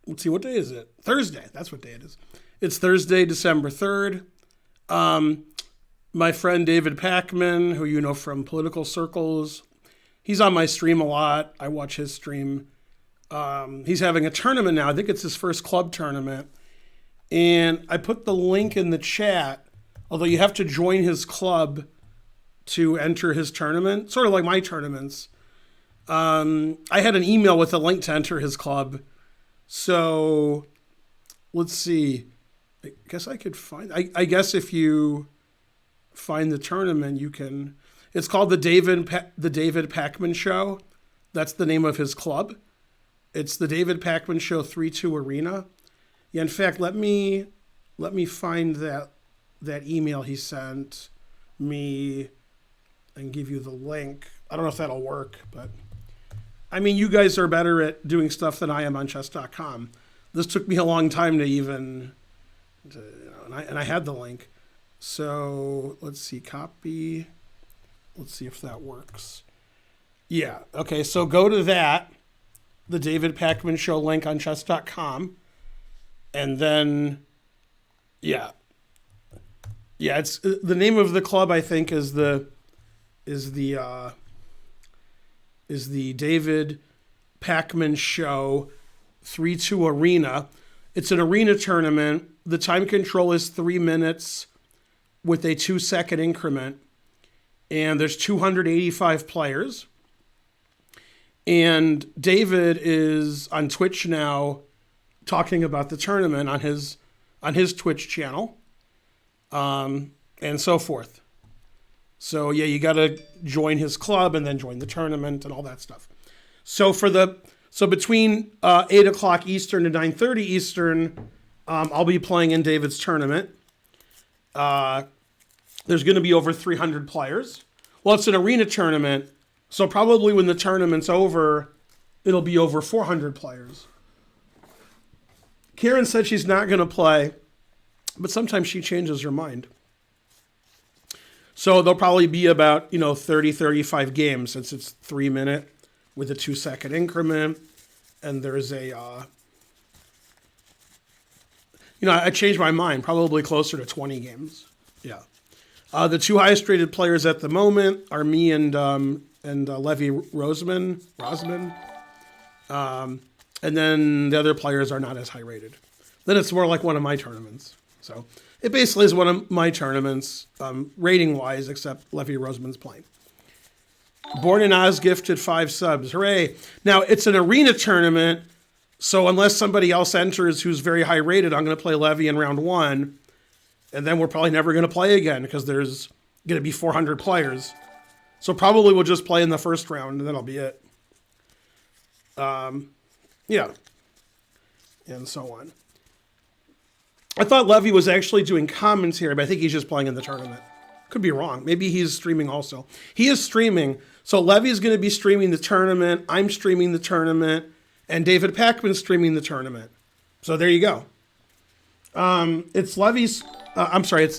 let's see, what day is it? Thursday. That's what day it is. It's Thursday, December 3rd. My friend David Pakman, who you know from political circles, he's on my stream a lot. I watch his stream. He's having a tournament now. I think it's his first club tournament. And I put the link in the chat, although you have to join his club to enter his tournament, sort of like my tournaments. I had an email with a link to enter his club. So let's see. I guess I could find, I guess if you find the tournament, you can, it's called the David Pakman Show. That's the name of his club. It's the David Pakman Show 3-2 Arena. Yeah, in fact, let me find that email he sent me and give you the link. I don't know if that'll work, but I mean, you guys are better at doing stuff than I am on chess.com. This took me a long time to even, and I had the link. So let's see, copy. Let's see if that works. Yeah, okay, so go to that, the David Pakman Show link on chess.com. And then, it's the name of the club. I think is the David Pakman Show 3-2 Arena. It's an arena tournament. The time control is 3 minutes with a 2-second increment, and there's 285 players. And David is on Twitch now, talking about the tournament on his Twitch channel, and so forth. So yeah, you got to join his club and then join the tournament and all that stuff. So between 8 o'clock Eastern and 9:30 Eastern, I'll be playing in David's tournament. There's going to be over 300 players. Well, it's an arena tournament, so probably when the tournament's over, it'll be over 400 players. Karen said she's not going to play, but sometimes she changes her mind. So there'll probably be about, 30, 35 games, since it's 3 minute with a 2-second increment. And there's I changed my mind, probably closer to 20 games. Yeah. The two highest rated players at the moment are me and Levy Rosman. And then the other players are not as high rated. Then it's more like one of my tournaments. So it basically is one of my tournaments, rating wise, except Levy Roseman's playing. Born in Oz gifted 5 subs. Hooray. Now it's an arena tournament. So unless somebody else enters who's very high rated, I'm going to play Levy in round 1. And then we're probably never going to play again because there's going to be 400 players. So probably we'll just play in the first round and that'll be it. Yeah, and so on. I thought Levy was actually doing commentary, but I think he's just playing in the tournament. Could be wrong. Maybe he's streaming also. He is streaming. So Levy's going to be streaming the tournament. I'm streaming the tournament. And David Pakman's streaming the tournament. So there you go. It's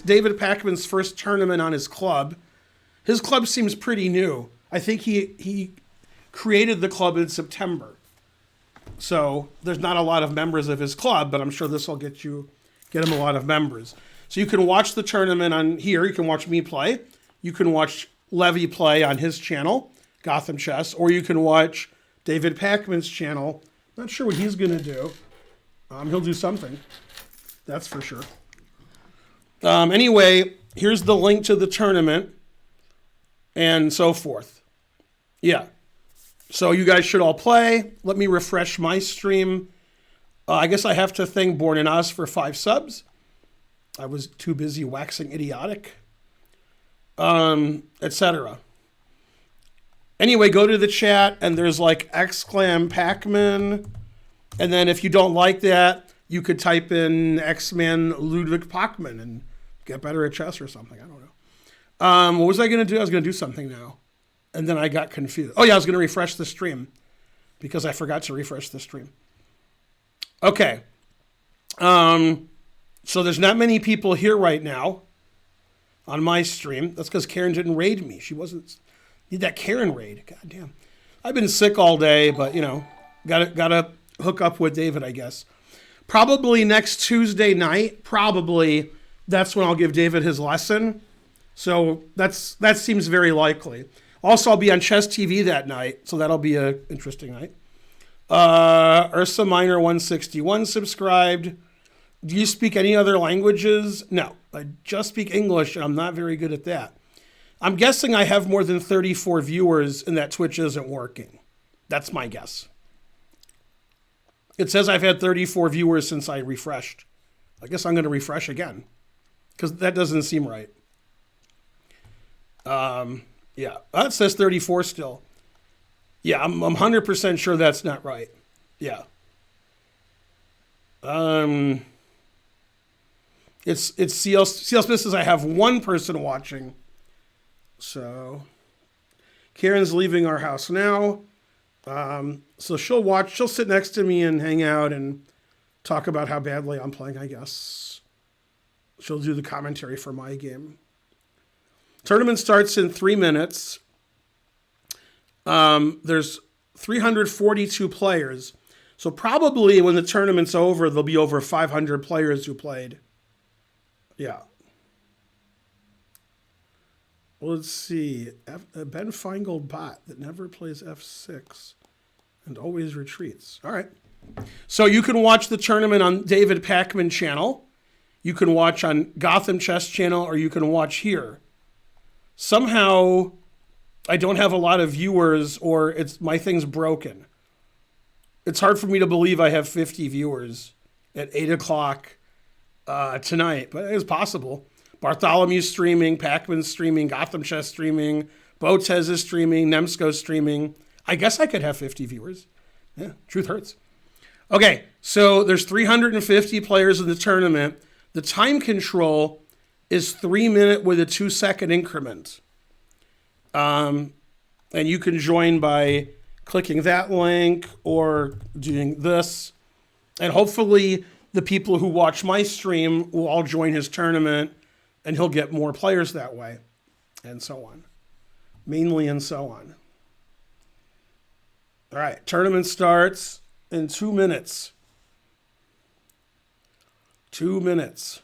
David Pakman's first tournament on his club. His club seems pretty new. I think he created the club in September. So there's not a lot of members of his club, but I'm sure this will get him a lot of members. So you can watch the tournament on here. You can watch me play. You can watch Levy play on his channel, Gotham Chess, or you can watch David Pakman's channel. Not sure what he's going to do. He'll do something. That's for sure. Anyway, here's the link to the tournament and so forth. Yeah. So you guys should all play. Let me refresh my stream. I guess I have to thank Born in Oz for 5 subs. I was too busy waxing idiotic, etc. Anyway, go to the chat and there's like exclam Pakman. And then if you don't like that, you could type in X-Man Ludwig Pakman and get better at chess or something. I don't know. What was I going to do? I was going to do something now. And then I got confused. Oh yeah, I was going to refresh the stream because I forgot to refresh the stream. Okay. So there's not many people here right now on my stream. That's because Karen didn't raid me. She wasn't. Need that Karen raid. God damn. I've been sick all day, but gotta hook up with David, I guess. Probably next Tuesday night, that's when I'll give David his lesson. So that seems very likely. Also, I'll be on Chess TV that night, so that'll be an interesting night. Ursa Minor 161 subscribed. Do you speak any other languages? No, I just speak English, and I'm not very good at that. I'm guessing I have more than 34 viewers and that Twitch isn't working. That's my guess. It says I've had 34 viewers since I refreshed. I guess I'm going to refresh again because that doesn't seem right. Yeah, that says 34 still. Yeah, I'm 100% sure that's not right. Yeah. It's CL Smith says I have one person watching. So Karen's leaving our house now. So she'll sit next to me and hang out and talk about how badly I'm playing, I guess. She'll do the commentary for my game. Tournament starts in 3 minutes. There's 342 players. So probably when the tournament's over, there'll be over 500 players who played. Yeah. Well, let's see. Ben Feingold bot that never plays F6 and always retreats. All right. So you can watch the tournament on David Pakman channel. You can watch on Gotham Chess channel, or you can watch here. Somehow I don't have a lot of viewers, or my thing's broken. It's hard for me to believe I have 50 viewers at 8 o'clock tonight, but it's possible. Bartholomew's streaming, Pakman's streaming, Gotham Chess streaming, Botez is streaming, Nemsko's streaming. I guess I could have 50 viewers. Yeah, truth hurts. Okay, so there's 350 players in the tournament. The time control is 3 minute with a 2 second increment. And you can join by clicking that link or doing this. And hopefully the people who watch my stream will all join his tournament and he'll get more players that way, and so on. Mainly and so on. All right, tournament starts in 2 minutes. 2 minutes.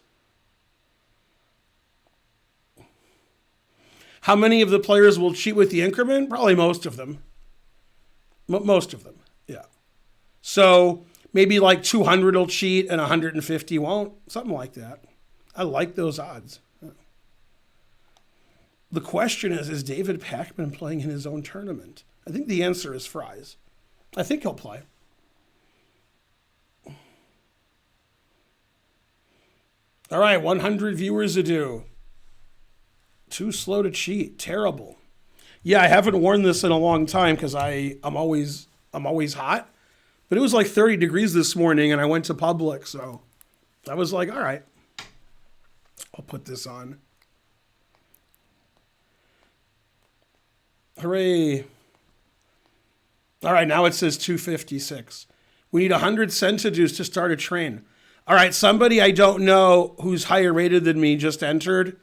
How many of the players will cheat with the increment? Probably most of them. Most of them, yeah. So maybe like 200 will cheat and 150 won't. Something like that. I like those odds. The question is David Pakman playing in his own tournament? I think the answer is fries. I think he'll play. All right, 100 viewers adieu. Too slow to cheat. Terrible. Yeah, I haven't worn this in a long time because I'm always hot. But it was like 30 degrees this morning and I went to Publix, so I was like, all right, I'll put this on. Hooray. All right, now it says 256. We need 100 centidues to start a train. All right, somebody I don't know who's higher rated than me just entered.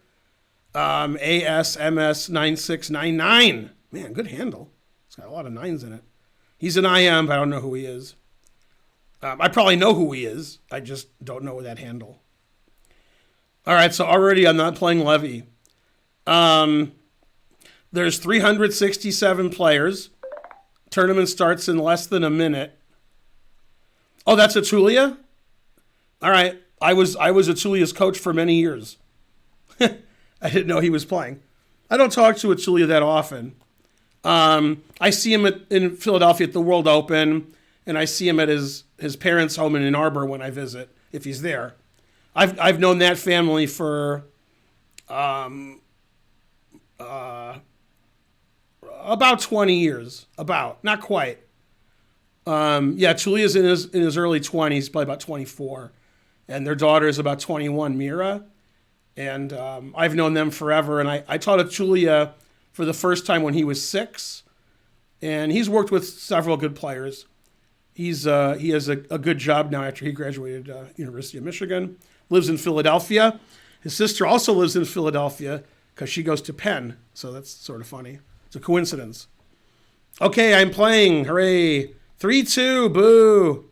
ASMS9699. Man, good handle. It's got a lot of nines in it. He's an IM, but I don't know who he is. I probably know who he is. I just don't know that handle. All right, so already I'm not playing Levy. There's 367 players. Tournament starts in less than a minute. Oh, that's Atulia? All right. I was Atulia's coach for many years. I didn't know he was playing. I don't talk to Atulia that often. I see him in Philadelphia at the World Open, and I see him at his parents' home in Ann Arbor when I visit, if he's there. I've known that family for about 20 years. About, not quite. Tulia's in his early 20s, probably about 24, and their daughter is about 21, Mira. And I've known them forever. And I taught Atulia for the first time when he was 6. And he's worked with several good players. He has a good job now after he graduated University of Michigan. Lives in Philadelphia. His sister also lives in Philadelphia because she goes to Penn. So that's sort of funny. It's a coincidence. Okay, I'm playing. Hooray. 3-2. Boo.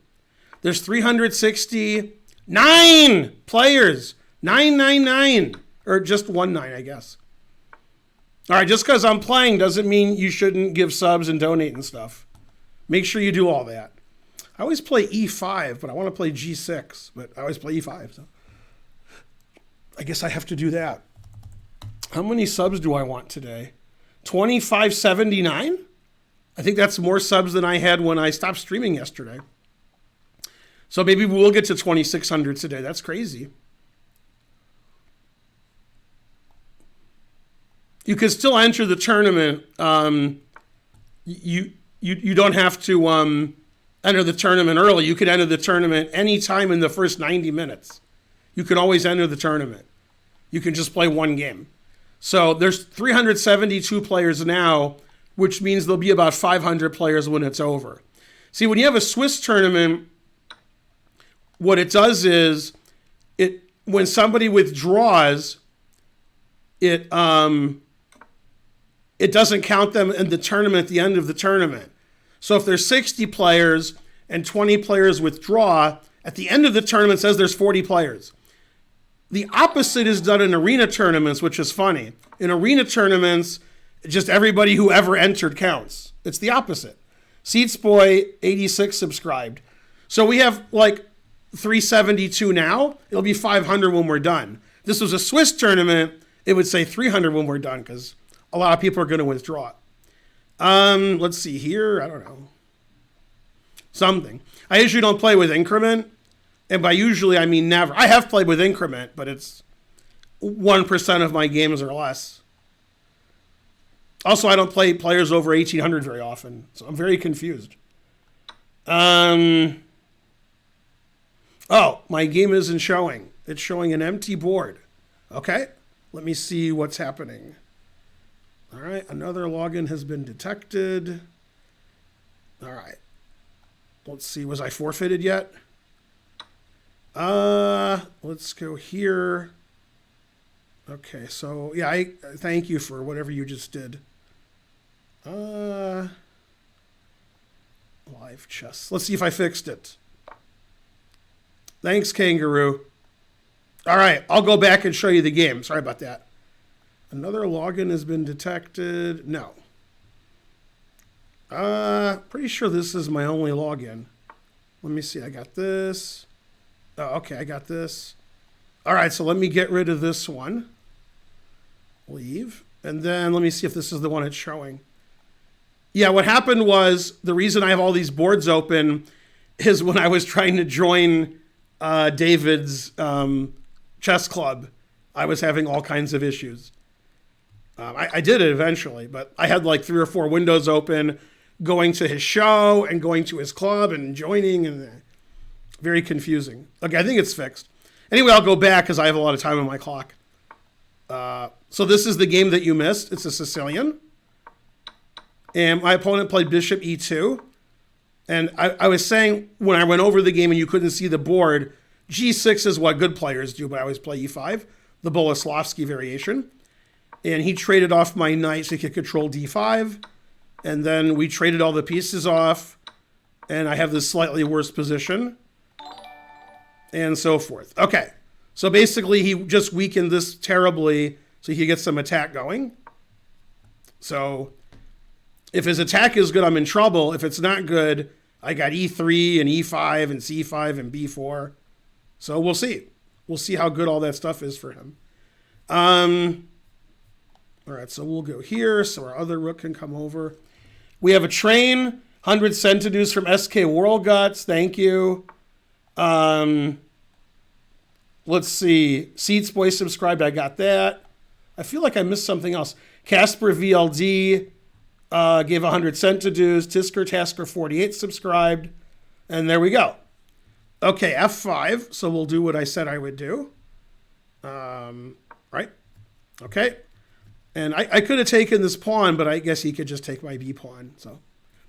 There's 369 players. 999. Or just 19, I guess. All right, just because I'm playing doesn't mean you shouldn't give subs and donate and stuff. Make sure you do all that. I always play E5, but I want to play G6. But I always play E5, so I guess I have to do that. How many subs do I want today? 2579? I think that's more subs than I had when I stopped streaming yesterday. So maybe we'll get to 2600 today. That's crazy. You can still enter the tournament. You don't have to enter the tournament early. You can enter the tournament anytime in the first 90 minutes. You can always enter the tournament. You can just play one game. So there's 372 players now, which means there'll be about 500 players when it's over. See, when you have a Swiss tournament, what it does is when somebody withdraws, it doesn't count them in the tournament at the end of the tournament. So if there's 60 players and 20 players withdraw, at the end of the tournament it says there's 40 players. The opposite is done in arena tournaments, which is funny. In arena tournaments, just everybody who ever entered counts. It's the opposite. Seatsboy86 subscribed. So we have like 372 now. It'll be 500 when we're done. If this was a Swiss tournament, it would say 300 when we're done because a lot of people are going to withdraw. Let's see here. I don't know. Something. I usually don't play with increment. And by usually, I mean never. I have played with increment, but it's 1% of my games or less. Also, I don't play players over 1800 very often, so I'm very confused. Oh, my game isn't showing. It's showing an empty board. Okay, let me see what's happening. All right, another login has been detected. All right. Let's see, was I forfeited yet? Let's go here. Okay, so yeah, I thank you for whatever you just did. Live chess. Let's see if I fixed it. Thanks, Kangaroo. All right, I'll go back and show you the game. Sorry about that. Another login has been detected. No. Pretty sure this is my only login. Let me see. I got this. Oh, okay, I got this. All right, so let me get rid of this one. Leave. And then let me see if this is the one it's showing. Yeah, what happened was the reason I have all these boards open is when I was trying to join David's chess club, I was having all kinds of issues. I did it eventually, but I had like 3 or 4 windows open, going to his show and going to his club and joining, and very confusing. Okay, I think it's fixed. Anyway, I'll go back because I have a lot of time on my clock. So this is the game that you missed. It's a Sicilian. And my opponent played bishop e2. And I was saying when I went over the game and you couldn't see the board, g6 is what good players do, but I always play e5, the Boleslavsky variation. And he traded off my knight so he could control d5. And then we traded all the pieces off. And I have this slightly worse position. And so forth. Okay. So basically he just weakened this terribly so he could get some attack going. So if his attack is good, I'm in trouble. If it's not good, I got e3 and e5 and c5 and b4. So we'll see. We'll see how good all that stuff is for him. All right, so we'll go here so our other rook can come over. We have a train, 100 centidues from SK World Guts. Thank you. Let's see. Seats Boy subscribed. I got that. I feel like I missed something else. Casper VLD gave 100 centidues. Tisker Tasker 48 subscribed. And there we go. Okay, F5. So we'll do what I said I would do. Right? Okay. And I could have taken this pawn, but I guess he could just take my B pawn. So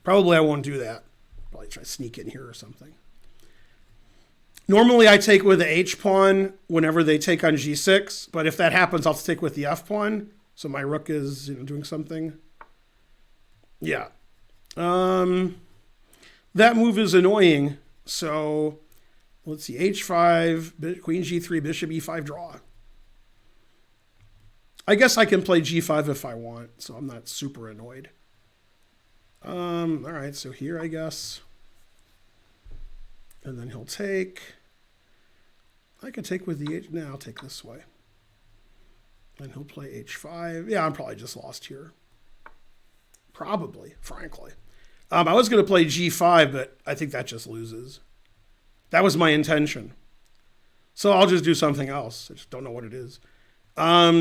probably I won't do that. Probably try to sneak in here or something. Normally I take with the H pawn whenever they take on G6, but if that happens, I'll stick with the F pawn. So my rook is doing something. Yeah. That move is annoying. So Let's see, h5, queen g3, bishop e5, draw. I guess I can play g5 if I want, so I'm not super annoyed. All right, so here, I guess. And then he'll take. I could take with the h. No, I'll take this way. And he'll play h5. Yeah, I'm probably just lost here. Probably, frankly. I was going to play g5, but I think that just loses. That was my intention. So I'll just do something else. I just don't know what it is. I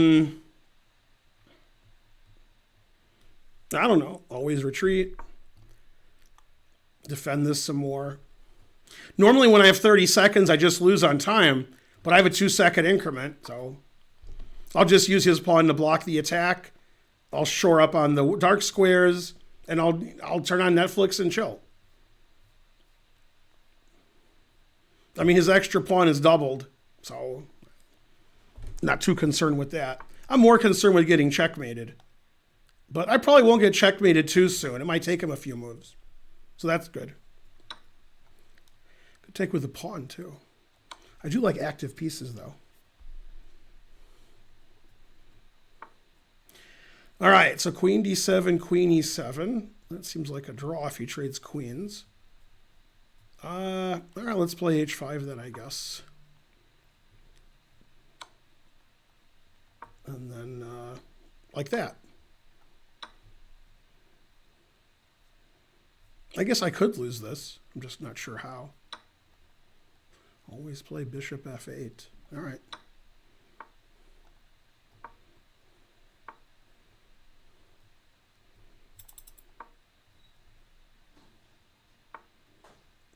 don't know. Always retreat. Defend this some more. Normally when I have 30 seconds, I just lose on time. But I have a 2-second increment, so I'll just use his pawn to block the attack. I'll shore up on the dark squares, and I'll turn on Netflix and chill. I mean, his extra pawn is doubled, so not too concerned with that. I'm more concerned with getting checkmated. But I probably won't get checkmated too soon. It might take him a few moves. So that's good. Could take with the pawn, too. I do like active pieces, though. All right, so queen d7, queen e7. That seems like a draw if he trades queens. All right, let's play h5 then, I guess. And then like that. I guess I could lose this. I'm just not sure how. Always play bishop f8. All right.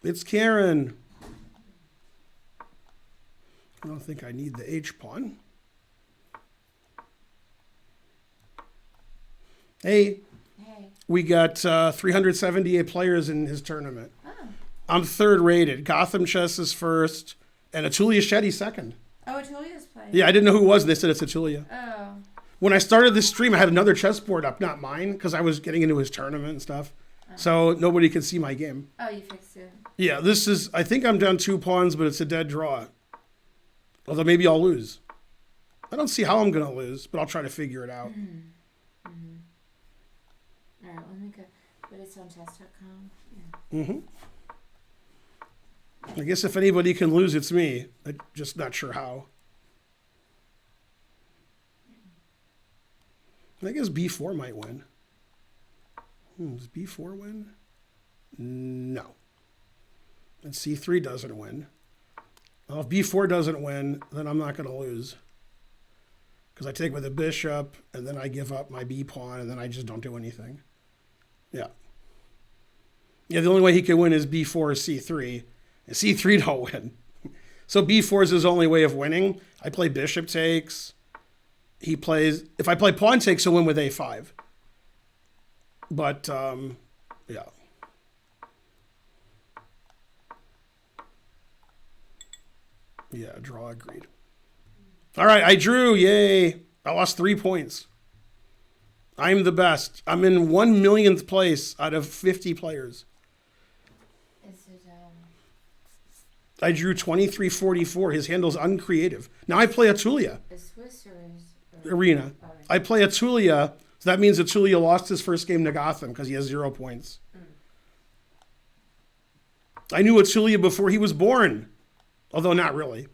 It's Karen. I don't think I need the h-pawn. Hey. Hey. We got 378 players in his tournament. Oh. I'm third rated. Gotham Chess is first, and Atulia Shetty second. Oh, Atulia's playing. Yeah, I didn't know who it was, and they said it's Atulia. Oh. When I started this stream, I had another chessboard up, not mine, because I was getting into his tournament and stuff. So nobody could see my game. Oh, you fixed it. Yeah, this is, I think I'm down 2 pawns, but it's a dead draw. Although maybe I'll lose. I don't see how I'm going to lose, but I'll try to figure it out. Mm-hmm. Mm-hmm. All right, let me go. But it's on chess.com. Yeah. Mm-hmm. I guess if anybody can lose, it's me. I'm just not sure how. I guess b4 might win. Does b4 win? No. And c3 doesn't win. Well, if b4 doesn't win, then I'm not going to lose. Because I take with a bishop, and then I give up my b pawn, and then I just don't do anything. Yeah. Yeah, the only way he can win is b4 or c3. And c3 don't win. So b4 is his only way of winning. I play bishop takes. He plays, if I play pawn takes, he'll win with a5. But, yeah. Yeah, draw agreed. All right, I drew. Yay. I lost 3 points. I'm the best. I'm in 1,000,000th place out of 50 players. Is it, I drew 2344. His handle's uncreative. Now I play Atulia. is Swiss or is... Arena. Oh, right. I play Atulia. So that means Atulia lost his first game to Gotham because he has 0 points. I knew Atulia before he was born. Although not really.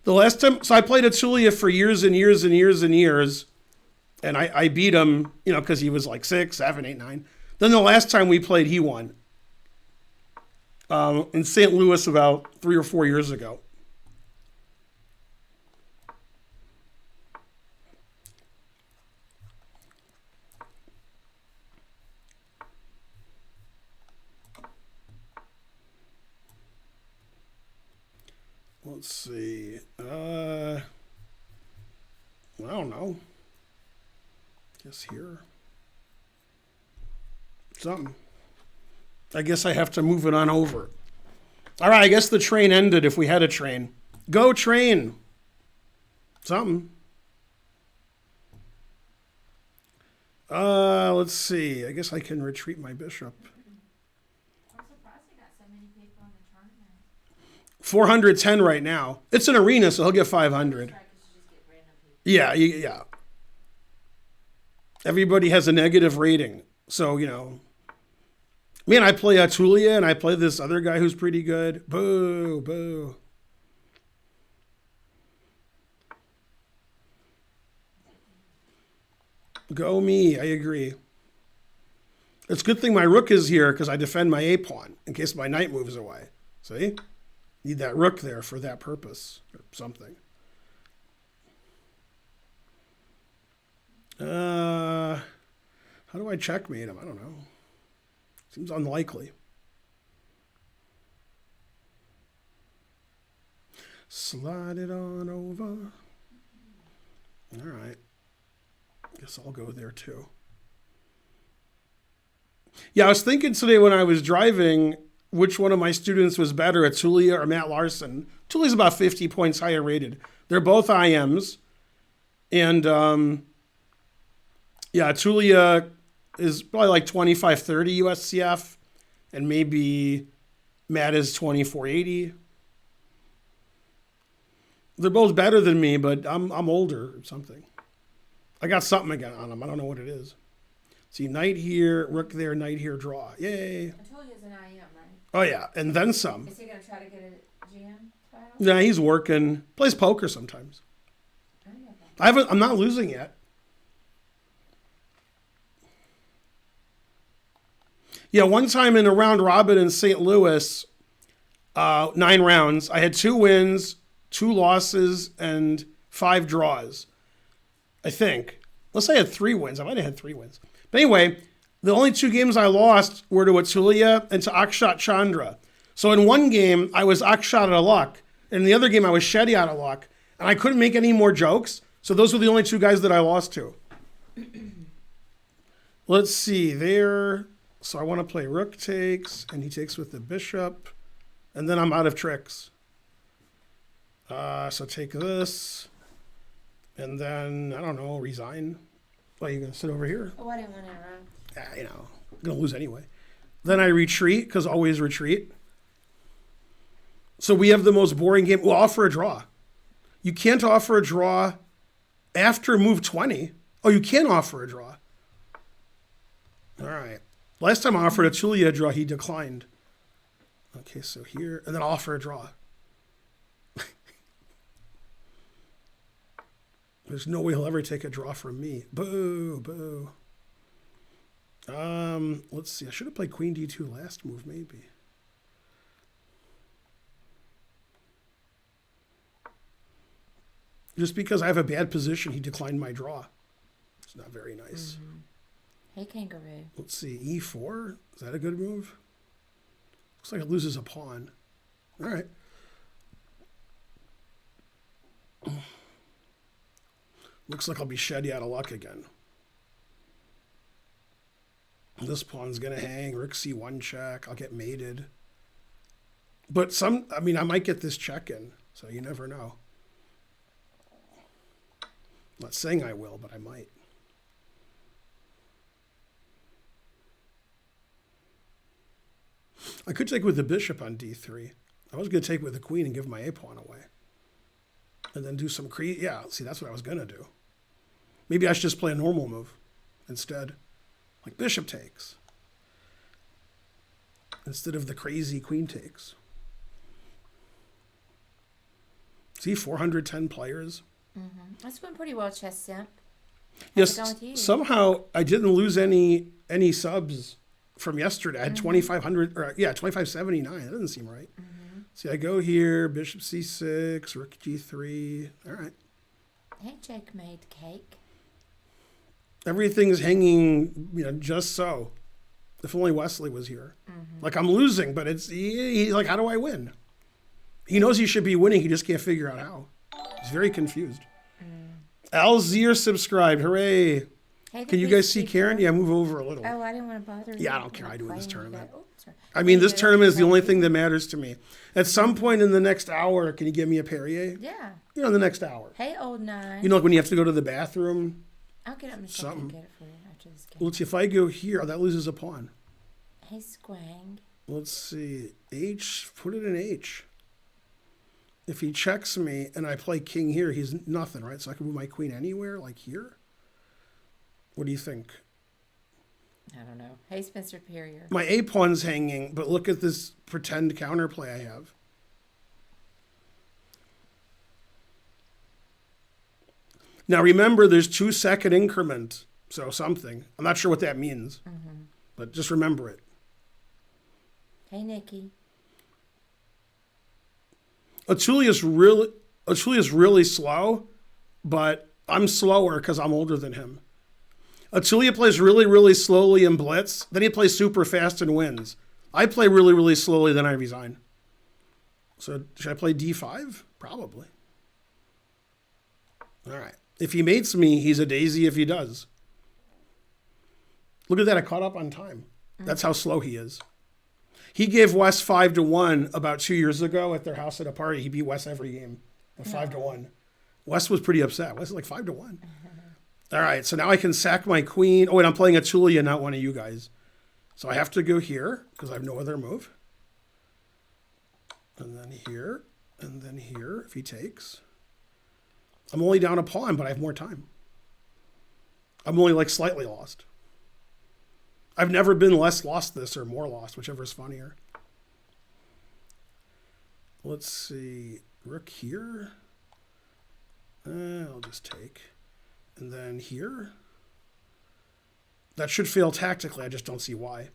The last time, so I played Atulia for years and years and years and years. And I beat him, you know, because he was like 6, 7, 8, 9. Then the last time we played, he won. In St. Louis about 3 or 4 years ago. Let's see. I don't know. Guess here. Something. I guess I have to move it on over. All right, I guess the train ended if we had a train. Go train. Something. Let's see. I guess I can retreat my bishop. I'm surprised you got so many people in the tournament. 410 right now. It's an arena, so he'll get 500. Right, 'cause you just get random people. Yeah, yeah. Everybody has a negative rating. So, man, I play Atulia and I play this other guy who's pretty good. Boo, boo. Go me, I agree. It's a good thing my rook is here because I defend my A pawn in case my knight moves away. See? Need that rook there for that purpose or something. How do I checkmate him? I don't know. Seems unlikely. Slide it on over. All right. Guess I'll go there too. Yeah, I was thinking today when I was driving which one of my students was better, Atulia or Matt Larson. Atulia's about 50 points higher rated. They're both IMs. And yeah, Atulia is probably like 2530 USCF. And maybe Matt is 2480. They're both better than me, but I'm older or something. I got something again on them. I don't know what it is. See, knight here, rook there, knight here, draw. Yay. Anatolia's an IM, right? Oh, yeah. And then some. Is he going to try to get a GM title? Yeah, he's working. Plays poker sometimes. I get that. I'm not losing yet. Yeah, one time in a round robin in St. Louis, 9 rounds, I had 2 wins, 2 losses, and 5 draws. I think. Let's say I had 3 wins. I might have had 3 wins. But anyway, the only 2 games I lost were to Atulia and to Akshat Chandra. So in one game, I was Akshat out of luck. And in the other game, I was Shetty out of luck. And I couldn't make any more jokes. So those were the only 2 guys that I lost to. Let's see. There. So I want to play rook takes. And he takes with the bishop. And then I'm out of tricks. So take this. And then, I don't know, resign. Well, you going to sit over here? Oh, I didn't want to interrupt. Yeah, I'm going to lose anyway. Then I retreat, because always retreat. So we have the most boring game. We'll offer a draw. You can't offer a draw after move 20. Oh, you can offer a draw. All right. Last time I offered Atulia a draw, he declined. Okay, so here, and then I'll offer a draw. There's no way he'll ever take a draw from me. Boo, boo. Let's see. I should have played Queen D2 last move, maybe. Just because I have a bad position, he declined my draw. It's not very nice. Mm-hmm. Hey, kangaroo. Let's see. E4? Is that a good move? Looks like it loses a pawn. All right. Looks like I'll be Shetty out of luck again. This pawn's going to hang. Rook C1 check. I'll get mated. But I might get this check in. So you never know. I'm not saying I will, but I might. I could take with the bishop on D3. I was going to take with the queen and give my A pawn away. And then do some yeah, see, that's what I was going to do. Maybe I should just play a normal move instead. Like bishop takes. Instead of the crazy queen takes. See, 410 players. Mm-hmm. That's been pretty well, Chess Simp. Yes, somehow I didn't lose any subs from yesterday. I had 2,500, or 2,579. That doesn't seem right. Mm-hmm. See, I go here, bishop c6, rook g3. All right. Hey, checkmate cake. Everything's hanging, just so. If only Wesley was here. Mm-hmm. Like, I'm losing, but he's like, how do I win? He knows he should be winning. He just can't figure out how. He's very confused. Alzir subscribed. Hooray. Hey, can you guys see Karen? Yeah, move over a little. Oh, I didn't want to bother you. Yeah, I don't care. I do in this tournament. Oh, this tournament is the only thing that matters to me. At some point in the next hour, can you give me a Perrier? Yeah. In the next hour. Hey, old 9. Like when you have to go to the bathroom. I'll get up in a second and get it for you after this game. Let's see, if I go here, that loses a pawn. Hey, Squang. Let's see. H, put it in H. if he checks me and I play king here, he's nothing, right? So I can move my queen anywhere, like here. What do you think? I don't know. Hey, Mr. Superior. My A pawn's hanging, but look at this pretend counterplay I have. Now remember, there's 2-second increment, so something. I'm not sure what that means, but just remember it. Hey, Nikki. Atulia's really slow, but I'm slower because I'm older than him. Atulia plays really, really slowly in blitz. Then he plays super fast and wins. I play really, really slowly, then I resign. So should I play d5? Probably. All right. If he mates me, he's a daisy if he does. Look at that. I caught up on time. That's how slow he is. He gave Wes 5-1 about 2 years ago at their house at a party. He beat Wes every game at 5-1. Wes was pretty upset. Wes was like 5-1. All right, so now I can sack my queen. Oh, wait, I'm playing Atulia, not one of you guys. So I have to go here because I have no other move. And then here, and then here if he takes. I'm only down a pawn, but I have more time. I'm only like slightly lost. I've never been less lost this or more lost, whichever is funnier. Let's see. Rook here. I'll just take. And then here. That should fail tactically. I just don't see why.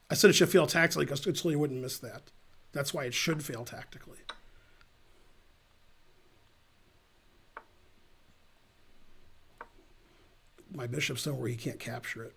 I said it should fail tactically because Italy wouldn't miss that. That's why it should fail tactically. My bishop's somewhere he can't capture it.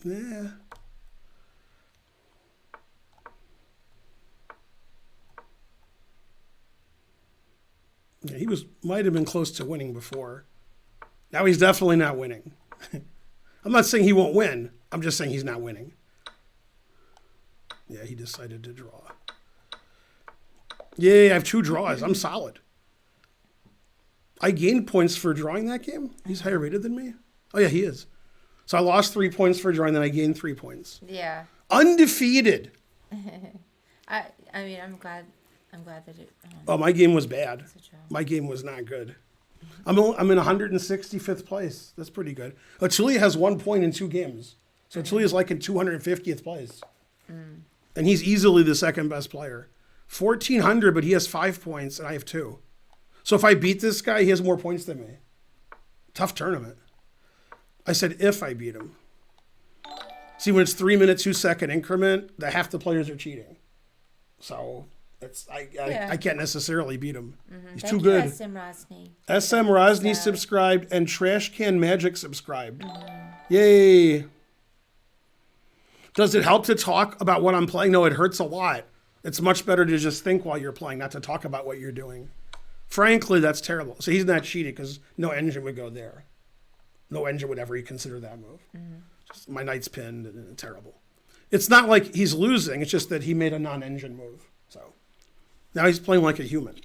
Yeah. Yeah, he might have been close to winning before. Now he's definitely not winning. I'm not saying he won't win. I'm just saying he's not winning. Yeah, he decided to draw. Yeah, I have 2 draws. I'm solid. I gained points for drawing that game. He's higher rated than me. Oh, yeah, he is. So I lost 3 points for drawing, then I gained 3 points. Yeah. Undefeated. I mean, I'm glad that it. Oh, my game was bad. My game was not good. I'm in 165th place. That's pretty good. Chile has 1 point in 2 games. So Chile is like in 250th place. And he's easily the second best player. 1,400, but he has 5 points and I have 2. So if I beat this guy, he has more points than me. Tough tournament. I said if I beat him. See, when it's 3 minute, 2 second increment, half the players are cheating. So I can't necessarily beat him. He's Thank too you, good. SM Rosny. SM Rosny subscribed and Trash Can Magic subscribed. Yay. Does it help to talk about what I'm playing? No, it hurts a lot. It's much better to just think while you're playing, not to talk about what you're doing. Frankly, that's terrible. So he's not cheating because no engine would go there. No engine would ever consider that move. Just my knight's pinned and terrible. It's not like he's losing. It's just that he made a non-engine move. So now he's playing like a human,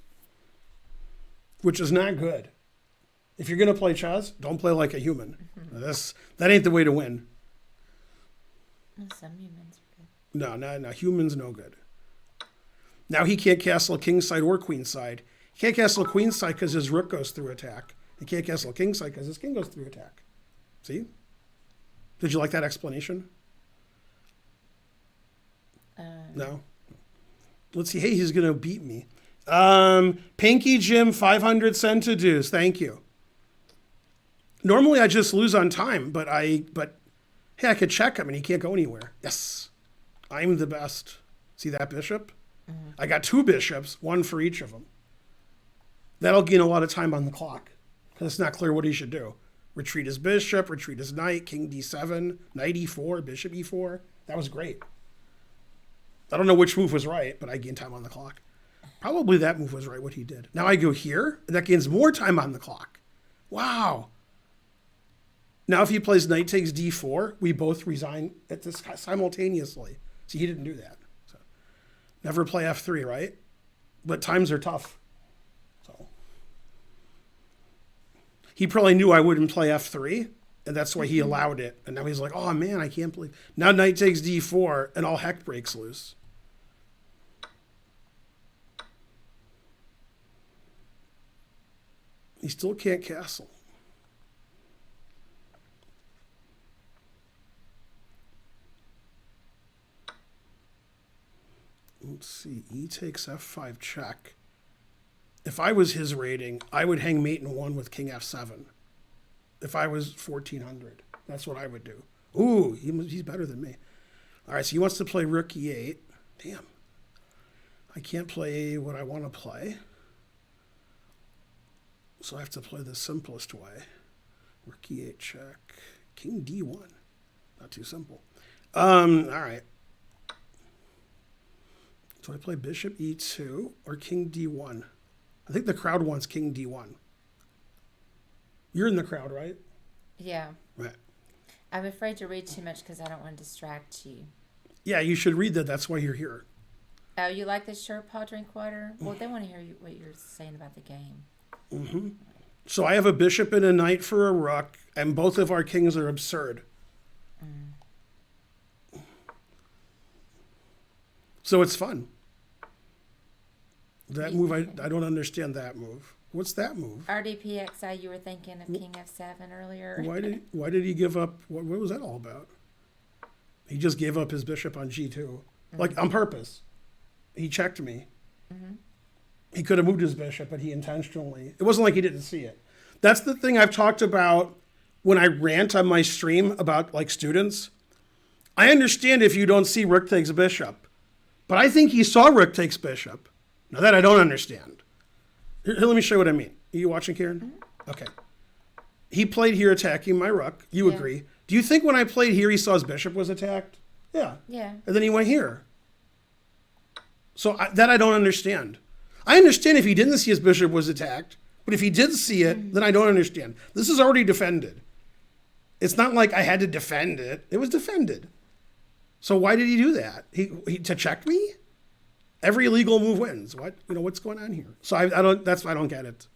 which is not good. If you're going to play chess, don't play like a human. That ain't the way to win. Some humans are good. No. Humans no good. Now he can't castle kingside or queenside. He can't castle queenside because his rook goes through attack. He can't castle kingside because his king goes through attack. See? Did you like that explanation? No? Let's see. Hey, he's going to beat me. Pinky Jim, 500 centidues. Thank you. Normally I just lose on time, but hey, I could check him and he can't go anywhere. Yes. I'm the best. See that bishop? I got 2 bishops, 1 for each of them. That'll gain a lot of time on the clock because it's not clear what he should do. retreat his bishop, retreat his knight, king d7, knight e4, bishop e4. That was great. I don't know which move was right, but I gained time on the clock. Probably that move was right, what he did. Now I go here, and that gains more time on the clock. Wow. Now if he plays knight takes d4, we both resign at this simultaneously. See, he didn't do that. So, never play f3, right? But times are tough. So he probably knew I wouldn't play f3, and that's why he allowed it. And now he's like, oh man, I can't believe. Now knight takes d4, and all heck breaks loose. He still can't castle. Let's see, e takes f5 check. If I was his rating, I would hang mate in 1 with king f7. If I was 1400, that's what I would do. Ooh, he's better than me. All right, so he wants to play rook e8. Damn. I can't play what I want to play. So I have to play the simplest way. Rook e8 check. King d1. Not too simple. All right. So I play bishop e2 or king d1. I think the crowd wants king d1. You're in the crowd, right? Yeah. Right. I'm afraid to read too much because I don't want to distract you. Yeah, you should read that. That's why you're here. Oh, you like this shirt, Paul Drinkwater? Well, they want to hear what you're saying about the game. Mm-hmm. So I have a bishop and a knight for a rook, and both of our kings are absurd. So it's fun. That move, I don't understand that move. What's that move? RDPXI, you were thinking of king f7 earlier. Why did he give up? What was that all about? He just gave up his bishop on g2, like on purpose. He checked me. He could have moved his bishop, but he intentionally. It wasn't like he didn't see it. That's the thing I've talked about when I rant on my stream about like students. I understand if you don't see rook takes bishop, but I think he saw rook takes bishop. Now that I don't understand. Here, let me show you what I mean. Are you watching, Karen? Okay. He played here attacking my rook. You agree. Do you think when I played here he saw his bishop was attacked? Yeah. Yeah. And then he went here. So that I don't understand. I understand if he didn't see his bishop was attacked, but if he did see it, then I don't understand. This is already defended. It's not like I had to defend it. It was defended. So why did he do that? He to check me? Every legal move wins. What's going on here? So I don't get it.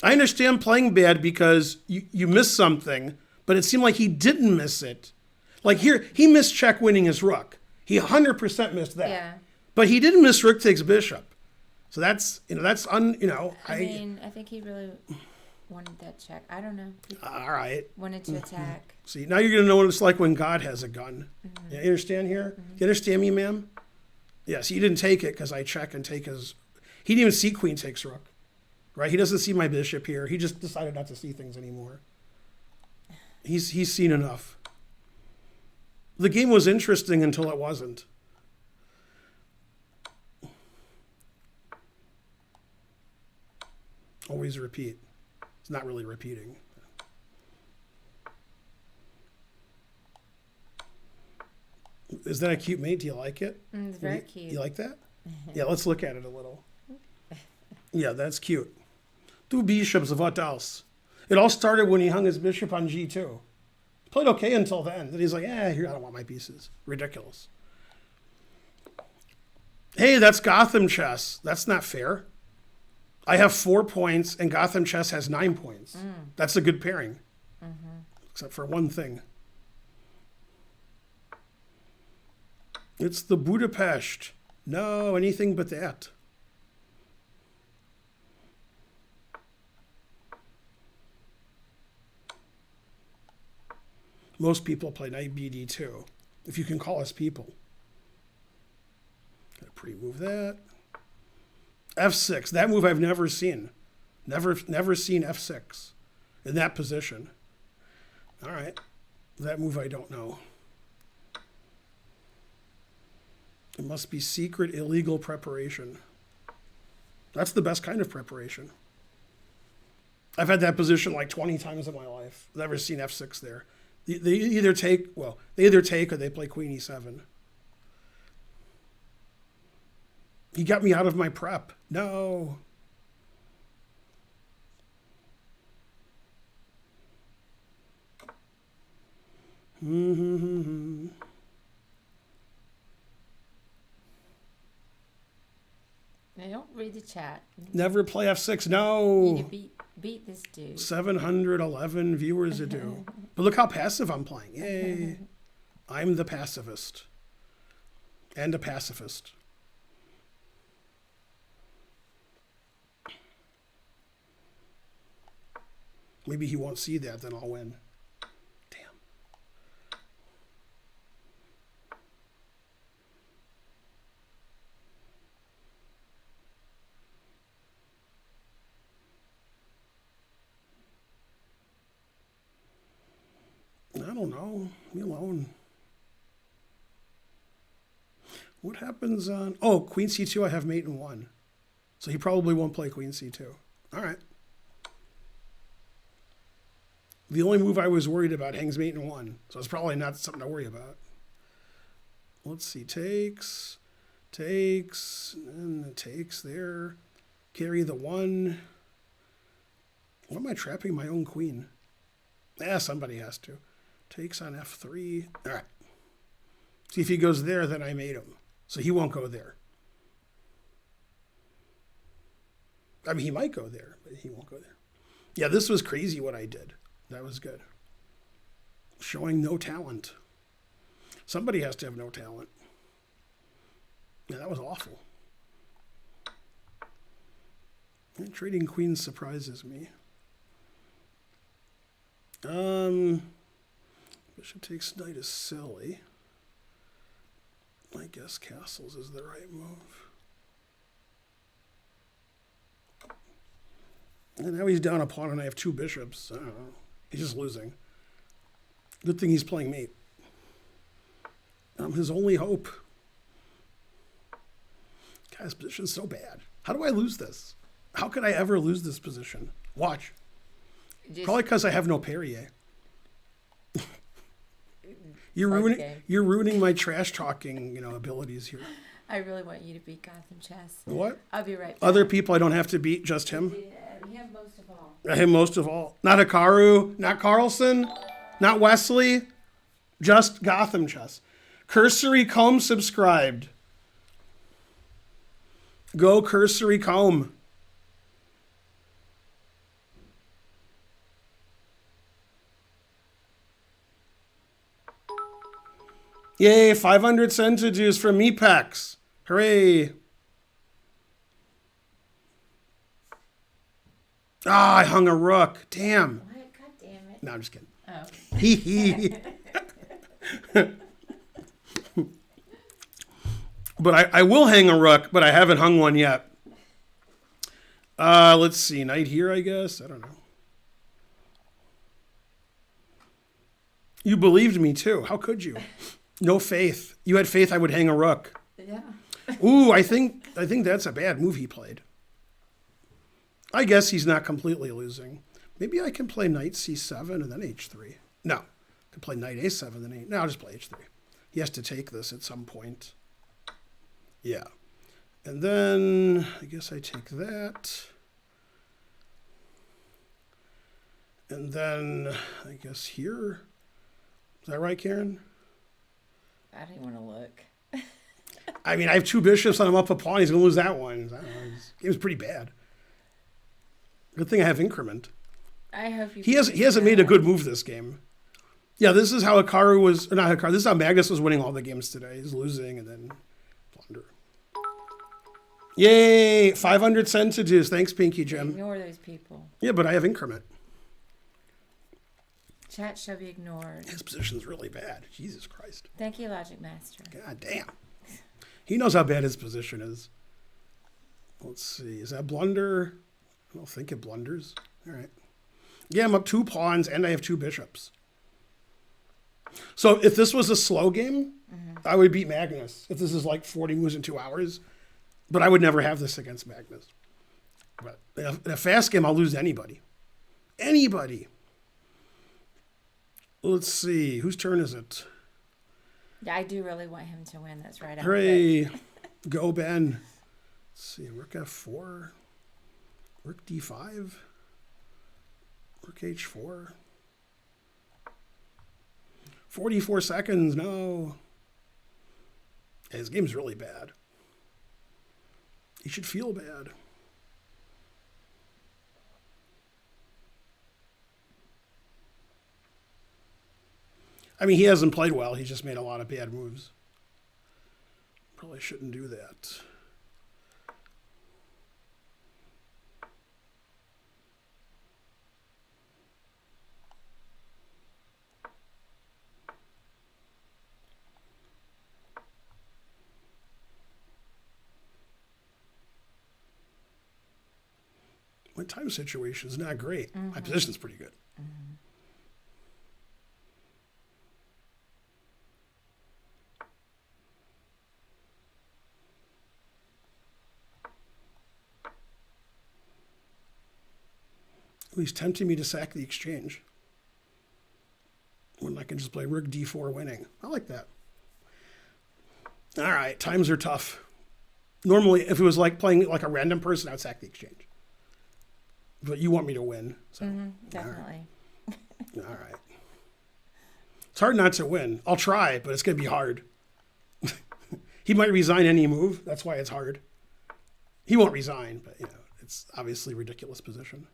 I understand playing bad because you missed something, but it seemed like he didn't miss it. Like here, he missed check winning his rook. He 100% missed that. Yeah. But he didn't miss rook takes bishop. So that's I mean, I think he really wanted that check. I don't know. He all right. wanted to attack. See, now you're going to know what it's like when God has a gun. Yeah, you understand here? You understand me, ma'am? Yes, he didn't take it because I check and take his... He didn't even see queen takes rook. Right? He doesn't see my bishop here. He just decided not to see things anymore. He's seen enough. The game was interesting until it wasn't. Always repeat. It's not really repeating. Is that a cute mate? Do you like it? It's very cute. You like that? Yeah, let's look at it a little. Yeah, that's cute. Two bishops, what else? It all started when he hung his bishop on g2. Played okay until then. Then he's like, here, I don't want my pieces. Ridiculous. Hey, that's Gotham chess. That's not fair. I have 4 points and Gotham chess has 9 points. That's a good pairing. Except for one thing. It's the Budapest. No, anything but that. Most people play knight bd2, if you can call us people. Gonna pre-move that. f6, that move I've never seen. Never seen f6 in that position. All right, that move I don't know. It must be secret, illegal preparation. That's the best kind of preparation. I've had that position like 20 times in my life. I've never seen f6 there. They either take or they play queen e7. He got me out of my prep. No. I don't read the chat. Never play f6. You No. need to beat this dude. 711 viewers a do. But look how passive I'm playing. Yay. I'm the pacifist. And a pacifist. Maybe he won't see that, then I'll win. Damn. I don't know. Leave me alone. What happens on... Oh, queen c2, I have mate in 1. So he probably won't play queen c2. All right. The only move I was worried about hangs mate in 1. So it's probably not something to worry about. Let's see. Takes. And takes there. Carry the 1. Why am I trapping my own queen? Somebody has to. Takes on f3. All right. See, if he goes there, then I made him. So he won't go there. I mean, he might go there, but he won't go there. Yeah, this was crazy what I did. That was good. Showing no talent. Somebody has to have no talent. Yeah, that was awful. And trading queens surprises me. Bishop takes knight is silly. I guess castles is the right move. And now he's down a pawn and I have 2 bishops. I don't know. He's just losing. Good thing he's playing mate. I'm his only hope. Guy's position's so bad. How do I lose this? How could I ever lose this position? Watch. Probably because I have no Perrier. You're ruining my trash talking, abilities here. I really want you to beat Gotham Chess. What? I'll be right back. Other people I don't have to beat, just him? Him most of all. Him most of all. Not Hikaru, not Carlson, not Wesley, just Gotham Chess. Cursory Comb subscribed. Go Cursory Comb. Yay, 500 centidues from Mepex. Hooray. I hung a rook. Damn. What? God damn it. No, I'm just kidding. Oh. Hee hee. But I will hang a rook, but I haven't hung one yet. Let's see. Knight here, I guess. I don't know. You believed me, too. How could you? No faith. You had faith I would hang a rook. Yeah. Ooh, I think that's a bad move he played. I guess he's not completely losing. Maybe I can play knight c7 and then h3. No. I can play knight a7 and then no, I'll just play h3. He has to take this at some point. Yeah. And then I guess I take that. And then I guess here. Is that right, Karen? I don't want to look. I mean, I have 2 bishops and I'm up a pawn. He's going to lose that one. I don't know. His game's pretty bad. Good thing I have increment. I hope you. He hasn't made a good move this game. Yeah, this is how Hikaru was, or not Hikaru, this is how Magnus was winning all the games today. He's losing and then blunder. Yay! 500 centidues. Thanks, Pinky Jim. Ignore those people. Yeah, but I have increment. Chat shall be ignored. His position's really bad. Jesus Christ. Thank you, Logic Master. God damn. He knows how bad his position is. Let's see. Is that blunder? I don't think it blunders. All right. Yeah, I'm up 2 pawns and I have 2 bishops. So if this was a slow game, I would beat Magnus. If this is like 40 moves in 2 hours. But I would never have this against Magnus. But in a fast game, I'll lose to anybody. Anybody. Let's see. Whose turn is it? Yeah, I do really want him to win. That's right. Hooray. Go, Ben. Let's see. Rook F4. Rook D5. Rook H4. 44 seconds. No. Yeah, his game's really bad. He should feel bad. I mean, he hasn't played well. He just made a lot of bad moves. Probably shouldn't do that. My time situation is not great. My position's pretty good. He's tempting me to sack the exchange when I can just play Rook D4 winning. I like that. All right, times are tough. Normally, if it was like playing like a random person, I'd sack the exchange. But you want me to win. So. Definitely. All right. It's hard not to win. I'll try, but it's going to be hard. He might resign any move. That's why it's hard. He won't resign, but it's obviously a ridiculous position.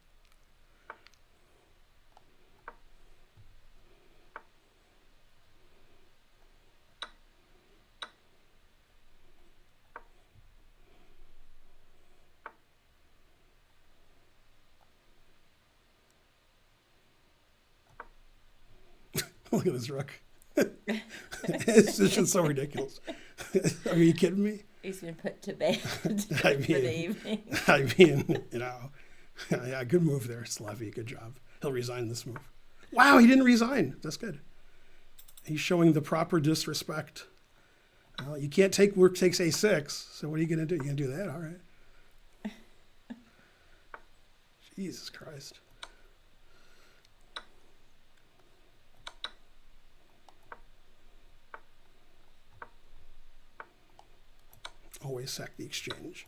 Look at this rook. It's just so ridiculous. Are you kidding me? He's been put to bed for I mean, the evening. Yeah, good move there, Slavy. Good job. He'll resign this move. Wow, he didn't resign. That's good. He's showing the proper disrespect. You can't take rook takes a6. So what are you going to do? You going to do that? All right. Jesus Christ. Always sack the exchange.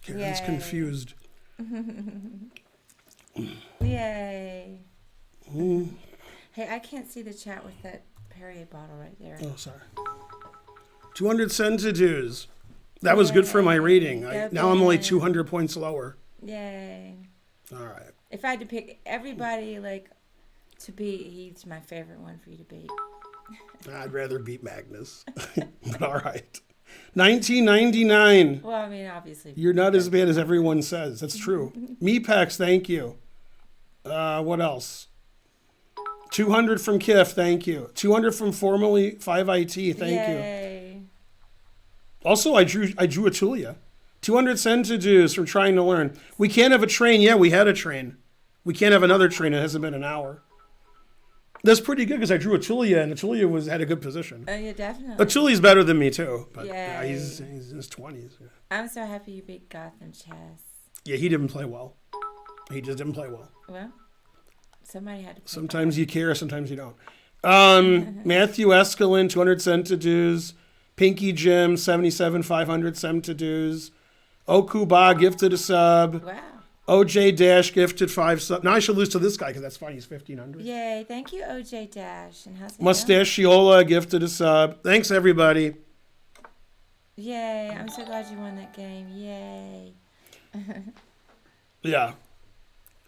Karen's confused. Yay. Hey, I can't see the chat with that Perrier bottle right there. Oh, sorry. 200 sentences. That was good for my rating. Now I'm only 200 points lower. Yay. All right. If I had to pick everybody to beat, he's my favorite one for you to beat. I'd rather beat Magnus. But all right. 1999. Well, I mean, obviously. You're not as bad as everyone says. That's true. Meepax, thank you. What else? 200 from Kif, thank you. 200 from formerly 5IT, thank you. Also, I drew Atulia. 200 centidues from trying to learn. We can't have a train. Yeah, we had a train. We can't have another train. It hasn't been an hour. That's pretty good because I drew Atulia, and Atulia had a good position. Oh, yeah, definitely. Atulia's better than me, too. But yeah, he's in his 20s. Yeah. I'm so happy you beat Gotham Chess. Yeah, he didn't play well. He just didn't play well. Well, somebody had to play Sometimes you care, sometimes you don't. Matthew Escalin, 200 centidues. Pinky Jim, 77, 500 centidues. Okuba, gifted a sub. Wow. OJ Dash, gifted 5 sub. Now I should lose to this guy because that's fine. He's 1,500. Yay. Thank you, OJ Dash. And how's it Mustachiola, gifted a sub. Thanks, everybody. Yay. I'm so glad you won that game. Yay. Yeah.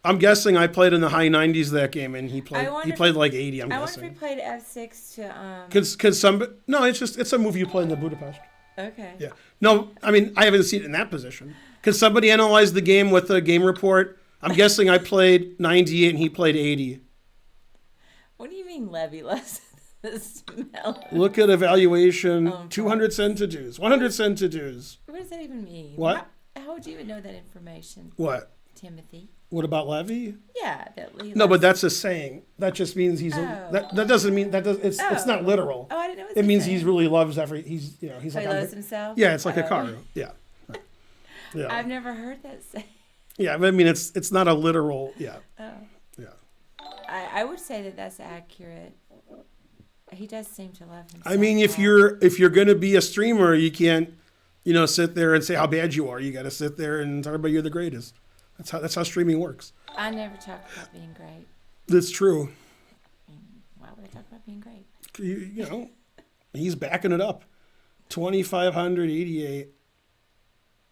I'm guessing I played in the high 90s that game, and he played like 80, I'm guessing. I wonder if he played F6 to... Cause no, it's a movie you played in the Budapest. Okay. Yeah. No, I mean, I haven't seen it in that position. Because somebody analyzed the game with a game report. I'm guessing I played 98 and he played 80. What do you mean Levy loves the smell? Look at evaluation. Oh, 200 centidues. 100 centidues. What does that even mean? What? How would you even know that information, What? Timothy? What about Levy? Yeah, that Lee No, loves- but that's a saying. That just means he's Oh. that doesn't mean that does it's not literal. Oh, I didn't know. It means he really loves he's So like he loves himself. yeah, it's like a Oh. car. Yeah. Yeah. I've never heard that say. Yeah, but I mean it's not a literal yeah. Oh. Yeah. I would say that that's accurate. He does seem to love himself. I mean, if you're going to be a streamer, you can't, sit there and say how bad you are. You got to sit there and talk about you're the greatest. That's how streaming works. I never talk about being great. That's true. Why would I talk about being great? He's backing it up. 2,588.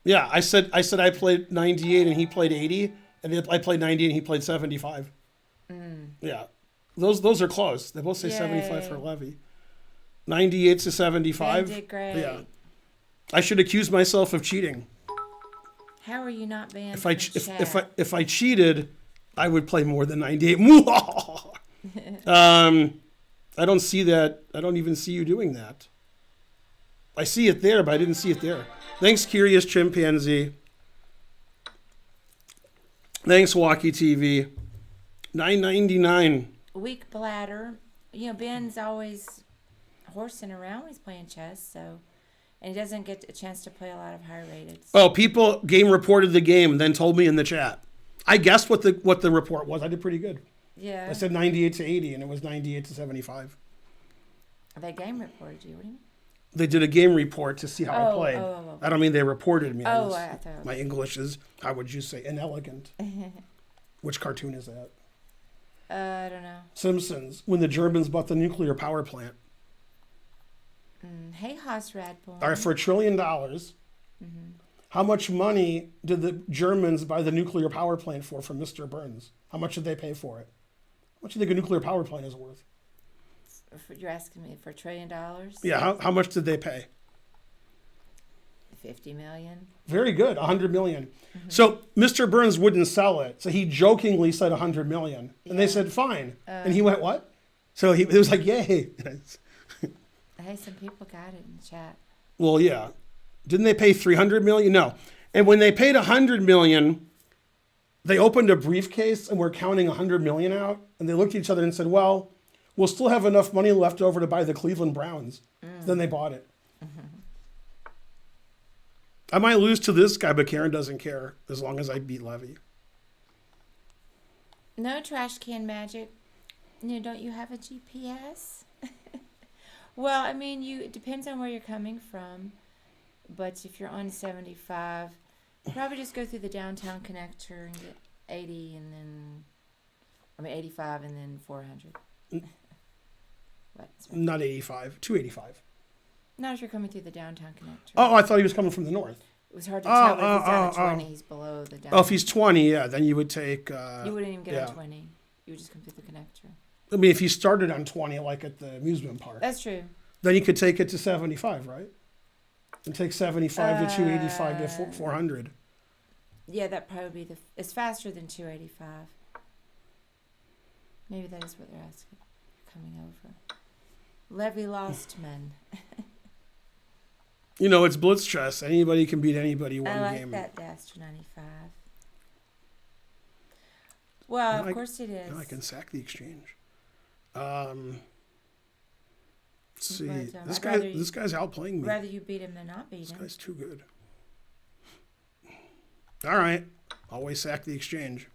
Yeah, I said I played 98 and he played 80, and I played 90 and he played 75. Yeah. Those are close. They both say 75 for Levy. 98 to 75. Ben did great. Yeah. I should accuse myself of cheating. How are you not banned? If I cheated, I would play more than 98. I don't see that. I don't even see you doing that. I see it there, but I didn't see it there. Thanks, Curious Chimpanzee. Thanks, Walkie TV. $9.99. Weak bladder. Ben's always horsing around when he's playing chess, so and he doesn't get a chance to play a lot of high rated. Oh, people game reported the game, then told me in the chat. I guessed what the report was. I did pretty good. Yeah. I said 98 to 80, and it was 98 to 75. They game reported you. What do you mean? They did a game report to see how I played. I don't mean they reported me. I thought. My English is, how would you say, inelegant. Which cartoon is that? I don't know. Simpsons, when the Germans bought the nuclear power plant. Hey, Haas Radborn. All right, for $1 trillion, how much money did the Germans buy the nuclear power plant for from Mr. Burns? How much did they pay for it? How much do you think a nuclear power plant is worth? You're asking me for $1 trillion? Yeah, how much did they pay? 50 million. Very good, 100 million. So Mr. Burns wouldn't sell it. So he jokingly said 100 million. And they said, fine. And he went, what? So it was like, yay. Hey, some people got it in the chat. Well, yeah. Didn't they pay 300 million? No. And when they paid 100 million, they opened a briefcase and were counting 100 million out. And they looked at each other and said, well, we'll still have enough money left over to buy the Cleveland Browns. Then they bought it. I might lose to this guy, but Karen doesn't care as long as I beat Levy. No trash can magic. Don't you have a GPS? Well, I mean, it depends on where you're coming from. But if you're on 75, probably just go through the downtown connector and get 80 and then, 85 and then 400. What? Sorry. Not 85, 285. Not if you're coming through the downtown connector. Oh, I thought he was coming from the north. It was hard to tell, but if he's down at 20, he's below the downtown. Oh, if he's 20, yeah, then you would take... you wouldn't even get on 20. You would just come through the connector. I mean, if you started on 20, like at the amusement park. That's true. Then you could take it to 75, right? And take 75 to 285 to 400. Yeah, that probably be it's faster than 285. Maybe that is what they're asking. Coming over. Levy Lostman. It's blitz chess. Anybody can beat anybody one I like game. that Daster 95. Well, of course it is. Now I can sack the exchange. Let's see. But, this guy's outplaying me. Rather you beat him than not beat This him. guy's too good. All right. Always sack the exchange.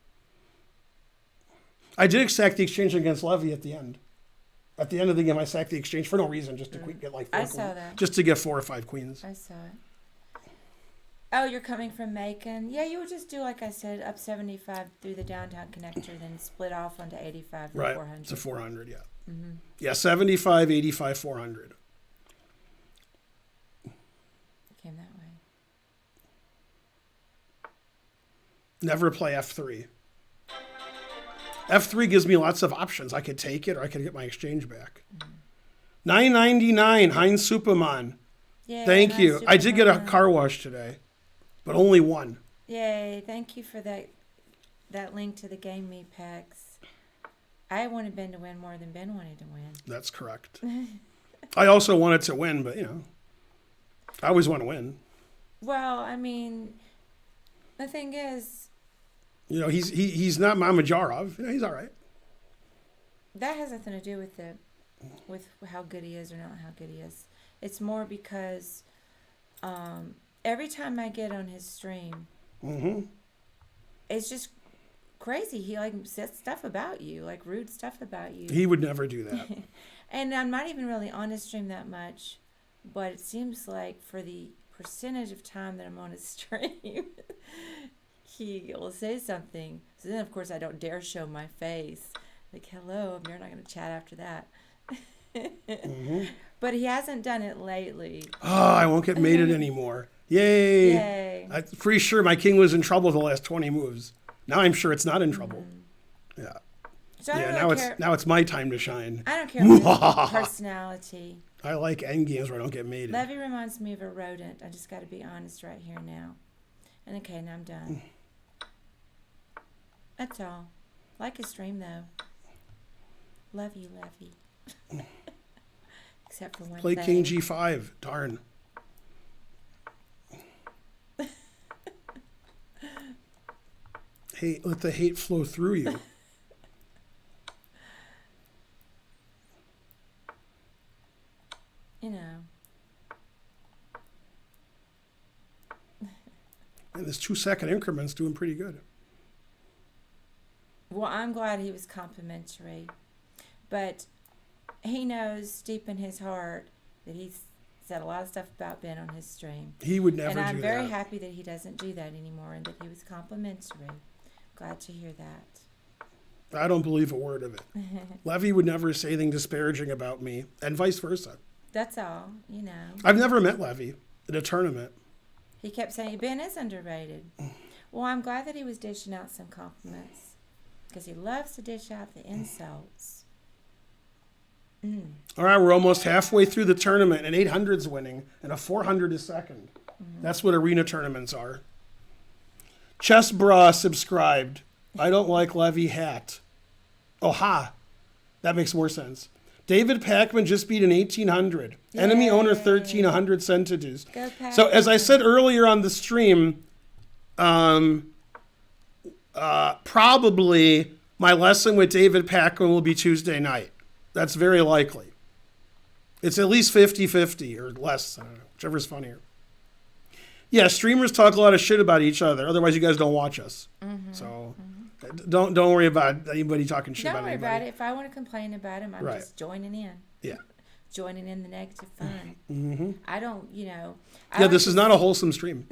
I did sack the exchange against Levy at the end. At the end of the game, I sacked the exchange for no reason, just to get like 4 I saw that. Just to get 4 or 5 queens. I saw it. Oh, you're coming from Macon? Yeah, you would just do, like I said, up 75 through the downtown connector, then split off onto 85 and Right. 400. It's a 400, yeah. Mm-hmm. Yeah, 75, 85, 400. Came that way. Never play F3. F3 gives me lots of options. I could take it or I could get my exchange back. $9.99, Heinz Superman. Yay, Thank you. I did get a Superman. car wash today, but only one. Yay, thank you for that link to the Game Me packs. I wanted Ben to win more than Ben wanted to win. That's correct. I also wanted to win, but I always want to win. Well, I mean, the thing is, he's not Mamajarov. He's all right. that has nothing to do with how good he is or not how good he is. It's more because every time I get on his stream, it's just crazy. He says stuff about you, rude stuff about you. He would never do that. And I'm not even really on his stream that much, but it seems like for the percentage of time that I'm on his stream, he will say something. So then, of course, I don't dare show my face. Hello, you're not going to chat after that. But he hasn't done it lately. Oh, I won't get mated anymore. Yay. Yay. I'm pretty sure my king was in trouble the last 20 moves. Now I'm sure it's not in trouble. Yeah. So I don't now really care. now it's my time to shine. I don't care about his personality. I like end games where I don't get mated. Levy reminds me of a rodent. I just got to be honest right here now. And okay, now I'm done. That's all. Like his stream though. Love you, Levy. Except for one Play thing. King G5. Darn. Hey, let the hate flow through you. You know. And this 2-second increment's doing pretty good. Well, I'm glad he was complimentary. But he knows deep in his heart that he's said a lot of stuff about Ben on his stream. He would never do that. And I'm very happy that he doesn't do that anymore and that he was complimentary. Glad to hear that. I don't believe a word of it. Levy would never say anything disparaging about me, and vice versa. That's all, you know. I've never met Levy at a tournament. He kept saying, Ben is underrated. Well, I'm glad that he was dishing out some compliments because he loves to dish out the insults. All right, we're almost halfway through the tournament. An 800's winning, and a 400 is second. That's what arena tournaments are. Chess Bra subscribed. I don't like Levy hat. Oh, ha. That makes more sense. David Pakman just beat an 1800. Yay. Enemy owner 1300 centidues. Go Pakman. So as I said earlier on the stream, probably my lesson with David Pakman will be Tuesday night. That's very likely. It's at least 50-50 or less. I don't know, whichever's funnier. Yeah, streamers talk a lot of shit about each other. Otherwise, you guys don't watch us. So don't worry about anybody talking shit about anybody. Don't worry about it. If I want to complain about him, I'm Right. just joining in. Yeah. Joining in the negative fun. I don't, Yeah, like this is not a wholesome stream.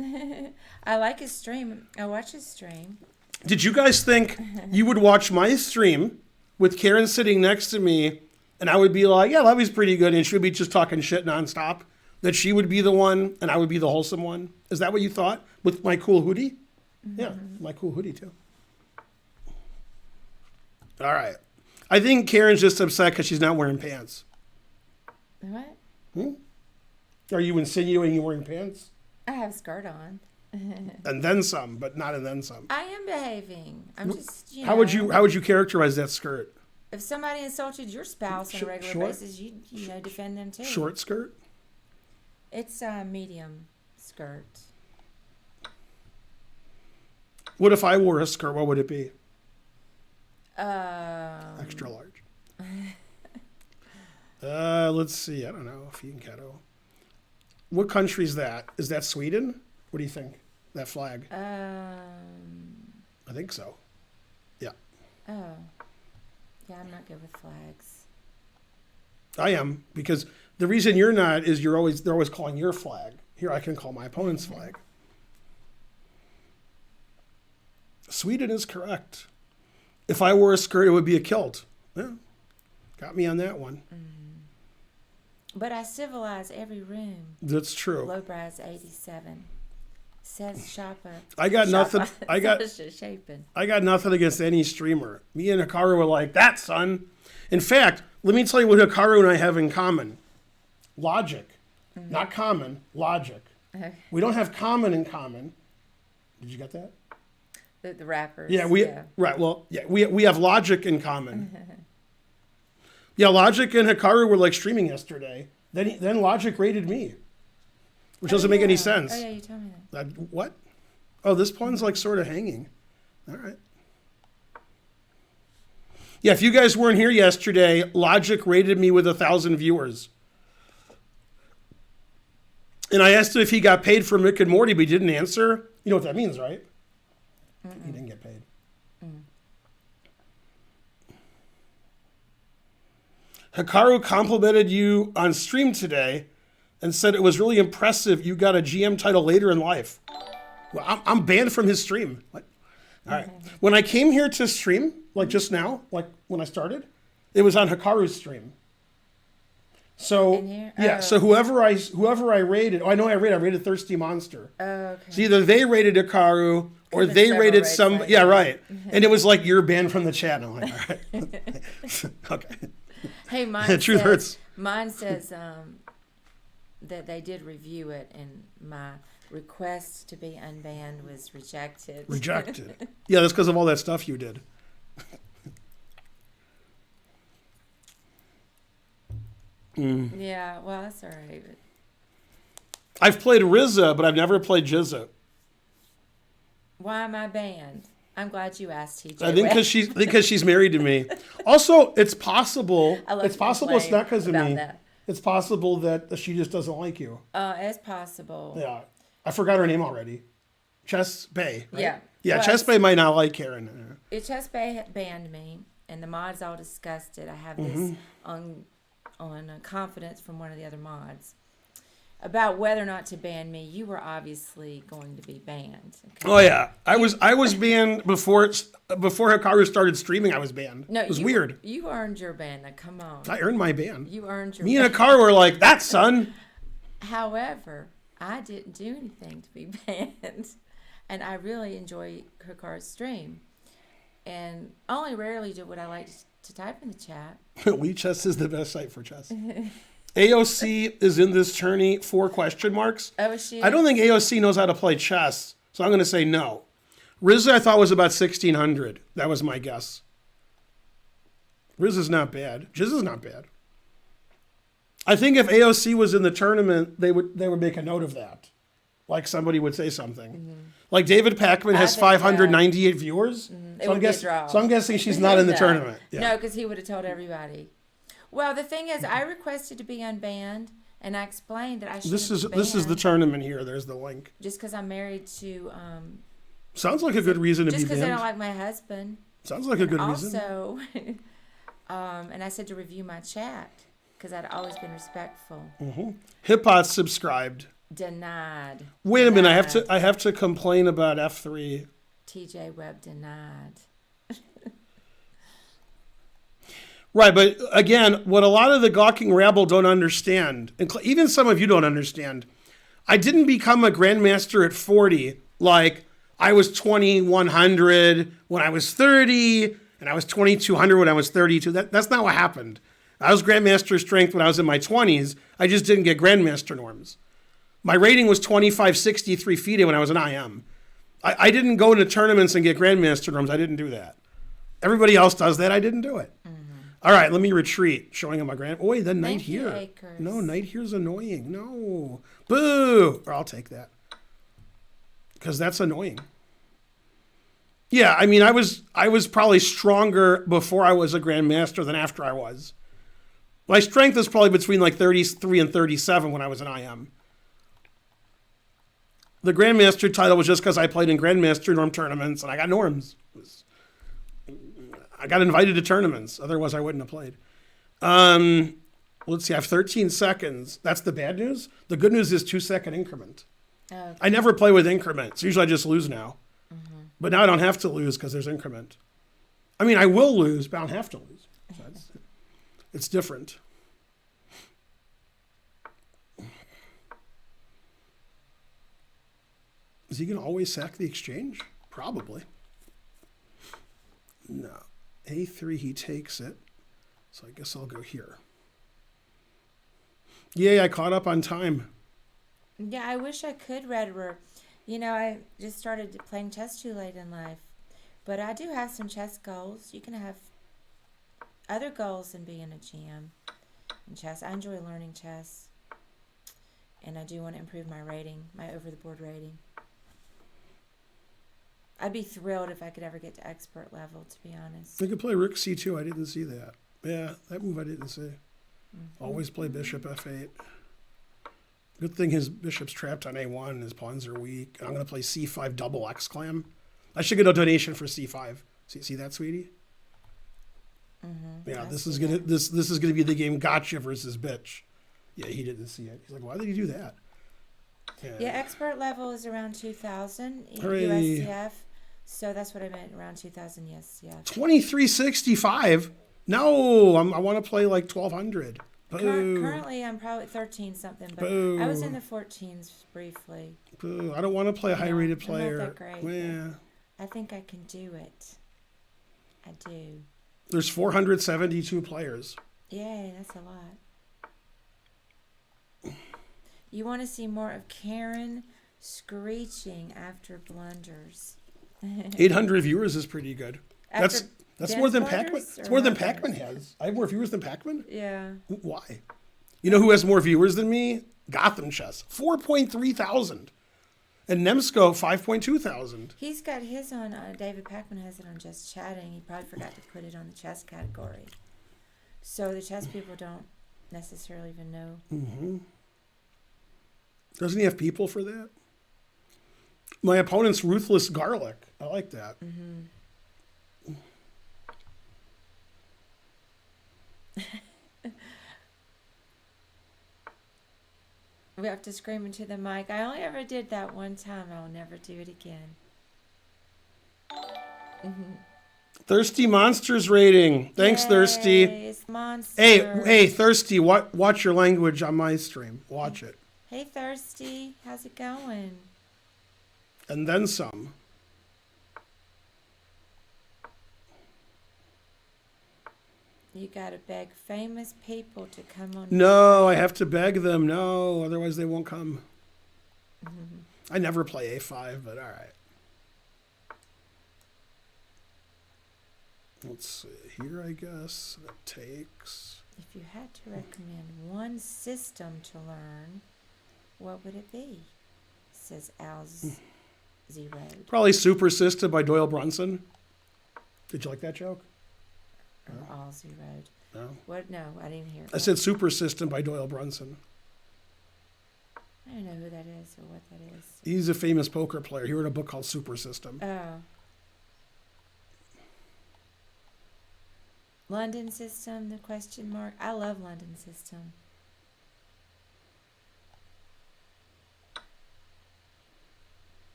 I like his stream. I watch his stream. Did you guys think you would watch my stream with Karen sitting next to me and I would be like, yeah, Levy's pretty good, and she would be just talking shit nonstop? That she would be the one and I would be the wholesome one? Is that what you thought with my cool hoodie? Yeah, my cool hoodie too. All right. I think Karen's just upset because she's not wearing pants. What? Are you insinuating you're wearing pants? I have a skirt on. And then some, but not and then some. I am behaving. I'm just, How would you characterize that skirt? If somebody insulted your spouse on a regular Short? basis, you defend them too. Short skirt? It's a medium skirt. What if I wore a skirt? What would it be? Extra large. Let's see. I don't know. Fianchetto. What country is that? Is that Sweden? What do you think? That flag? I think so. Yeah. Oh. Yeah, I'm not good with flags. I am, because the reason you're not is they're always calling your flag. Here, I can call my opponent's flag. Sweden is correct. If I wore a skirt, it would be a kilt. Yeah. Got me on that one. But I civilize every room. That's true. Lowbrows 87. Says shopper. I got nothing. I got nothing against any streamer. Me and Hikaru were like, that, son. In fact, let me tell you what Hikaru and I have in common. Logic. Not common, logic. Okay. We don't have common in common. Did you get that? The rappers. Yeah, right. Well, yeah, we have logic in common. Yeah, Logic and Hikaru were like streaming yesterday. Then Logic rated me, which doesn't make any sense. Oh yeah, you told me that. What? Oh, this pawn's like sort of hanging. All right. Yeah, if you guys weren't here yesterday, Logic rated me with 1,000 viewers. And I asked him if he got paid for Rick and Morty, but he didn't answer. You know what that means, right? He didn't get paid. Hikaru complimented you on stream today and said it was really impressive you got a GM title later in life. Well, I'm banned from his stream. What? All right. When I came here to stream, like just now, like when I started, it was on Hikaru's stream. So yeah, so whoever I rated, I rated Thirsty Monster. Oh, okay. So either they rated Hikaru or they rated some. Yeah, right. And it was like you're banned from the chat. And I'm like, all right, okay. Hey, The truth hurts. Mine says that they did review it, and my request to be unbanned was rejected. Rejected. Yeah, that's because of all that stuff you did. Yeah, well, that's all right. I've played Rizza, but I've never played Jizza. Why am I banned? I'm glad you asked, TJ. I think because she's married to me. Also, it's possible. It's possible it's not because of me. That. It's possible that she just doesn't like you. It's possible. Yeah, I forgot her name already. Chess Bay. Right? Yeah. Yeah, well, Chess Bay might not like Karen. Chess Bay banned me, and the mods all discussed it. I have this on confidence from one of the other mods about whether or not to ban me. You were obviously going to be banned. Okay? Oh yeah, I was banned before Hikaru started streaming. I was banned. No, it was weird. You earned your ban. Now, come on. I earned my ban. You earned your. Me and Hikaru were like that, son. However, I didn't do anything to be banned, and I really enjoy Hikaru's stream, and only rarely do what I like to type in the chat. Wii Chess is the best site for chess. AOC is in this tourney, 4 question marks. Oh, is she? I don't think AOC knows how to play chess, so I'm going to say no. Rizza I thought was about 1,600. That was my guess. Rizza's not bad. Jizza's not bad. I think if AOC was in the tournament, they would make a note of that. Like somebody would say something. Mm-hmm. Like David Pakman has 598 viewers. Mm-hmm. So I'm guessing she's not in the tournament. Yeah. No, because he would have told everybody. Well, the thing is, I requested to be unbanned, and I explained that I should. This is the tournament here. There's the link. Just because I'm married to. Sounds like a good reason to be banned. Just because I don't like my husband. Sounds like a good reason. Also, and I said to review my chat because I'd always been respectful. Mm-hmm. Hip-Hop subscribed. Denied. Wait a minute. I have to complain about F3. TJ Webb denied. Right, but again, what a lot of the gawking rabble don't understand, even some of you don't understand, I didn't become a grandmaster at 40. Like, I was 2,100 when I was 30, and I was 2,200 when I was 32. That's not what happened. I was grandmaster strength when I was in my 20s. I just didn't get grandmaster norms. My rating was 2563 FIDE when I was an IM. I didn't go into tournaments and get grandmaster norms. I didn't do that. Everybody else does that. I didn't do it. Mm-hmm. All right, let me retreat. Showing him my grand. Oh, wait, the knight here. Acres. No, knight here's annoying. No. Boo. Or I'll take that. Because that's annoying. Yeah, I mean, I was probably stronger before I was a grandmaster than after I was. My strength is probably between like 33 and 37 when I was an IM. The grandmaster title was just because I played in grandmaster norm tournaments and I got norms. I got invited to tournaments. Otherwise, I wouldn't have played. Let's see. I have 13 seconds. That's the bad news. The good news is 2-second increment. Okay. I never play with increments. Usually I just lose now. Mm-hmm. But now I don't have to lose because there's increment. I mean, I will lose, but I don't have to lose. So it's different. Is he going to always sack the exchange? Probably. No. A3, he takes it. So I guess I'll go here. Yay, I caught up on time. Yeah, I wish I could, Redder. You know, I just started playing chess too late in life. But I do have some chess goals. You can have other goals than being a GM in chess. I enjoy learning chess, and I do want to improve my rating, my over-the-board rating. I'd be thrilled if I could ever get to expert level, to be honest. I could play rook c2. I didn't see that. Yeah, that move I didn't see. Always play bishop f8. Good thing his bishop's trapped on a1 and his pawns are weak. I'm going to play c5 double exclam. I should get a donation for c5. See that, sweetie? Yeah, this is gonna be the game gotcha versus bitch. Yeah, he didn't see it. He's like, why did he do that? Yeah, expert level is around 2,000 Hooray. USCF. So that's what I meant, around 2,000 USCF. 2365. No, I want to play like 1200. Currently, I'm probably 13 something, but Boo. I was in the 14s briefly. Boo. I don't want to play a high-rated player. I'm not that great. Yeah. I think I can do it. I do. There's 472 players. Yay, that's a lot. You want to see more of Karen screeching after blunders. 800 viewers is pretty good. That's more than Pakman. blunders It's or more than blunders? Pakman has. I have more viewers than Pakman? Yeah. Why? You know who has more viewers than me? Gotham Chess. 4.3 thousand. And Nemsco, 5.2 thousand. He's got his on, David Pakman has it on Just Chatting. He probably forgot to put it on the chess category. So the chess people don't necessarily even know. Mm-hmm. Doesn't he have people for that? My opponent's Ruthless Garlic. I like that. Mm-hmm. We have to scream into the mic. I only ever did that one time. I'll never do it again. Thirsty Monsters rating. Thanks, Yay, Thirsty. it's monster. Hey, Thirsty, watch your language on my stream. Watch it. Hey, Thirsty. How's it going? And then some. You gotta beg famous people to come on. No, I have to beg them. No, otherwise they won't come. I never play a5, but all right. Let's see here, I guess. That takes. If you had to recommend one system to learn, what would it be? Says Al Zero. Probably Super System by Doyle Brunson. Did you like that joke? Or All Zeroed. No. What? No, I didn't hear. I said Super System by Doyle Brunson. I don't know who that is or what that is. He's a famous poker player. He wrote a book called Super System. Oh. London System, the question mark. I love London System.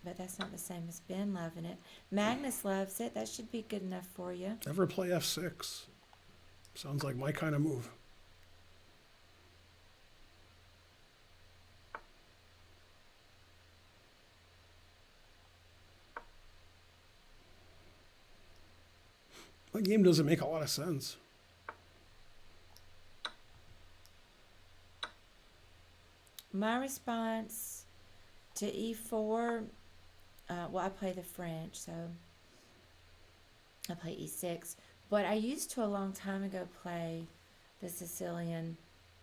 But that's not the same as Ben loving it. Magnus loves it. That should be good enough for you. Never play f6. Sounds like my kind of move. My game doesn't make a lot of sense. My response to e4, well, I play the French, so I play e6. But I used to a long time ago play the Sicilian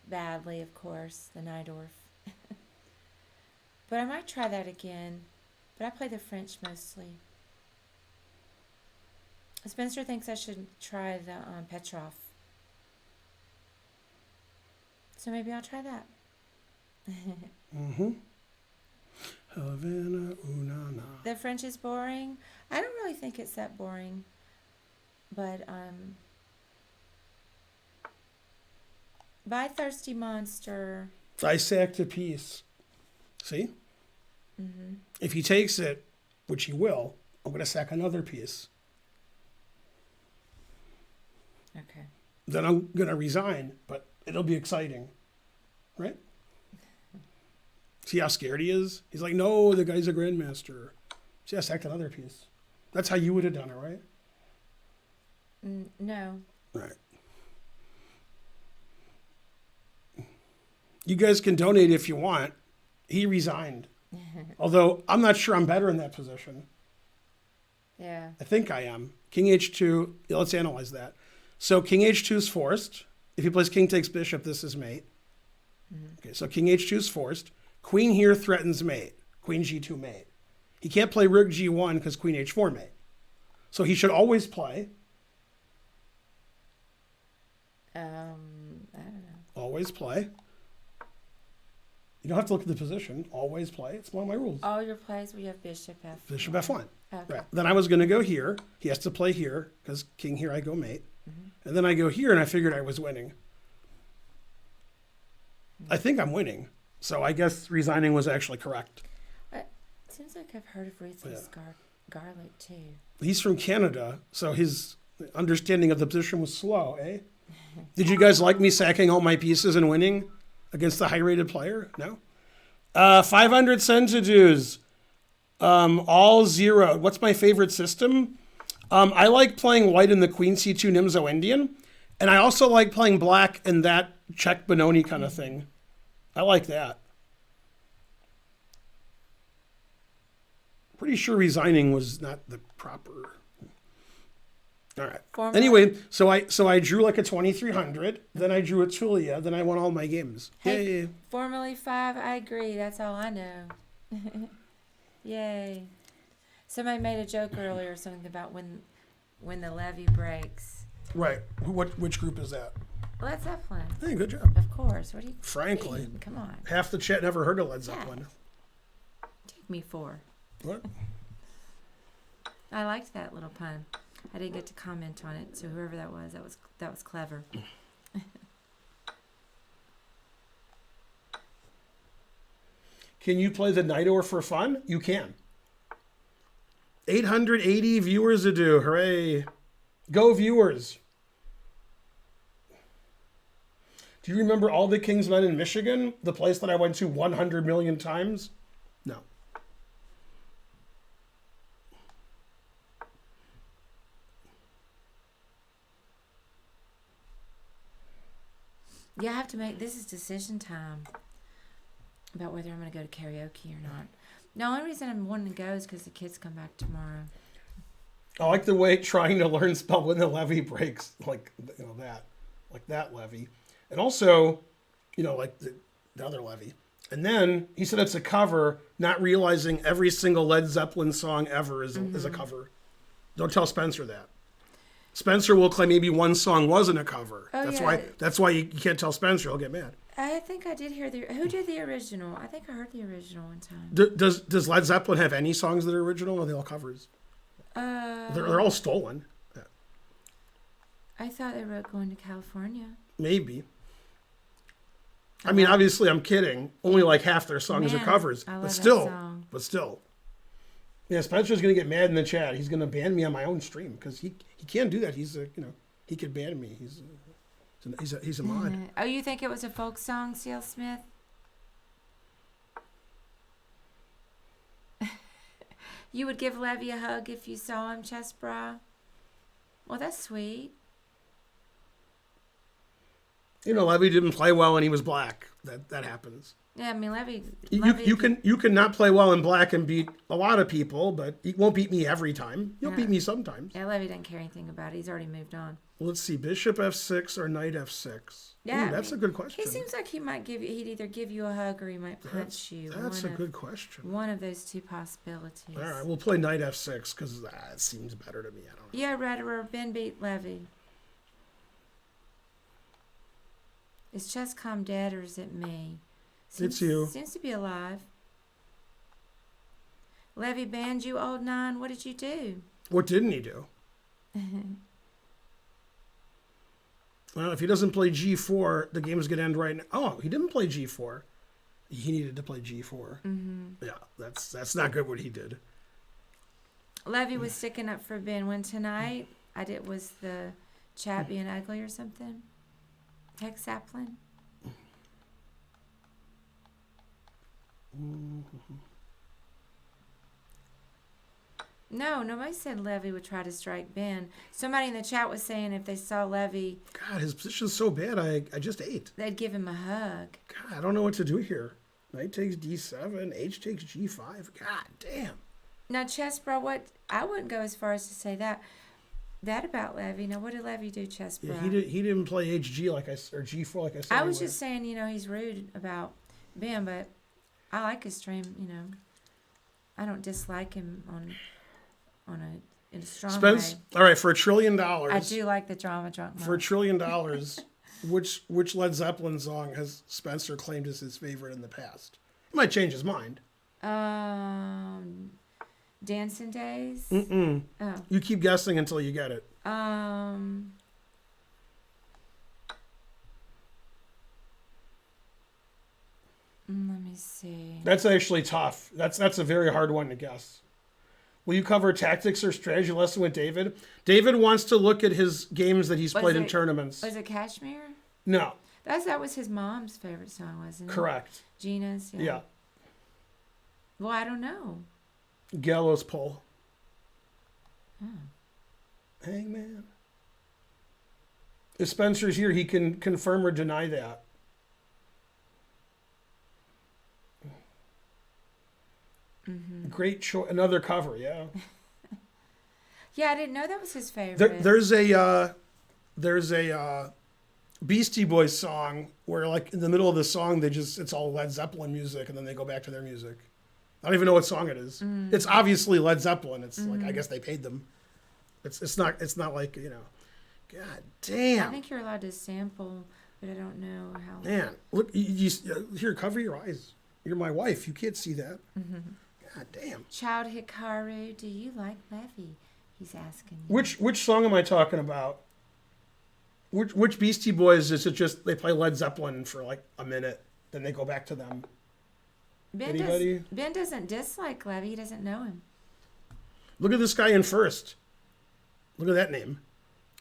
badly, of course, the Najdorf. But I might try that again. But I play the French mostly. Spencer thinks I should try the Petrov. So maybe I'll try that. Mm-hmm. Havana, ooh-na-na. The French is boring. I don't really think it's that boring. But, by Thirsty Monster. I sacked a piece. See? Mm-hmm. If he takes it, which he will, I'm going to sack another piece. Okay. Then I'm going to resign, but it'll be exciting. Right? See how scared he is? He's like, no, the guy's a grandmaster. See, I sacked another piece. That's how you would have done it, right? No. Right. You guys can donate if you want. He resigned. Although, I'm not sure I'm better in that position. Yeah. I think I am. King H2, yeah, let's analyze that. So king h2 is forced. If he plays king takes bishop, this is mate. Okay, so king h2 is forced. Queen here threatens mate. Queen g2 mate. He can't play rook g1 because queen h4 mate. So he should always play. I don't know. Always play. You don't have to look at the position. Always play. It's one of my rules. All your plays where you have bishop f. Bishop f1. Okay. Right. Then I was going to go here. He has to play here because king here, I go mate. And then I go here, and I figured I was winning. I think I'm winning. So I guess resigning was actually correct. It seems like I've heard of Ruthless Garlic too. He's from Canada, so his understanding of the position was slow, eh? Did you guys like me sacking all my pieces and winning against the high-rated player? No? 500 centidues. All zero. What's my favorite system? I like playing white in the Queen C2 Nimzo Indian, and I also like playing black in that Czech Benoni kind of thing. I like that. Pretty sure resigning was not the proper. All right. Formula. Anyway, so I drew like a 2300, then I drew a Tulia, then I won all my games. Hey, Yay. Formally 5, I agree. That's all I know. Yay. Somebody made a joke earlier or something about when the levee breaks. Right. Which group is that? Led Zeppelin. Hey, good job. Of course. What do you Frankly. mean? Come on. Half the chat never heard of Led Zeppelin. Take me 4. What? I liked that little pun. I didn't get to comment on it, so whoever that was clever. Can you play the Night Or for fun? You can. 880 viewers to do. Hooray. Go viewers. Do you remember All the King's Men in Michigan? The place that I went to 100 million times? No. Yeah, I have to make, this is decision time about whether I'm going to go to karaoke or not. The only reason I'm wanting to go is because the kids come back tomorrow. I like the way trying to learn spell when the levee breaks, like that levee. And also, like the other levee. And then he said it's a cover, not realizing every single Led Zeppelin song ever is a cover. Don't tell Spencer that. Spencer will claim maybe one song wasn't a cover. Oh, That's why you can't tell Spencer. He'll get mad. I think I did hear who did the original? I think I heard the original one time. Does Led Zeppelin have any songs that are original, or are they all covers? They're all stolen. Yeah. I thought they wrote Going to California. Maybe. I mean, obviously, I'm kidding. Only like half their songs are covers. I love but that still, song. Yeah, Spencer's gonna get mad in the chat. He's gonna ban me on my own stream because he can't do that. He's he could ban me. He's a mod. Oh, you think it was a folk song, C.L. Smith? You would give Levy a hug if you saw him, Chess Bra? Well, that's sweet. Levy didn't play well and he was black. That happens. Yeah, I mean, Levy. You can not play well in black and beat a lot of people, but he won't beat me every time. He'll beat me sometimes. Yeah, Levy doesn't care anything about it. He's already moved on. Let's see, Bishop F6 or Knight F6. Yeah, that's a good question. He seems like he'd either give you a hug or he might punch you. That's a good question. One of those two possibilities. All right, we'll play Knight F6 because that seems better to me. I don't know. Yeah, Rederer, Ben beat Levy. Is Chesscom dead or is it me? It's you. Seems to be alive. Levy banned you, old nine. What did you do? What didn't he do? Well, if he doesn't play G4, the game's going to end right now. Oh, he didn't play G4. He needed to play G4. Mm-hmm. Yeah, that's not good what he did. Levy was sticking up for Ben when tonight. Was the chat being ugly or something? Hex Zeppelin? No, nobody said Levy would try to strike Ben. Somebody in the chat was saying if they saw Levy... God, his position's so bad, I just ate. They'd give him a hug. God, I don't know what to do here. Knight takes D7, H takes G5. God damn. Now, Chess Bro, I wouldn't go as far as to say that. That about Levy. Now, what did Levy do, Chess Yeah, Bro? he didn't play HG or G4 like I said. I he was would. just saying, he's rude about Ben, but I like his stream. I don't dislike him in a strong Spence. way. All right, for $1 trillion. I do like the drama drunk For $1 mom. trillion, which Led Zeppelin song has Spencer claimed as his favorite in the past? He might change his mind. Dancing Days. Mm-mm. Oh. You keep guessing until you get it. Let me see. That's actually tough. That's a very hard one to guess. Will you cover tactics or strategy lesson with David? David wants to look at his games that he's played in tournaments. Was it Kashmir? No. That was his mom's favorite song, wasn't it? Correct. Gina's. Yeah. Well, I don't know. Gallows Pole. Oh. Hangman. If Spencer's here, he can confirm or deny that. Mm-hmm. Great choice. Another cover, yeah. Yeah, I didn't know that was his favorite. There's a Beastie Boys song where, like, in the middle of the song, it's all Led Zeppelin music, and then they go back to their music. I don't even know what song it is. Mm. It's obviously Led Zeppelin. It's like, I guess they paid them. It's not like, God damn. I think you're allowed to sample, but I don't know how. Man, look, here, cover your eyes. You're my wife. You can't see that. Mm-hmm. God damn. Child Hikaru, do you like Levy? He's asking you. Which song am I talking about? Which Beastie Boys is it? Just they play Led Zeppelin for like a minute, then they go back to them. Anybody? Ben doesn't dislike Levy. He doesn't know him. Look at this guy in first. Look at that name.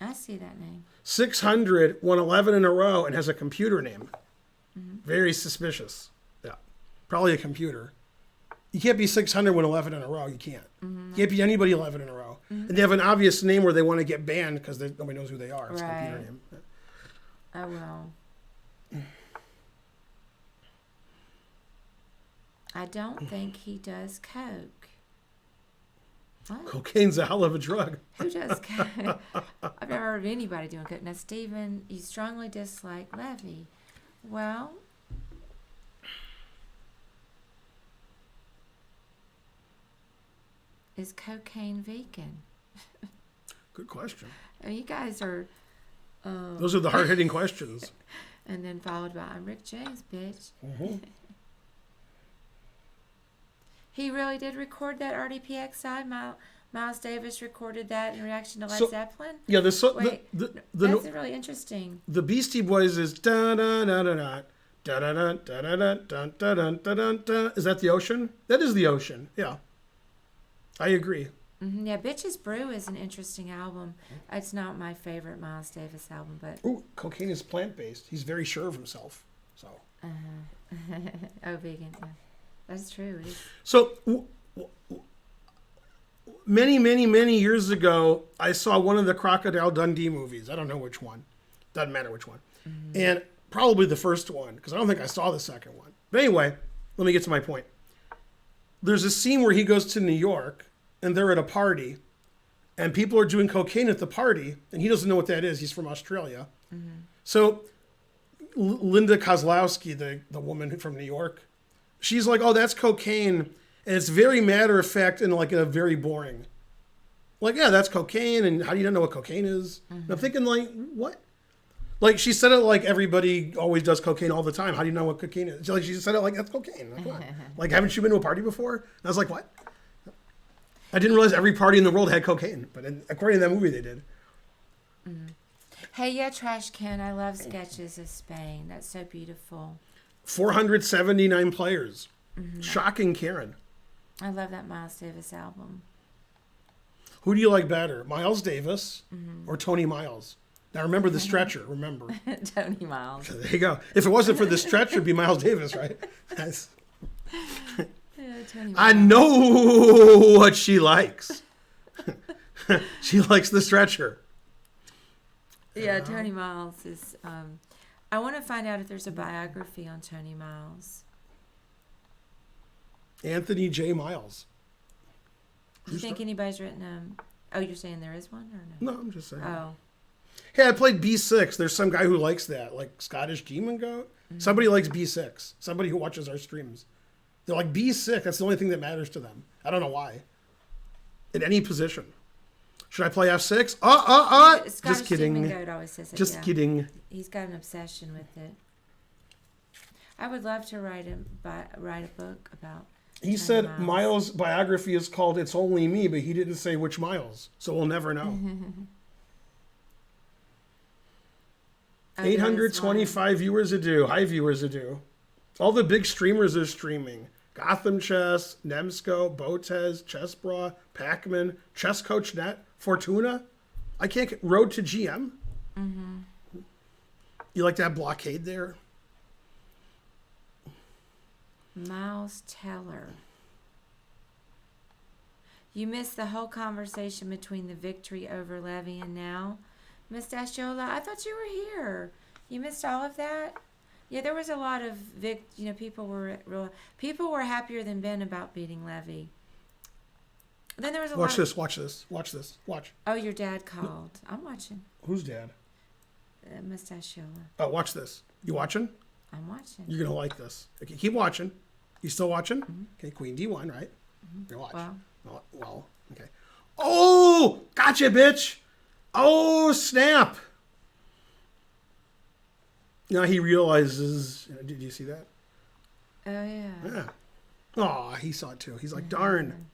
I see that name. 600, won 11 in a row, and has a computer name. Mm-hmm. Very suspicious. Yeah, probably a computer. You can't be 600 win 11 in a row. You can't. Mm-hmm. You can't be anybody 11 in a row. Mm-hmm. And they have an obvious name where they want to get banned because nobody knows who they are. It's a computer name. Oh, well. I don't think he does coke. What? Cocaine's a hell of a drug. Who does coke? I've never heard of anybody doing coke. Now, Stephen, you strongly dislike Levy. Well, is cocaine vegan? Good question. Oh, you guys are... Those are the hard-hitting questions. And then followed by, I'm Rick James, bitch. Mm-hmm. He really did record that RDPXI. Miles Davis recorded that in reaction to Led Zeppelin. Yeah, that's really interesting. The Beastie Boys is da da da da da da da da da da da da da da da. Is that the ocean? That is the ocean. Yeah, I agree. Mm-hmm. Yeah, Bitches Brew is an interesting album. It's not my favorite Miles Davis album, but cocaine is plant-based. He's very sure of himself. So. Oh, vegan. Yeah. That's true. So, many years ago, I saw one of the Crocodile Dundee movies. I don't know which one. Doesn't matter which one. Mm-hmm. And probably the first one, because I don't think I saw the second one. But anyway, let me get to my point. There's a scene where he goes to New York, and they're at a party, and people are doing cocaine at the party, and he doesn't know what that is. He's from Australia. Mm-hmm. So, Linda Kozlowski, the woman from New York, she's like, oh, that's cocaine. And it's very matter of fact and like a very boring. Like, yeah, that's cocaine. And how do you not know what cocaine is? Mm-hmm. And I'm thinking like, what? Like she said it like everybody always does cocaine all the time. How do you know what cocaine is? She said it like, that's cocaine. Like, what? Like, haven't you been to a party before? And I was like, what? I didn't realize every party in the world had cocaine. But according to that movie, they did. Mm-hmm. Hey, yeah, Trash Can. I love Sketches of Spain. That's so beautiful. 479 players. Mm-hmm. Shocking, Karen. I love that Miles Davis album. Who do you like better, Miles Davis or Tony Miles? Now remember the stretcher. Remember Tony Miles. There you go. If it wasn't for the stretcher, it'd be Miles Davis, right? Tony Miles. I know what she likes. She likes the stretcher. Yeah, Tony Miles is. I want to find out if there's a biography on Tony Miles. Anthony J. Miles. Do you think anybody's written Oh, you're saying there is one or no? No, I'm just saying. Oh. Hey, I played B6. There's some guy who likes that, like Scottish Demon Goat. Somebody likes B6. Somebody who watches our streams. They're like, B6, that's the only thing that matters to them. I don't know why. In any position. Should I play F6? Scottish Just kidding. Demon Goat always says it. Just kidding. He's got an obsession with it. I would love to write a book about. He said Miles' biography is called It's Only Me, but he didn't say which Miles, so we'll never know. 825 viewers a do. Hi, viewers a do. All the big streamers are streaming. Gotham Chess, Nemsco, Botez, Chessbra, Pakman, Chess Coach Net, Fortuna. I can't get Road to GM. Mm-hmm. You like that blockade there? Miles Teller. You missed the whole conversation between the victory over Levy and now. Miss Dashiola, I thought you were here. You missed all of that? Yeah, there was a lot of people were happier than Ben about beating Levy. Then there was a watch this. Oh, your dad called. I'm watching. Who's dad? Miss Dashiola. Oh, watch this. You watching? I'm watching. You're gonna like this. Okay, keep watching. You still watching? Mm-hmm. Okay, Queen D1, right? Mm-hmm. You're watching. Well, okay. Oh, gotcha, bitch. Oh, snap. Now he realizes. Did you see that? Oh, yeah. Yeah. Oh, he saw it too. He's like, darn.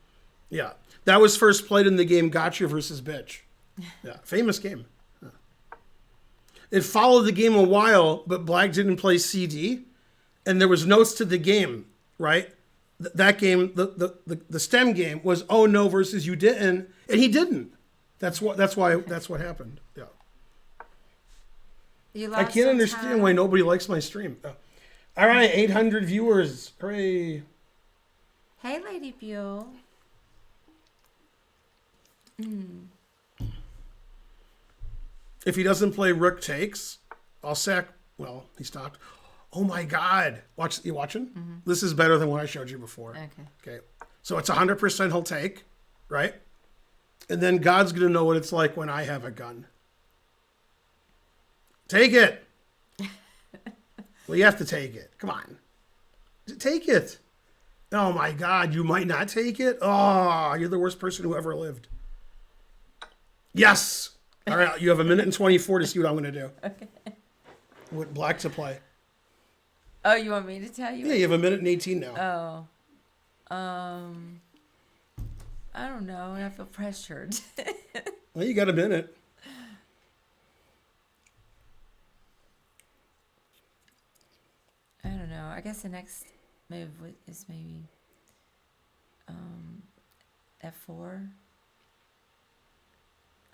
Yeah. That was first played in the game Gotcha versus Bitch. Yeah. Famous game. Yeah. It followed the game a while, but Black didn't play CD. And there was notes to the game, right? That game, the STEM game was oh no versus you didn't. And he didn't. That's what happened. Yeah. I can't understand why nobody likes my stream. Oh. All right, 800 viewers. Hooray. Hey, Lady Buell. If he doesn't play Rook Takes, I'll sack. Well, he stopped. Oh my God. You watching? Mm-hmm. This is better than what I showed you before. Okay. So it's 100% he'll take, right? And then God's going to know what it's like when I have a gun. Take it. Well, you have to take it. Come on. Take it. Oh my God, you might not take it? Oh, you're the worst person who ever lived. Yes. All right, you have a minute and 24 to see what I'm going to do. Okay. What Black to play. Oh, you want me to tell you? Yeah, you have a minute and 18 now. Oh. I don't know, and I feel pressured. Well, you got a minute. I don't know. I guess the next move is maybe F4.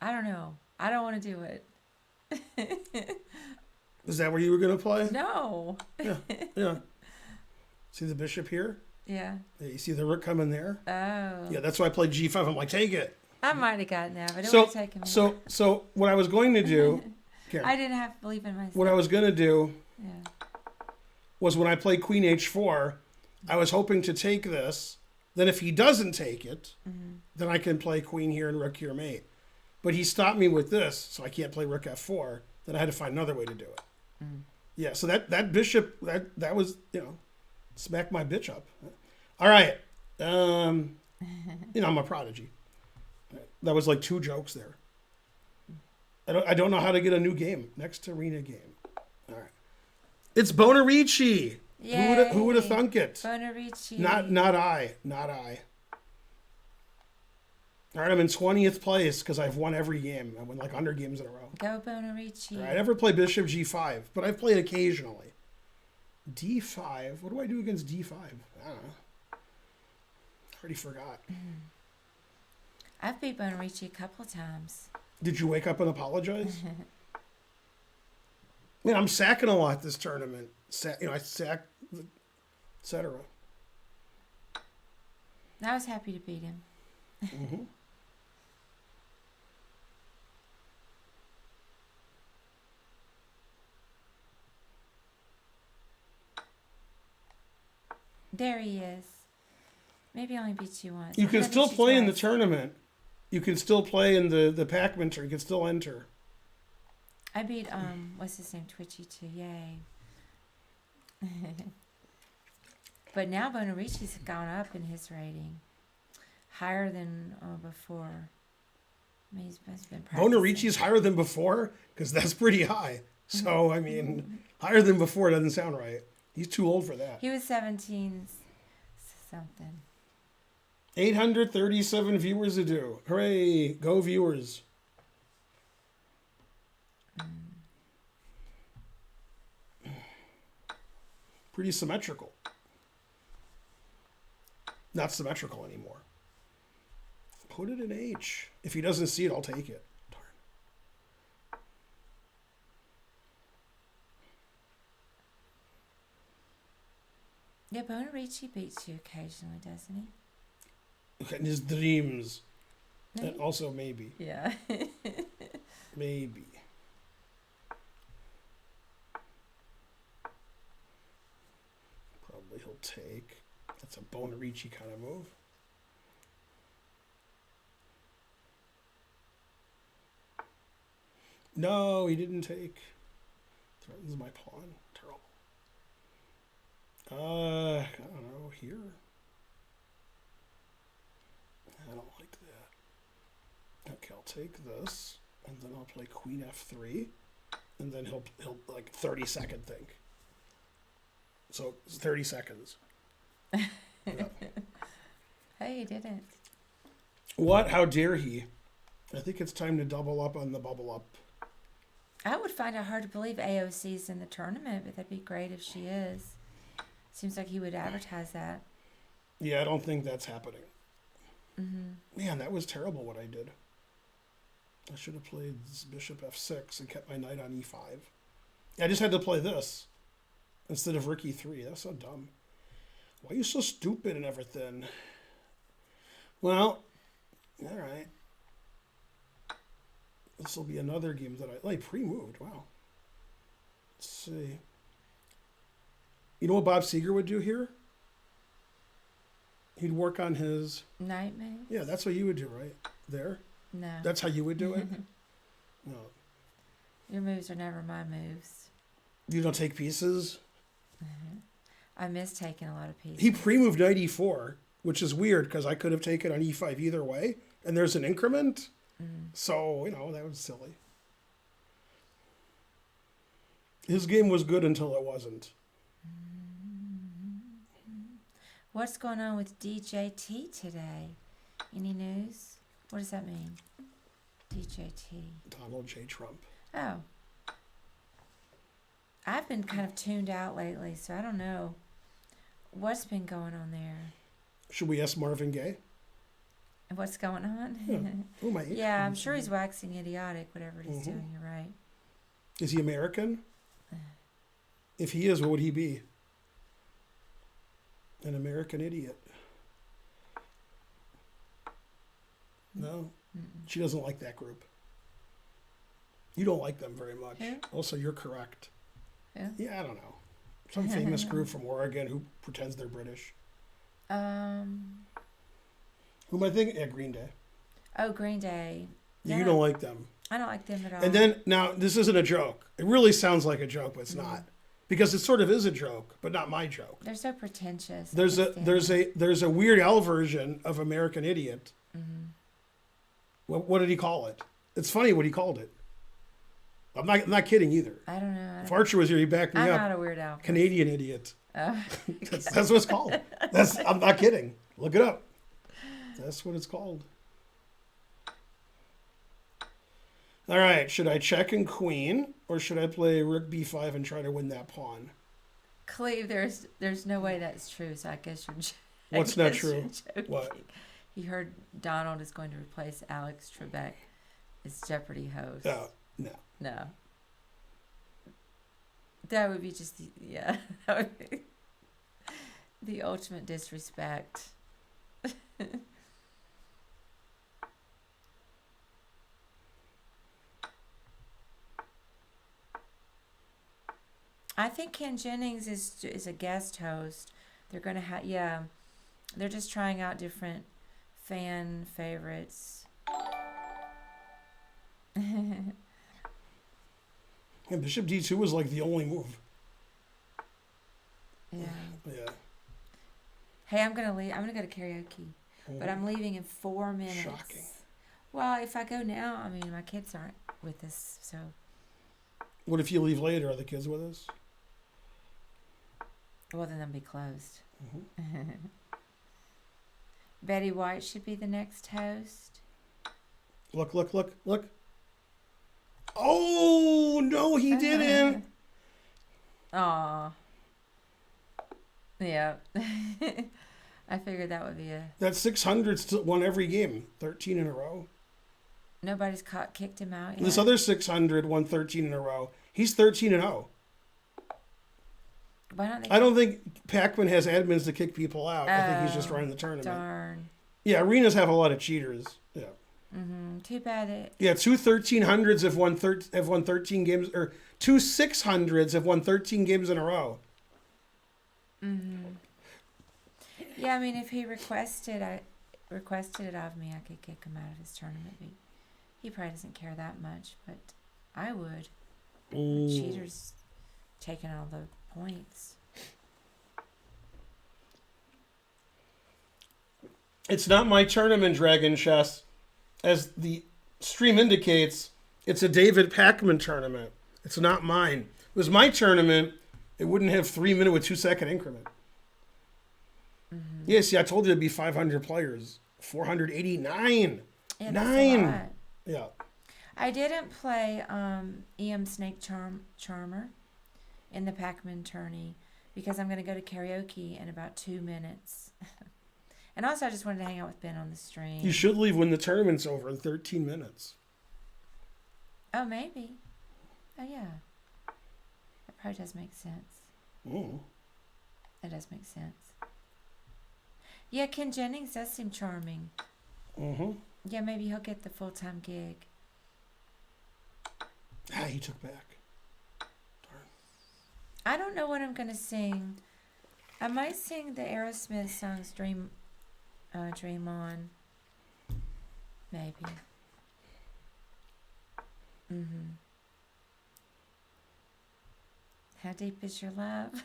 I don't know. I don't want to do it. Is that where you were going to play? No. Yeah. See the bishop here? Yeah. You see the rook coming there? Oh. Yeah, that's why I played G5. I'm like, take it. I might have gotten that, but it would have taken me. So what I was going to do... Karen, I didn't have to believe in myself. What I was going to do... Yeah. Was when I played Queen H4, I was hoping to take this. Then if he doesn't take it, then I can play Queen here and Rook here mate. But he stopped me with this, so I can't play Rook F4. Then I had to find another way to do it. Yeah, so that bishop, that was, smack my bitch up. All right. I'm a prodigy. That was like 2 jokes there. I don't know how to get a new game. Next arena game. All right. It's Bonarici. Yay. Who would have thunk it? Bonarici. Not I. All right, I'm in 20th place because I've won every game. I won like 100 games in a row. Go Bonarici. All right, I never play Bishop G5, but I've played occasionally. D5. What do I do against D5? I don't know. I already forgot. I've beat Bonarici a couple times. Did you wake up and apologize? Man, I'm sacking a lot this tournament. I sack, etc. I was happy to beat him. Mm-hmm. There he is. Maybe I only beat you once. You can still play in the tournament. You can still play in the Pakman tour. You can still enter. I beat what's his name, Twitchy too. Yay. But now Bonarici's gone up in his rating, higher than before. I mean, he's been practicing. Bonarici's higher than before? Because that's pretty high. So, I mean, higher than before doesn't sound right. He's too old for that. He was 17 something. 837 viewers to do. Hooray. Go viewers. Pretty symmetrical. Not symmetrical anymore. Put it in H. If he doesn't see it, I'll take it. Darn. Yeah, Bonarici beats you occasionally, doesn't he? Okay, in his dreams. And also maybe. Yeah. Maybe. Probably he'll take. That's a Bonarici kind of move. No, he didn't take. Threatens my pawn. Terrible. I don't know. Here. I don't like that. Okay, I'll take this, and then I'll play Queen F3, and then he'll like 30-second think. So it's 30 seconds. Yeah. Hey, he didn't. What? How dare he? I think it's time to double up on the bubble up. I would find it hard to believe AOC's in the tournament, but that'd be great if she is. Seems like he would advertise that. Yeah, I don't think that's happening. Mm-hmm. Man, that was terrible what I did. I should have played Bishop F6 and kept my knight on E5. I just had to play this instead of Rook E3. That's so dumb. Why are you so stupid and everything? Well, all right. This will be another game that I pre-moved. Wow. Let's see. You know what Bob Seger would do here? He'd work on his Nightmare? Yeah, that's what you would do, right? There? No. That's how you would do it? No. Your moves are never my moves. You don't take pieces? I miss taking a lot of pieces. He pre-moved knight E4, which is weird because I could have taken on E5 either way, and there's an increment. So, that was silly. His game was good until it wasn't. What's going on with DJT today? Any news? What does that mean? DJT. Donald J. Trump. Oh. I've been kind of tuned out lately, so I don't know what's been going on there. Should we ask Marvin Gaye? What's going on? Yeah. Oh, my Yeah, I'm sure he's waxing idiotic, whatever he's doing, you're right. Is he American? If he is, what would he be? An American idiot. No? She doesn't like that group. You don't like them very much. Who? Also, you're correct. Who? Yeah, I don't know. Some famous group from Oregon who pretends they're British. Who am I thinking? Yeah, Green Day. Oh, Green Day. You don't like them. I don't like them at all. And then, now, this isn't a joke. It really sounds like a joke, but it's not. Because it sort of is a joke, but not my joke. They're so pretentious. There's a Weird Al version of American Idiot. What did he call it? It's funny what he called it. I'm not kidding either. I don't know. If Archer was here, he'd back me I'm up. not a Weird Al. Canadian Idiot. Oh. That's what it's called. I'm not kidding. Look it up. That's what it's called. All right. Should I check and queen, or should I play Rook B5 and try to win that pawn? Cleve, there's no way that's true, so I guess you're What's not true? What? He heard Donald is going to replace Alex Trebek as Jeopardy host. Oh, no. No. That would be just, that would be the ultimate disrespect. I think Ken Jennings is a guest host. They're going to have, they're just trying out different fan favorites. And bishop d2 was like the only move. Yeah. Yeah. Hey, I'm gonna leave. I'm gonna go to karaoke, but I'm leaving in 4 minutes. Shocking. Well, if I go now, I mean, my kids aren't with us, so. What if you leave later? Are the kids with us? Well, then they'll be closed. Betty White should be the next host. Look. Oh, no, he didn't. Aw. Yeah. I figured that would be a... That 600 still won every game. 13 in a row. Nobody's kicked him out yet. This other 600 won 13 in a row. He's 13 and 0. Why don't they... I don't think Pakman has admins to kick people out. I think he's just running the tournament. Darn. Yeah, arenas have a lot of cheaters. Yeah. Too bad it... Yeah, two 1300s have won 13 games, or two 600s have won 13 games in a row. Yeah, I mean, if he requested it of me, I could kick him out of his tournament. He probably doesn't care that much, but I would. Cheaters taking all the points. It's not my tournament, Dragon Chess. As the stream indicates, it's a David Pakman tournament. It's not mine. If it was my tournament, it wouldn't have 3 minute with 2 second increment. Yeah, see, I told you it'd be 500 players. 489. Yeah, 9. a lot. Yeah. I didn't play EM Snake Charmer in the Pakman tourney because I'm going to go to karaoke in about 2 minutes. And also, I just wanted to hang out with Ben on the stream. You should leave when the tournament's over in 13 minutes. Oh, maybe. Oh, yeah. That probably does make sense. That does make sense. Yeah, Ken Jennings does seem charming. Yeah, maybe he'll get the full-time gig. He took back. Darn. I don't know what I'm going to sing. I might sing the Aerosmith songs Dream On. Maybe. How deep is your love?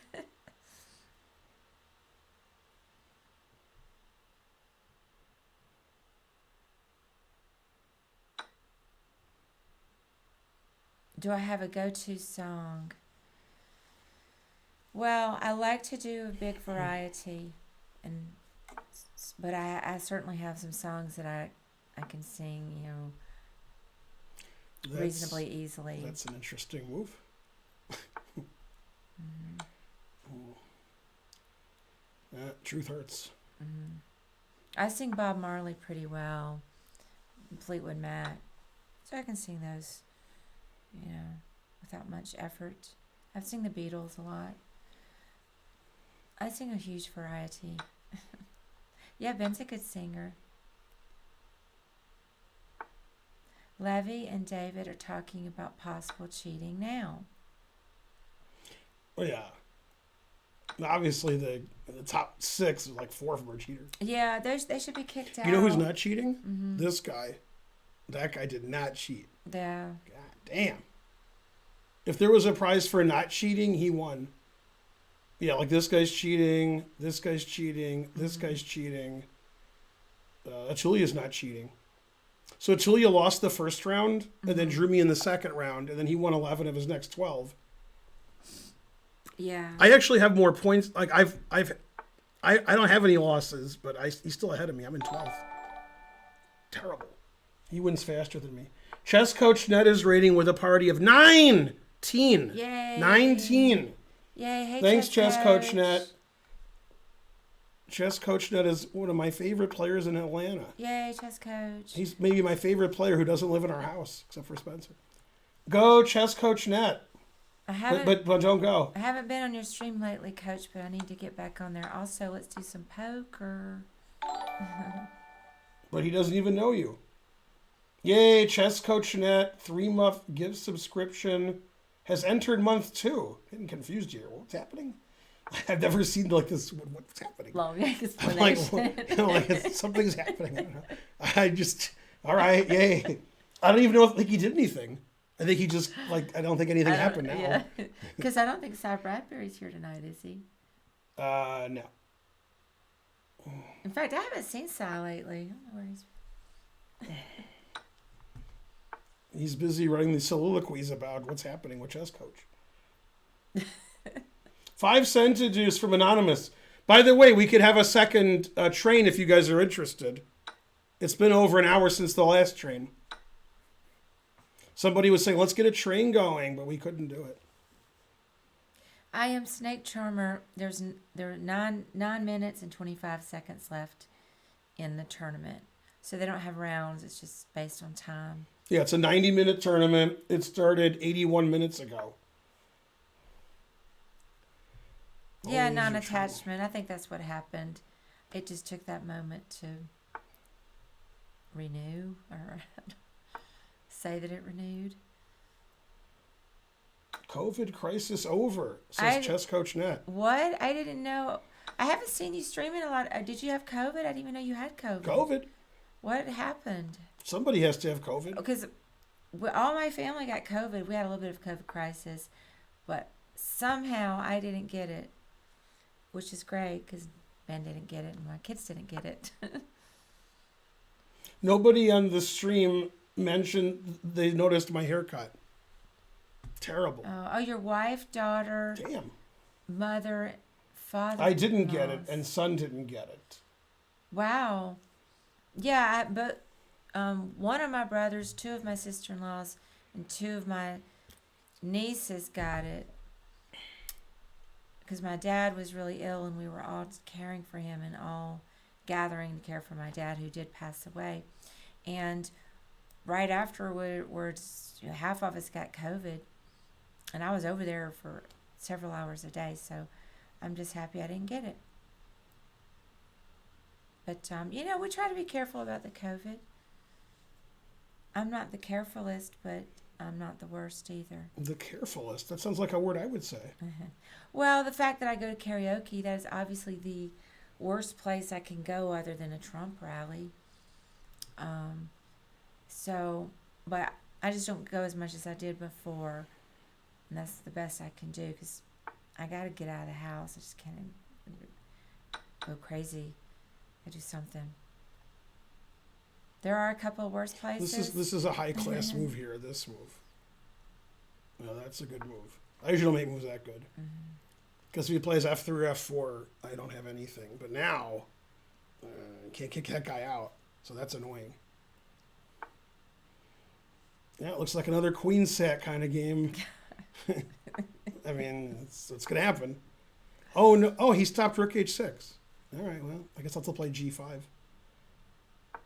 Do I have a go-to song? Well, I like to do a big variety, but I certainly have some songs that I can sing, reasonably easily. That's an interesting move. Truth hurts. I sing Bob Marley pretty well, Fleetwood Mac, so I can sing those, without much effort. I've sung the Beatles a lot. I sing a huge variety. Yeah, Ben's a good singer. Levy and David are talking about possible cheating now. Well, yeah. Obviously, the top 6, like 4 of them are cheaters. Yeah, they should be kicked out. You know who's not cheating? This guy. That guy did not cheat. Yeah. God damn. If there was a prize for not cheating, he won. Yeah, like this guy's cheating, this guy's cheating, this guy's cheating. Atulia's not cheating. So Atulia lost the first round and then drew me in the second round, and then he won 11 of his next 12. Yeah. I actually have more points. Like I don't have any losses, but he's still ahead of me. I'm in 12th. Terrible. He wins faster than me. Chess Coach Net is rating with a party of 19. Yay. 19. Yay. Hey, Thanks, Chess Coach Net. Chess Coach Net is one of my favorite players in Atlanta. Yay, Chess Coach. He's maybe my favorite player who doesn't live in our house, except for Spencer. Go, Chess Coach Net. But don't go. I haven't been on your stream lately, Coach, but I need to get back on there. Also, let's do some poker. But he doesn't even know you. Yay, Chess Coach Net, 3-month gift subscription, has entered month 2. Getting confused here. What's happening? I've never seen like this. What's happening? Long explanation. Something's happening. I don't know. All right, yay. I don't even think he did anything. I think he just, I don't think anything happened now. Yeah, because I don't think Cy Bradbury's here tonight, is he? No. In fact, I haven't seen Cy lately. I don't know where he's. He's busy writing these soliloquies about what's happening with chess coach. 5 cents from Anonymous. By the way, we could have a second train if you guys are interested. It's been over an hour since the last train. Somebody was saying, let's get a train going, but we couldn't do it. I am Snake Charmer. There are 9 minutes and 25 seconds left in the tournament. So they don't have rounds. It's just based on time. Yeah, it's a 90-minute tournament. It started 81 minutes ago. Yeah, non-attachment. I think that's what happened. It just took that moment to renew or say that it renewed. COVID crisis over, says Chess Coach Net. What? I didn't know. I haven't seen you streaming a lot. Did you have COVID? I didn't even know you had COVID. COVID? What happened? Somebody has to have COVID. Because all my family got COVID. We had a little bit of COVID crisis, but somehow I didn't get it, which is great because Ben didn't get it and my kids didn't get it. Nobody on the stream mentioned they noticed my haircut. Terrible. Oh, your wife, daughter, Damn. mother, father. I didn't get it, and son didn't get it. Wow. Yeah, but one of my brothers, 2 of my sister-in-laws, and 2 of my nieces got it because my dad was really ill and we were all caring for him and all gathering to care for my dad who did pass away. And right afterwards, half of us got COVID. And I was over there for several hours a day, so I'm just happy I didn't get it. But, we try to be careful about the COVID. I'm not the carefulest, but I'm not the worst either. The carefulest? That sounds like a word I would say. Well, the fact that I go to karaoke, that is obviously the worst place I can go other than a Trump rally. But I just don't go as much as I did before. And that's the best I can do because I got to get out of the house. I just can't go crazy. I do something. There are a couple of worse places. This is a high-class move here, this move. No, that's a good move. I usually don't make moves that good. Because if he plays F3 or F4, I don't have anything. But now, can't kick that guy out. So that's annoying. Yeah, it looks like another queen sack kind of game. I mean, it's going to happen. Oh, no. Oh, he stopped rook h6. All right, well, I guess I'll still play g5.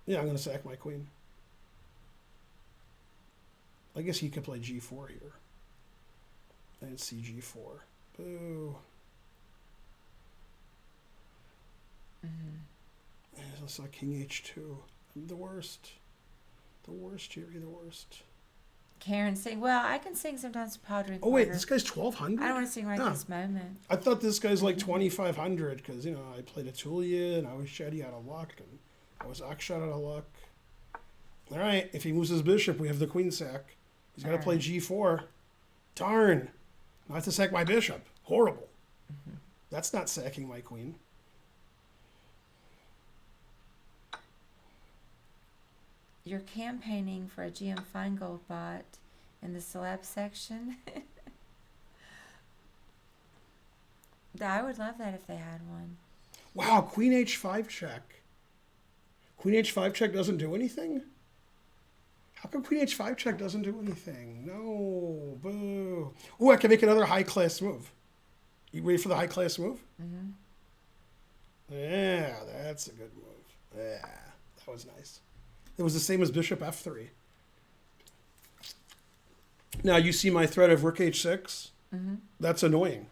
Yeah, I'm going to sack my queen. I guess he could play g4 here. And cg4. Boo. And it looks like king h2. I'm the worst. The worst, Jerry, the worst. Karen sing. Well, I can sing sometimes to Padre. Oh, wait, this guy's 1,200? I don't want to sing right this moment. I thought this guy's like 2,500 because, I played Atulia and I was Shetty out of luck and I was Akshat out of luck. All right, if he moves his bishop, we have the queen sack. He's got to play g4. Darn. I have to sack my bishop. Horrible. That's not sacking my queen. You're campaigning for a GM Feingold bot in the celeb section. I would love that if they had one. Wow, queen h5 check. Queen h5 check doesn't do anything? How come queen h5 check doesn't do anything? No, boo. Ooh, I can make another high-class move. You ready for the high-class move? Yeah, that's a good move. Yeah, that was nice. It was the same as bishop f3. Now, you see my threat of rook h6? That's annoying.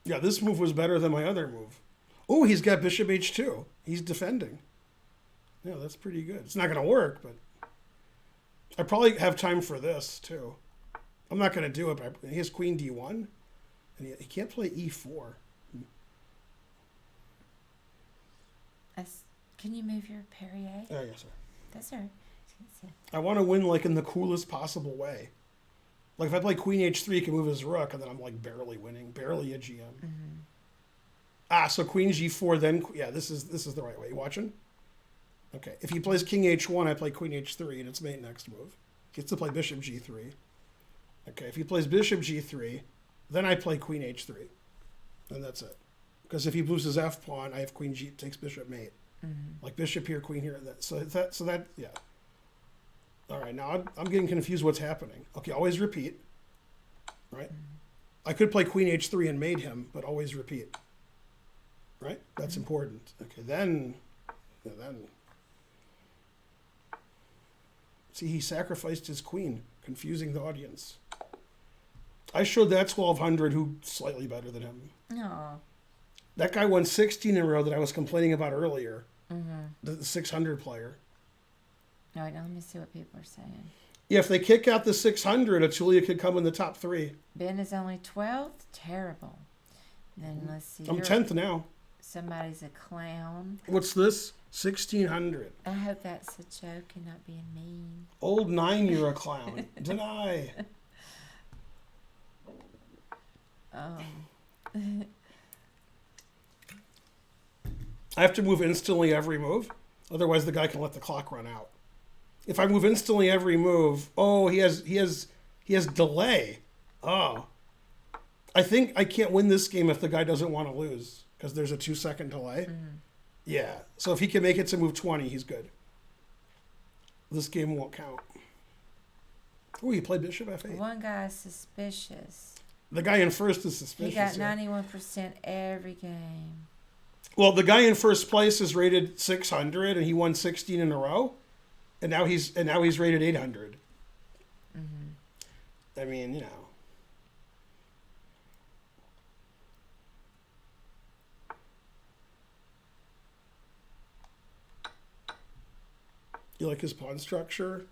Yeah, this move was better than my other move. Oh, he's got bishop h2. He's defending. Yeah, that's pretty good. It's not going to work, but I probably have time for this, too. I'm not going to do it, but he has queen d1, and he can't play e4. Can you move your Perrier? Oh, yes, sir. That's all right. I want to win like in the coolest possible way. Like if I play Queen H3, he can move his rook, and then I'm like barely winning, barely a GM. So Queen G4, then this is the right way. You watching? Okay. If he plays King H1, I play Queen H3, and it's mate next move. He gets to play Bishop G3. Okay. If he plays Bishop G3, then I play Queen H3, and that's it. Because if he moves his F pawn, I have Queen G takes Bishop mate. Like Bishop here, Queen here. So that yeah. All right, now I'm getting confused what's happening. Okay, always repeat, right? I could play Queen H3 and mate him, but always repeat, right? That's important. Okay, then, see, he sacrificed his queen, confusing the audience. I showed that 1200 who slightly better than him. No. That guy won 16 in a row that I was complaining about earlier, the 600 player. All right, now let me see what people are saying. Yeah, if they kick out the 600, Atulia could come in the top 3. Ben is only 12th? Terrible. Then let's see. I'm 10th now. Somebody's a clown. What's this? 1600. I hope that's a joke and not being mean. Old 9, you're a clown. Deny. I have to move instantly every move. Otherwise, the guy can let the clock run out. If I move instantly every move, he has delay. Oh. I think I can't win this game if the guy doesn't want to lose because there's a 2-second delay. Yeah. So if he can make it to move 20, he's good. This game won't count. Oh, he played Bishop F8. One guy's suspicious. The guy in first is suspicious. He got 91% every game. Well, the guy in first place is rated 600, and he won 16 in a row, and now he's rated 800. I mean, you know. You like his pawn structure?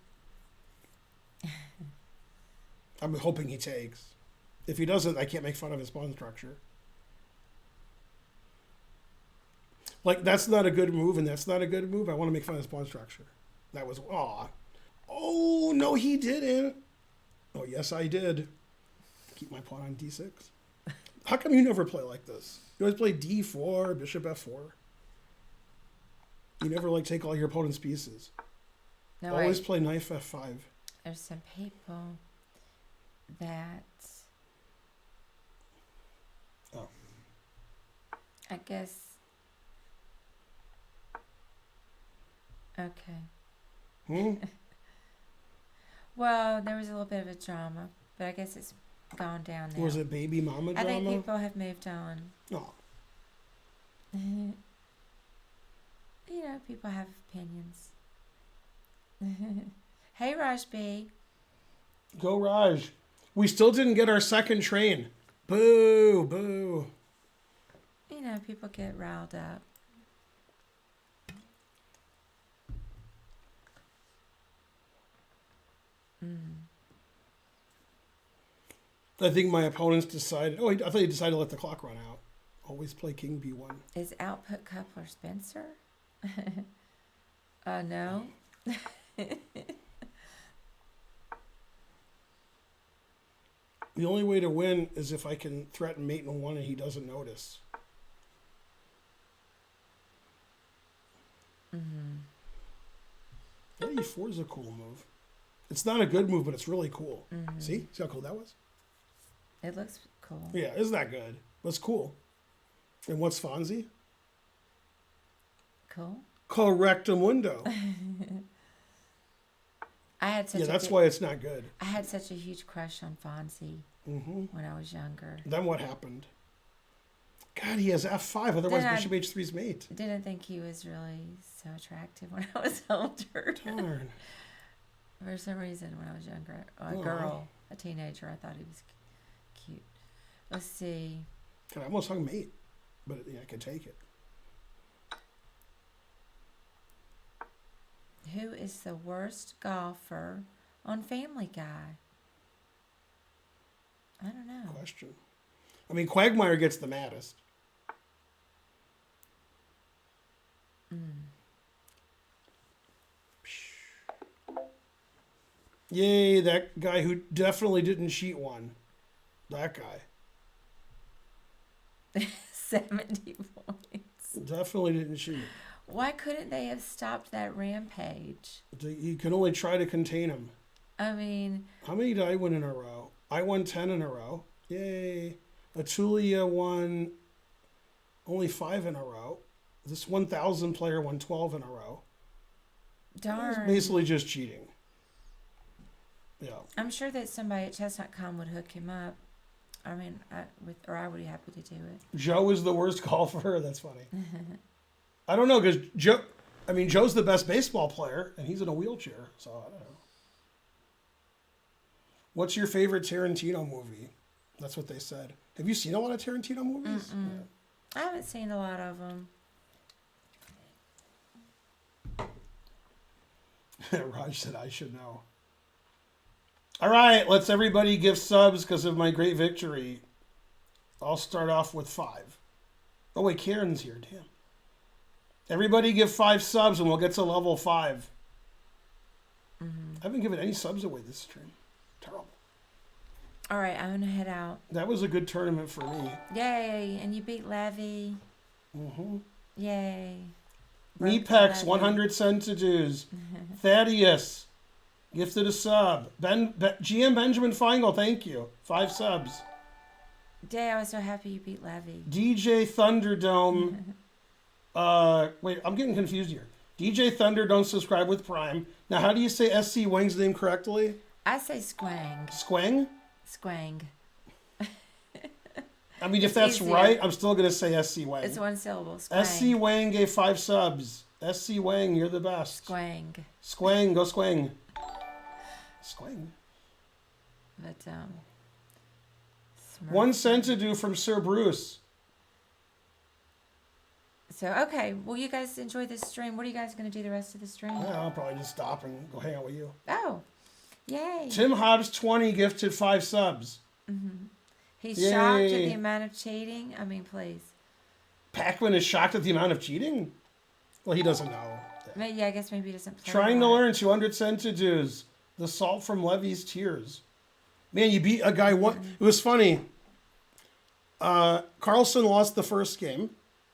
I'm hoping he takes. If he doesn't, I can't make fun of his pawn structure. Like, that's not a good move, and that's not a good move. I want to make fun of his pawn structure. That was, aw. Oh, no, he didn't. Oh, yes, I did. Keep my pawn on D6. How come you never play like this? You always play D4, Bishop F4. You never, like, take all your opponent's pieces. No, always play knife F5. There's some people that... Oh. I guess... Okay. Well, there was a little bit of a drama, but I guess it's gone down now. Was it baby mama drama? I think people have moved on. Oh. You know, people have opinions. Hey, Raj B. Go, Raj. We still didn't get our second train. Boo, boo. You know, people get riled up. I think my opponents decided... Oh, I thought he decided to let the clock run out. Always play King B1. Is output coupler Spencer? No. The only way to win is if I can threaten mate in 1 and he doesn't notice. Yeah, E4 is a cool move. It's not a good move, but it's really cool. See? See how cool that was? It looks cool. Yeah, isn't that good? But it's cool. And what's Fonzie? Cool. Correctamundo. I had such that's why it's not good. I had such a huge crush on Fonzie when I was younger. Then what happened? God, he has F5. Otherwise, Bishop H3's mate. Didn't think he was really so attractive when I was older. Darn. For some reason, when I was younger, a teenager, I thought he was cute. Let's see. God, I almost hung mate, but I could take it. Who is the worst golfer on Family Guy? I don't know. Question. I mean, Quagmire gets the maddest. Yay, that guy who definitely didn't cheat won. That guy. 70 points. Definitely didn't cheat. Why couldn't they have stopped that rampage? You can only try to contain him. I mean, How many did I win in a row? I won 10 in a row. Yay. Atulia won only 5 in a row. This 1,000 player won 12 in a row. darn. It's basically just cheating. Yeah. I'm sure that somebody at chess.com would hook him up. I mean, I would be happy to do it. Joe is the worst golfer. That's funny. I don't know because Joe's the best baseball player and he's in a wheelchair. So I don't know. What's your favorite Tarantino movie? That's what they said. Have you seen a lot of Tarantino movies? I haven't seen a lot of them. Yeah. Raj said I should know. All right, let's everybody give subs because of my great victory. I'll start off with 5. Oh wait, Karen's here. Damn. Everybody give 5 subs and we'll get to level 5. I haven't given any subs away this stream. Terrible. All right, I'm going to head out. That was a good tournament for me. Yay, and you beat Levy. Yay. Mepex, 100 centidues. Thaddeus, gifted a sub. GM Benjamin Feingold, thank you. 5 subs. Day, I was so happy you beat Levy. DJ Thunderdome. Wait, I'm getting confused here. DJ Thunderdome subscribe with Prime. Now, how do you say SC Wang's name correctly? I say squang. Squang? Squang. I mean, if that's easier. right, I'm still going to say SC Wang. It's one syllable. Squang. SC Wang gave 5 subs. SC Wang, you're the best. Squang. Squang, go Squang. Squang. But, Smurf. 1 centidu from Sir Bruce. So, okay. Well, you guys enjoy this stream. What are you guys going to do the rest of the stream? Yeah, I'll probably just stop and go hang out with you. Oh. Yay. Tim Hobbs 20 gifted 5 subs. He's Yay. shocked at the amount of cheating. I mean, please. Pakman is shocked at the amount of cheating? Well, he doesn't know. Yeah, I guess maybe he doesn't play. Trying to a lot. learn 200 centidues. The salt from Levy's tears. Man, you beat a guy one. It was funny. Carlson lost the first game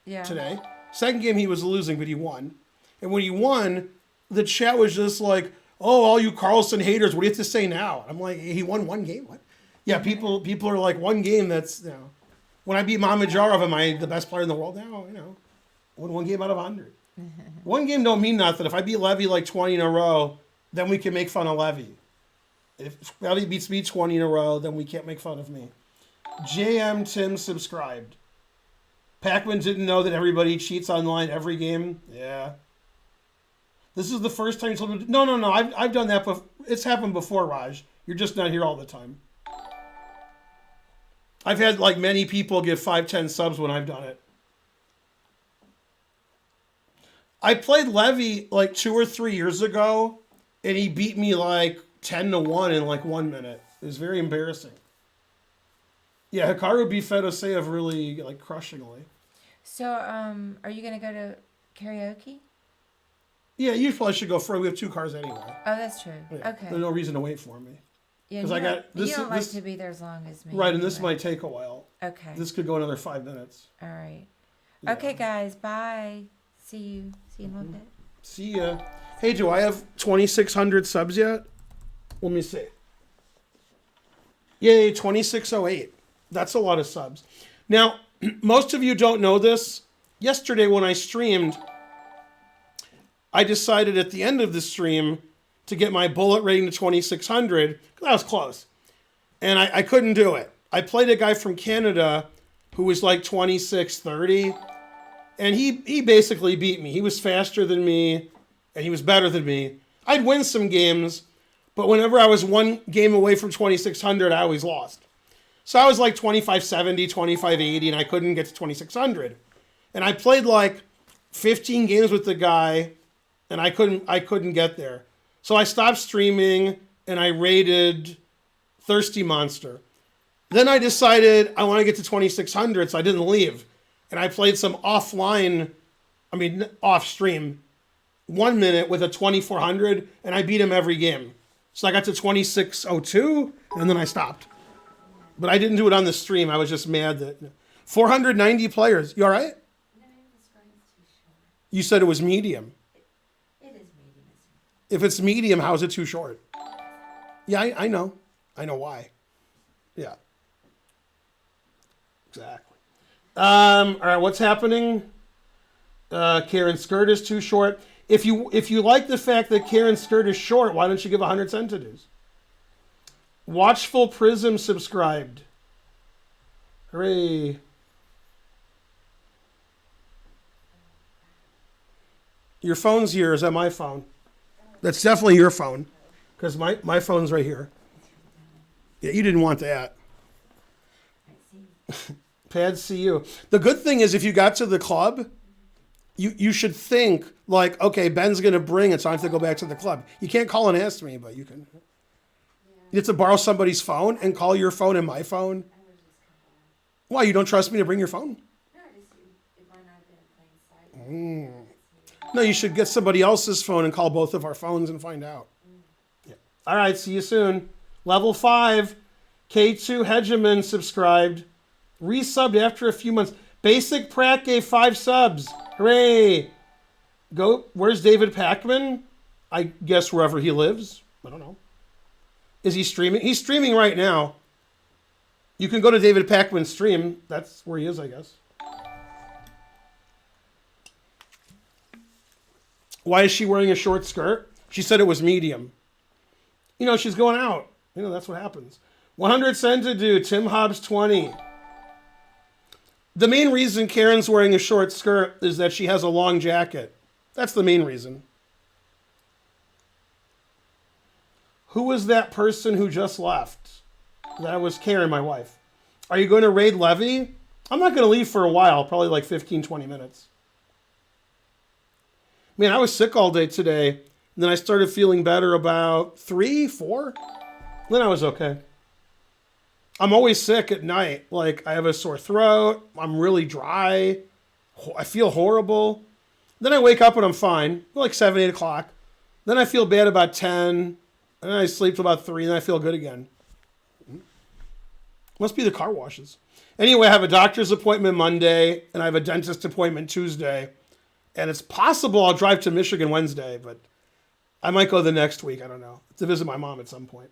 today. Second game he was losing, but he won. And when he won, the chat was just like, "Oh, all you Carlson haters, what do you have to say now?" I'm like, "He won 1 game." What? Yeah, people are like, 1 game. That's When I beat Mamadjarov, am I the best player in the world now? Won 1 game out of 100. 1 game don't mean nothing. If I beat Levy like 20 in a row, then we can make fun of Levy. If Levy beats me 20 in a row, then we can't make fun of me. JM Tim subscribed. Pakman didn't know that everybody cheats online every game. Yeah. This is the first time you told me. No. I've done that before. It's happened before, Raj. You're just not here all the time. I've had like many people give 5, 10 subs when I've done it. I played Levy like 2 or 3 years ago, and he beat me like 10-1 in like 1 minute. It was very embarrassing. Yeah, Hikaru beat Fedoseev really like crushingly. So, are you going to go to karaoke? Yeah, you probably should go for it. We have 2 cars anyway. Oh, that's true. Yeah, Okay. there's no reason to wait for me. Yeah, 'Cause you I don't, got- this you don't is- like this- to be there as long as me. Right, and this anyway. might take a while. Okay. This could go another 5 minutes. All right. Yeah. Okay, guys. Bye. See you in a little bit. See ya. Hey, do I have 2,600 subs yet? Let me see. Yay, 2,608. That's a lot of subs. Now, most of you don't know this. Yesterday when I streamed, I decided at the end of the stream to get my bullet rating to 2,600. That was close. And I couldn't do it. I played a guy from Canada who was like 2,630. And he basically beat me. He was faster than me, and he was better than me. I'd win some games, but whenever I was 1 game away from 2,600, I always lost. So I was like 2,570, 2,580, and I couldn't get to 2,600. And I played like 15 games with the guy, and I couldn't get there. So I stopped streaming, and I raided Thirsty Monster. Then I decided I want to get to 2,600, so I didn't leave. And I played some off stream, 1 minute with a 2,400, and I beat him every game. So I got to 2602, and then I stopped. But I didn't do it on the stream. I was just mad that 490 players. You all right? No, the screen's too short. You said it was medium. It is medium. If it's medium, how is it too short? Yeah, I know. I know why. Yeah. Exactly. All right, what's happening? Karen's skirt is too short. If you like the fact that Karen's skirt is short, why don't you give 100 cent to dues? Watchful Prism subscribed. Hooray. Your phone's here. Is that my phone? That's definitely your phone. Because my phone's right here. Yeah, you didn't want that. Pad CU. The good thing is if you got to the club, you should think like, okay, Ben's going to bring it, so I have to go back to the club. You can't call and ask me, but you can. You have to borrow somebody's phone and call your phone and my phone. Why, you don't trust me to bring your phone? No, it might not have been in plain sight. No, you should get somebody else's phone and call both of our phones and find out. Yeah. All right, see you soon. Level 5, K2 Hegemon subscribed. Resubbed after a few months. Basic Pratt gave 5 subs. Hooray! Go. Where's David Pakman? I guess wherever he lives. I don't know. Is he streaming? He's streaming right now. You can go to David Pakman's stream. That's where he is, I guess. Why is she wearing a short skirt? She said it was medium. You know, she's going out. You know, that's what happens. 100 cent to do. Tim Hobbs 20. The main reason Karen's wearing a short skirt is that she has a long jacket. That's the main reason. Who was that person who just left? That was Karen, my wife. Are you going to raid Levy? I'm not going to leave for a while, probably like 15, 20 minutes. Man, I was sick all day today. And then I started feeling better about 3, 4. Then I was okay. I'm always sick at night. Like, I have a sore throat. I'm really dry. I feel horrible. Then I wake up and I'm fine. Like 7, 8 o'clock. Then I feel bad about 10. And then I sleep till about 3. And then I feel good again. Must be the car washes. Anyway, I have a doctor's appointment Monday. And I have a dentist appointment Tuesday. And it's possible I'll drive to Michigan Wednesday. But I might go the next week. I don't know. To visit my mom at some point.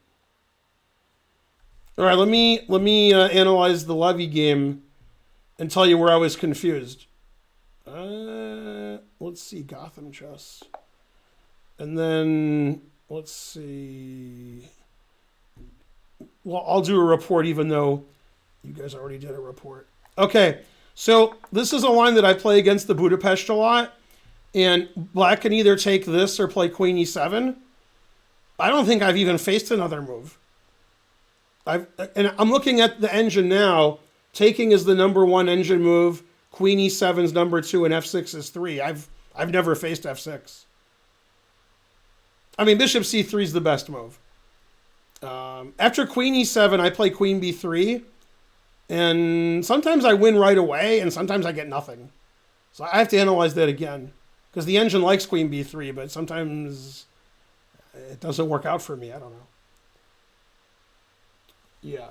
All right, let me analyze the Levy game and tell you where I was confused. Let's see, Gotham chess. And then, let's see. Well, I'll do a report even though you guys already did a report. Okay, so this is a line that I play against the Budapest a lot. And black can either take this or play Queen E7. I don't think I've even faced another move. I'm looking at the engine now. Taking is the number 1 engine move. Queen E7 is number 2, and F6 is 3. I've never faced F6. I mean, Bishop C3 is the best move. After Queen E7, I play Queen B3, and sometimes I win right away, and sometimes I get nothing. So I have to analyze that again, because the engine likes Queen B3, but sometimes it doesn't work out for me. I don't know. Yeah.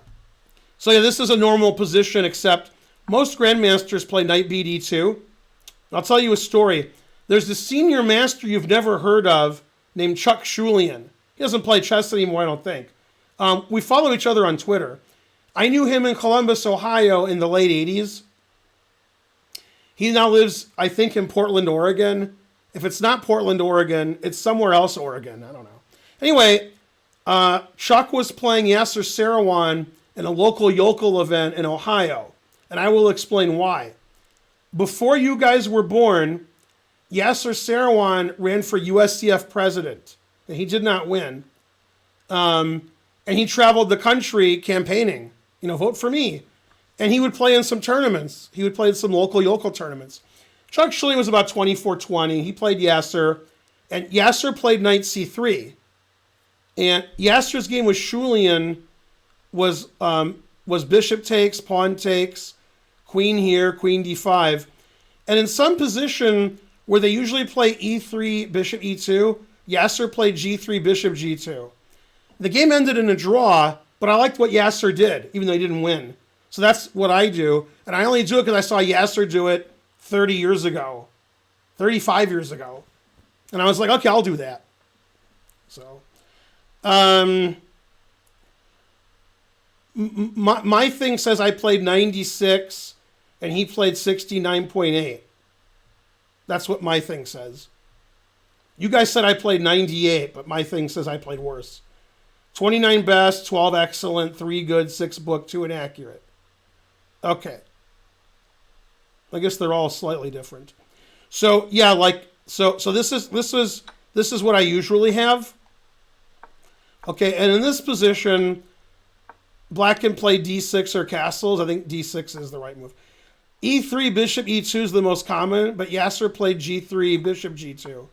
So yeah, this is a normal position, except most grandmasters play knight BD2. I'll tell you a story. There's this senior master you've never heard of named Chuck Schulian. He doesn't play chess anymore, I don't think. We follow each other on Twitter. I knew him in Columbus, Ohio in the late 80s. He now lives, I think, in Portland, Oregon. If it's not Portland, Oregon, it's somewhere else, Oregon. I don't know. Anyway, Chuck was playing Yasser Seirawan in a local yokel event in Ohio, and I will explain why. Before you guys were born, Yasser Seirawan ran for USCF president, and he did not win. And he traveled the country campaigning, vote for me. And he would play in some tournaments. He would play in some local yokel tournaments. Chuck Schulian was about 24-20. He played Yasser, and Yasser played knight C3. And Yasser's game with Schulian was bishop takes, pawn takes, queen here, queen d5. And in some position where they usually play e3, bishop e2, Yasser played g3, bishop g2. The game ended in a draw, but I liked what Yasser did, even though he didn't win. So that's what I do. And I only do it because I saw Yasser do it 30 years ago, 35 years ago. And I was like, okay, I'll do that. So, my thing says I played 96 and he played 69.8. That's what my thing says. You guys said I played 98, but my thing says I played worse. 29 best, 12 excellent, 3 good, 6 book, 2 inaccurate. Okay. I guess they're all slightly different. So yeah, so this is what I usually have. Okay, and in this position, black can play d6 or castles. I think d6 is the right move. e3, bishop e2 is the most common, but Yasser played g3, bishop g2.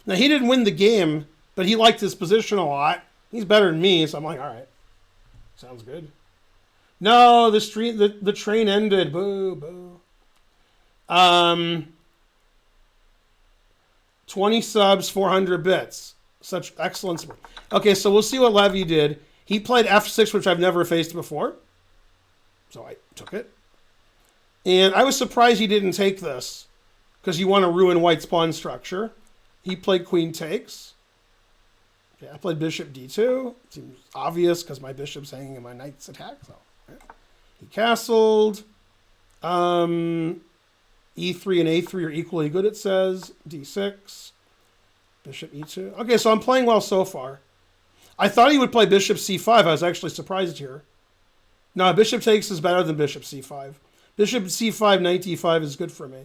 Now, he didn't win the game, but he liked his position a lot. He's better than me, so I'm like, all right. Sounds good. No, the train ended. Boo, boo. 20 subs, 400 bits. Such excellence. Okay, so we'll see what Levy did. He played f6, which I've never faced before. So I took it. And I was surprised he didn't take this, because you want to ruin white's pawn structure. He played queen takes. Okay, I played bishop d2. Seems obvious because my bishop's hanging and my knight's attacked. So, right. He castled. E3 and a3 are equally good, it says. d6. Bishop e2. Okay, so I'm playing well so far. I thought he would play bishop c5. I was actually surprised here. No, bishop takes is better than bishop c5. Bishop c5, knight d5 is good for me.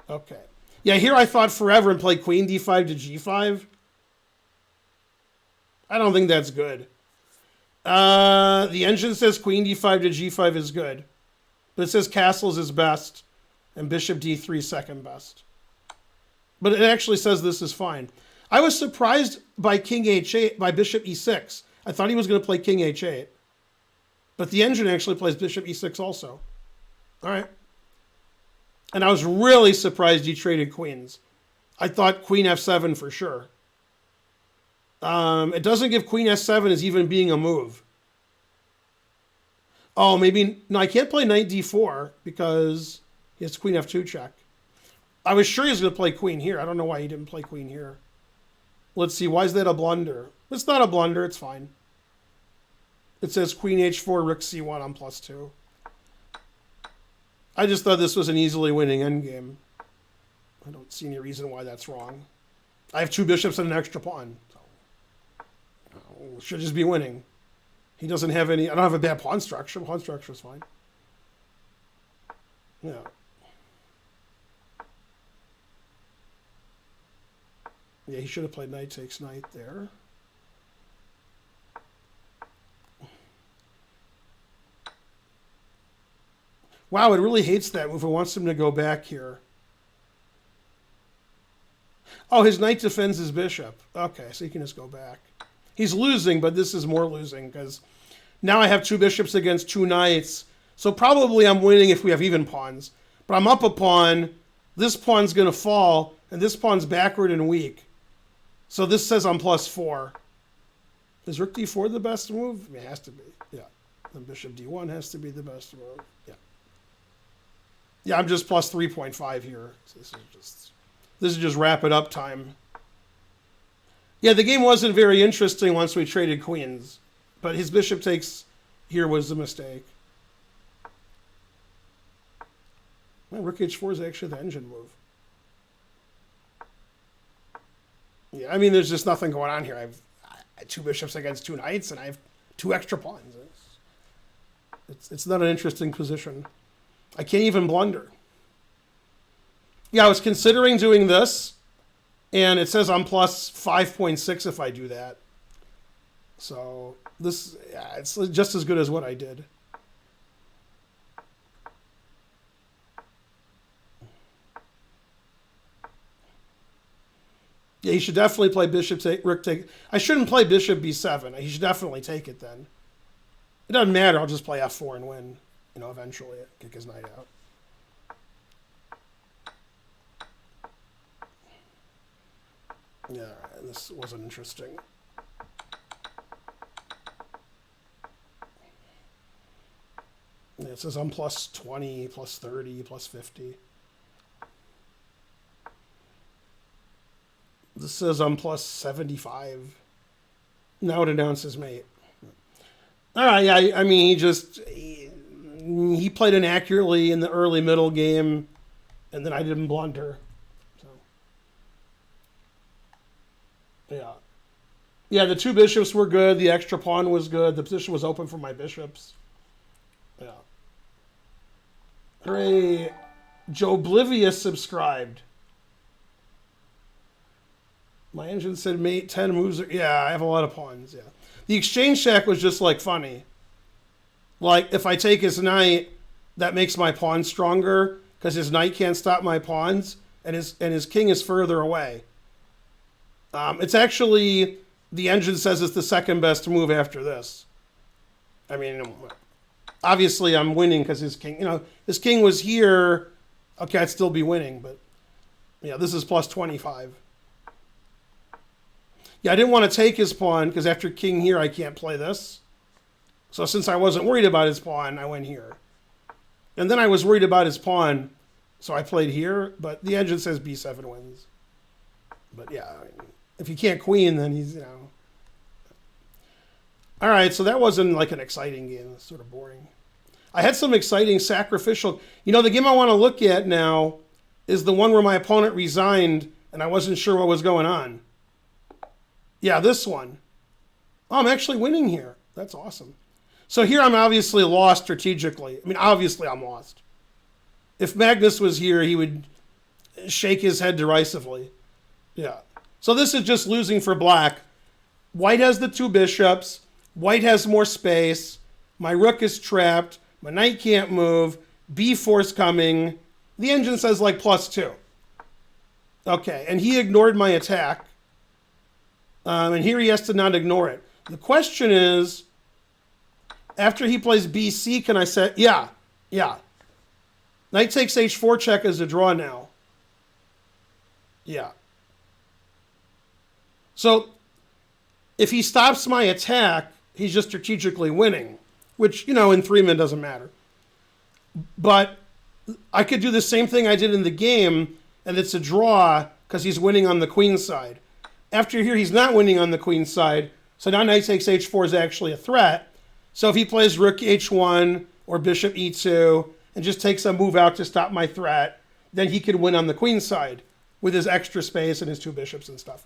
Okay. Yeah, here I thought forever and played queen d5 to g5. I don't think that's good. The engine says queen d5 to g5 is good. But it says castles is best and bishop d3 second best. But it actually says this is fine. I was surprised by king h8, by bishop e6. I thought he was going to play king h8. But the engine actually plays bishop e6 also. All right. And I was really surprised he traded queens. I thought queen f7 for sure. It doesn't give queen s7 as even being a move. Oh, maybe... No, I can't play knight d4 because he has queen f2 check. I was sure he was going to play queen here. I don't know why he didn't play queen here. Let's see. Why is that a blunder? It's not a blunder. It's fine. It says queen h4, rook c1 on +2. I just thought this was an easily winning endgame. I don't see any reason why that's wrong. I have 2 bishops and an extra pawn. So, should just be winning. He doesn't have any... I don't have a bad pawn structure. Pawn structure is fine. Yeah. Yeah, he should have played knight takes knight there. Wow, it really hates that move. It wants him to go back here. Oh, his knight defends his bishop. Okay, so he can just go back. He's losing, but this is more losing because now I have 2 bishops against 2 knights. So probably I'm winning if we have even pawns. But I'm up a pawn. This pawn's going to fall, and this pawn's backward and weak. So this says I'm +4. Is rook d4 the best move? It has to be. Yeah. Then bishop d1 has to be the best move. Yeah. Yeah, I'm just +3.5 here. So this is just wrap it up time. Yeah, the game wasn't very interesting once we traded queens, but his bishop takes here was a mistake. Well, rook h4 is actually the engine move. Yeah, I mean, there's just nothing going on here. I have 2 bishops against 2 knights, and I have 2 extra pawns. It's not an interesting position. I can't even blunder. Yeah, I was considering doing this, and it says I'm +5.6 if I do that. So this, yeah, it's just as good as what I did. Yeah, he should definitely play bishop take, rook take. I shouldn't play bishop b7. He should definitely take it then. It doesn't matter. I'll just play f4 and win. You know, eventually kick his knight out. Yeah, this wasn't interesting. It says I'm plus 20, plus 30, plus 50. This says I'm plus 75. Now it announces mate. All right, yeah, I mean, he played inaccurately in the early middle game, and then I didn't blunder. So, yeah. Yeah, the two bishops were good. The extra pawn was good. The position was open for my bishops. Yeah. Hooray. Joe Oblivious subscribed. My engine said mate 10 moves. Yeah, I have a lot of pawns, yeah. The exchange check was just, like, funny. Like, if I take his knight, that makes my pawn stronger, because his knight can't stop my pawns, and his king is further away. It's actually, the engine says it's the second best move after this. I mean, obviously I'm winning because his king was here. Okay, I'd still be winning, but yeah, this is plus 25. Yeah, I didn't want to take his pawn because after king here, I can't play this. So since I wasn't worried about his pawn, I went here. And then I was worried about his pawn, so I played here, but the engine says b7 wins. But yeah, I mean, if he can't queen, then he's, All right, so that wasn't like an exciting game. It's sort of boring. I had some exciting sacrificial... the game I want to look at now is the one where my opponent resigned and I wasn't sure what was going on. Yeah, this one. Oh, I'm actually winning here. That's awesome. So here I'm obviously lost strategically. I mean, obviously I'm lost. If Magnus was here, he would shake his head derisively. Yeah. So this is just losing for black. White has the two bishops. White has more space. My rook is trapped. My knight can't move. b4's coming. The engine says like +2. Okay, and he ignored my attack. And here he has to not ignore it. The question is, after he plays bc, can I say, yeah. Knight takes h4 check as a draw now. Yeah. So, if he stops my attack, he's just strategically winning, which, in 3-min doesn't matter. But I could do the same thing I did in the game, and it's a draw because he's winning on the queen side. After here, he's not winning on the queen side, so now knight takes h4 is actually a threat. So if he plays rook h1 or bishop e2 and just takes a move out to stop my threat, then he could win on the queen side with his extra space and his two bishops and stuff.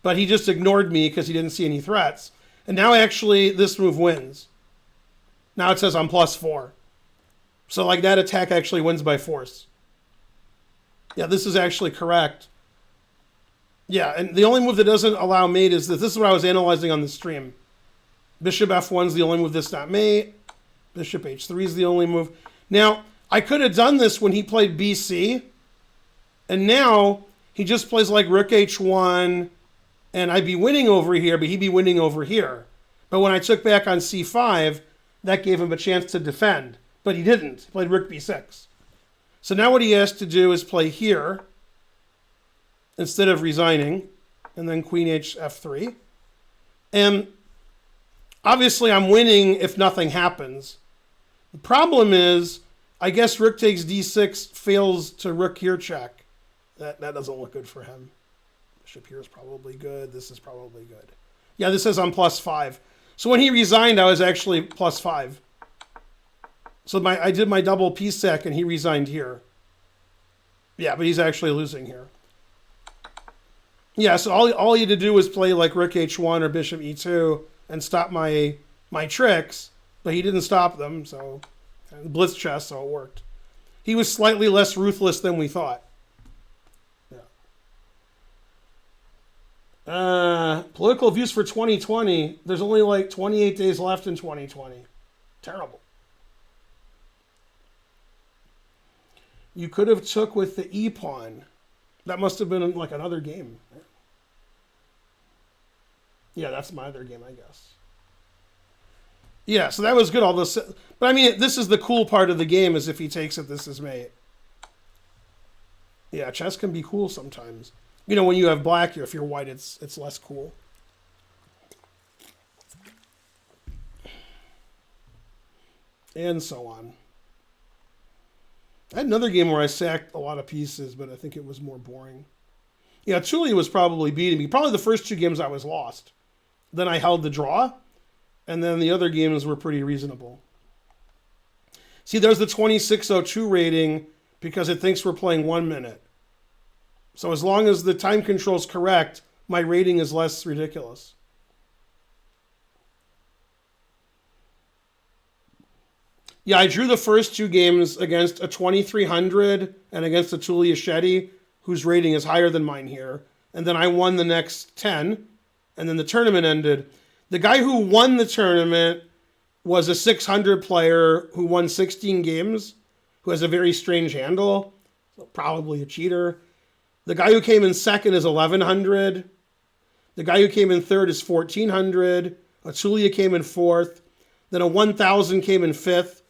But he just ignored me because he didn't see any threats. And now actually this move wins. Now it says I'm +4. So like that attack actually wins by force. Yeah, this is actually correct. Yeah, and the only move that doesn't allow mate is this is what I was analyzing on the stream. Bishop f1 is the only move that's not mate. Bishop h3 is the only move. Now, I could have done this when he played bc. And now he just plays like rook h1. And I'd be winning over here, but he'd be winning over here. But when I took back on c5, that gave him a chance to defend. But he didn't. He played rook b6. So now what he has to do is play here instead of resigning. And then queen h f3. And obviously I'm winning if nothing happens. The problem is, I guess rook takes d6 fails to rook here check. That doesn't look good for him. Bishop here is probably good. This is probably good. Yeah, this says I'm +5. So when he resigned, I was actually +5. So I did my double p-sec and he resigned here. Yeah, but he's actually losing here. Yeah, so all he had to do was play like rook h1 or bishop e2 and stop my tricks, but he didn't stop them, so blitz chess, so it worked. He was slightly less ruthless than we thought. Political views for 2020. There's only like 28 days left in 2020. Terrible. You could have took with the e-pawn. That must have been like another game. Yeah, that's my other game, I guess. Yeah, so that was good. All this, but I mean, this is the cool part of the game: is if he takes it, this is mate. Yeah, chess can be cool sometimes. When you have black here, if you're white, it's less cool. And so on. I had another game where I sacked a lot of pieces, but I think it was more boring. Yeah, Tulia was probably beating me. Probably the first two games I was lost. Then I held the draw, and then the other games were pretty reasonable. See, there's the 2602 rating because it thinks we're playing 1 minute. So as long as the time control is correct, my rating is less ridiculous. Yeah, I drew the first two games against a 2300 and against a Tulia Shetty, whose rating is higher than mine here. And then I won the next 10, and then the tournament ended. The guy who won the tournament was a 600 player who won 16 games, who has a very strange handle, so probably a cheater. The guy who came in second is 1100. The guy who came in third is 1400. A Tulia came in fourth. Then a 1000 came in fifth.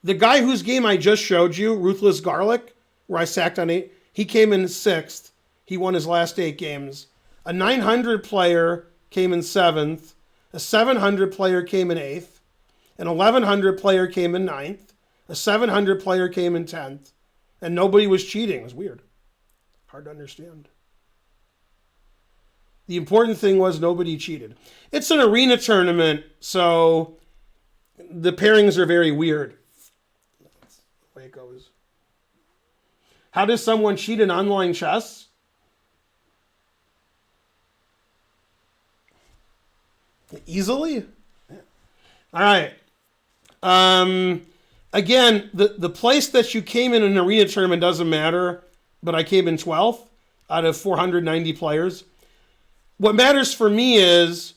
The guy whose game I just showed you, Ruthless Garlic, where I sacked on 8, he came in sixth. He won his last 8 games. A 900 player came in seventh. A 700 player came in eighth. An 1100 player came in ninth. A 700 player came in 10th. And nobody was cheating. It was weird. Hard to understand. The important thing was nobody cheated. It's an arena tournament, so the pairings are very weird. That's the way it goes. How does someone cheat in online chess? Easily? Yeah. All right. Again, the place that you came in an arena tournament doesn't matter, but I came in 12th out of 490 players. What matters for me is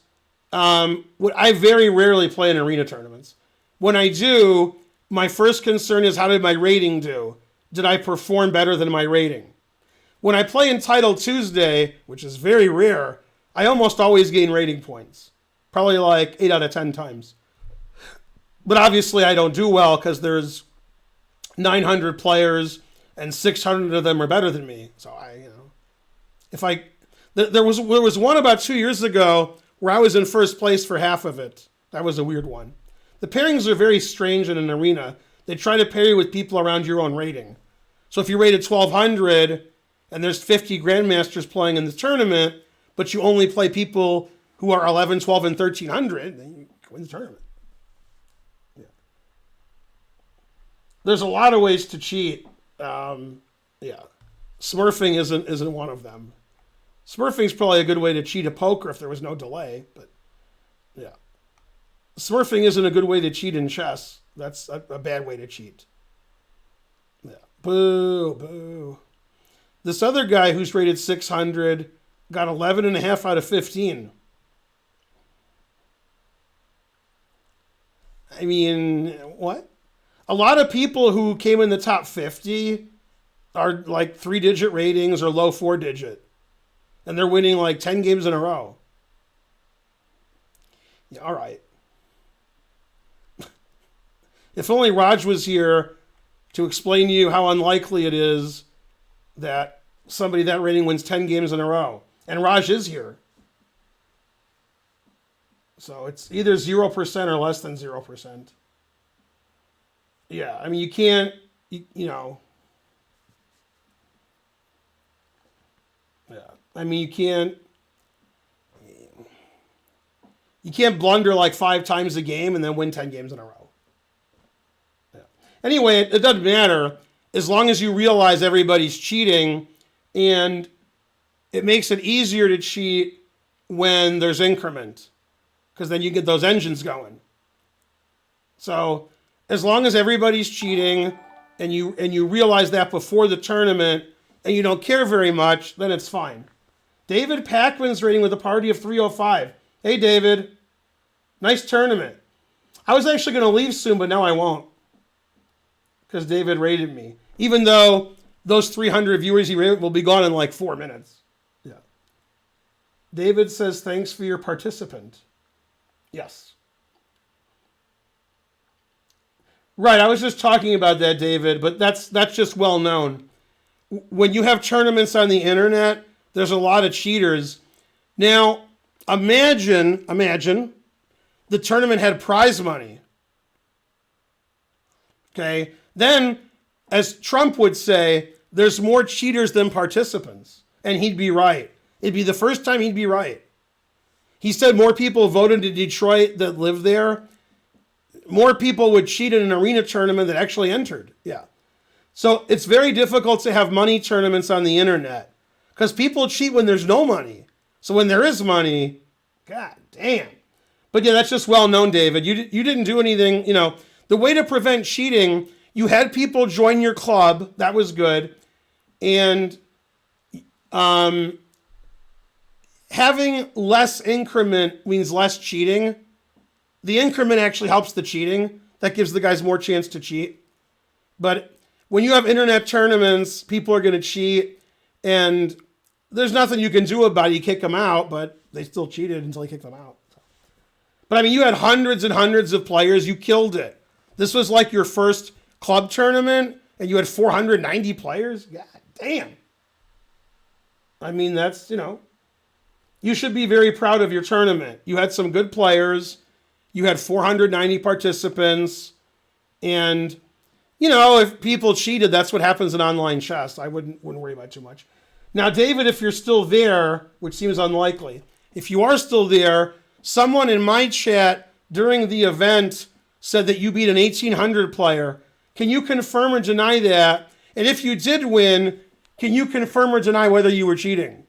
what I very rarely play in arena tournaments. When I do, my first concern is how did my rating do? Did I perform better than my rating? When I play in Title Tuesday, which is very rare, I almost always gain rating points. Probably like 8 out of 10 times. But obviously I don't do well because there's 900 players and 600 of them are better than me. So there was one about 2 years ago where I was in first place for half of it. That was a weird one. The pairings are very strange in an arena. They try to pair you with people around your own rating. So if you rated 1200 and there's 50 grandmasters playing in the tournament, but you only play people who are 11, 12, and 1300, then you win the tournament. Yeah. There's a lot of ways to cheat. Smurfing isn't one of them. Smurfing's probably a good way to cheat a poker if there was no delay, but yeah. Smurfing isn't a good way to cheat in chess. That's a bad way to cheat. Yeah. Boo, boo. This other guy who's rated 600 got 11.5 out of 15. I mean, what? A lot of people who came in the top 50 are like 3-digit ratings or low 4-digit. And they're winning like 10 games in a row. Yeah, all right. If only Raj was here to explain to you how unlikely it is that somebody that rating wins 10 games in a row. And Raj is here. So it's either 0% or less than 0%. Yeah, I mean, you can't, yeah. I mean, you can't blunder like 5 times a game and then win 10 games in a row. Yeah. Anyway, it doesn't matter as long as you realize everybody's cheating, and it makes it easier to cheat when there's increment, because then you get those engines going. So as long as everybody's cheating and you realize that before the tournament and you don't care very much, then it's fine. David Pakman's rating with a party of 305. Hey, David. Nice tournament. I was actually going to leave soon, but now I won't, because David rated me. Even though those 300 viewers he rated will be gone in like 4 minutes. Yeah. David says, thanks for your participant. Yes. Right, I was just talking about that, David, but that's just well known. When you have tournaments on the internet, there's a lot of cheaters. Now, imagine the tournament had prize money. Okay, then as Trump would say, there's more cheaters than participants. And he'd be right. It'd be the first time he'd be right. He said more people voted in Detroit that live there. More people would cheat in an arena tournament that actually entered. Yeah. So it's very difficult to have money tournaments on the internet because people cheat when there's no money. So when there is money, god damn. But yeah, that's just well known, David. You didn't do anything, The way to prevent cheating, you had people join your club. That was good. And having less increment means less cheating. The increment actually helps the cheating. That gives the guys more chance to cheat. But when you have internet tournaments, people are going to cheat. And there's nothing you can do about it. You kick them out, but they still cheated until you kick them out. But I mean, you had hundreds and hundreds of players. You killed it. This was like your first club tournament, and you had 490 players. God damn. I mean, that's, you should be very proud of your tournament. You had some good players. You had 490 participants. And, if people cheated, that's what happens in online chess. I wouldn't worry about it too much. Now, David, if you're still there, which seems unlikely, if you are still there, someone in my chat during the event said that you beat an 1800 player. Can you confirm or deny that? And if you did win, can you confirm or deny whether you were cheating?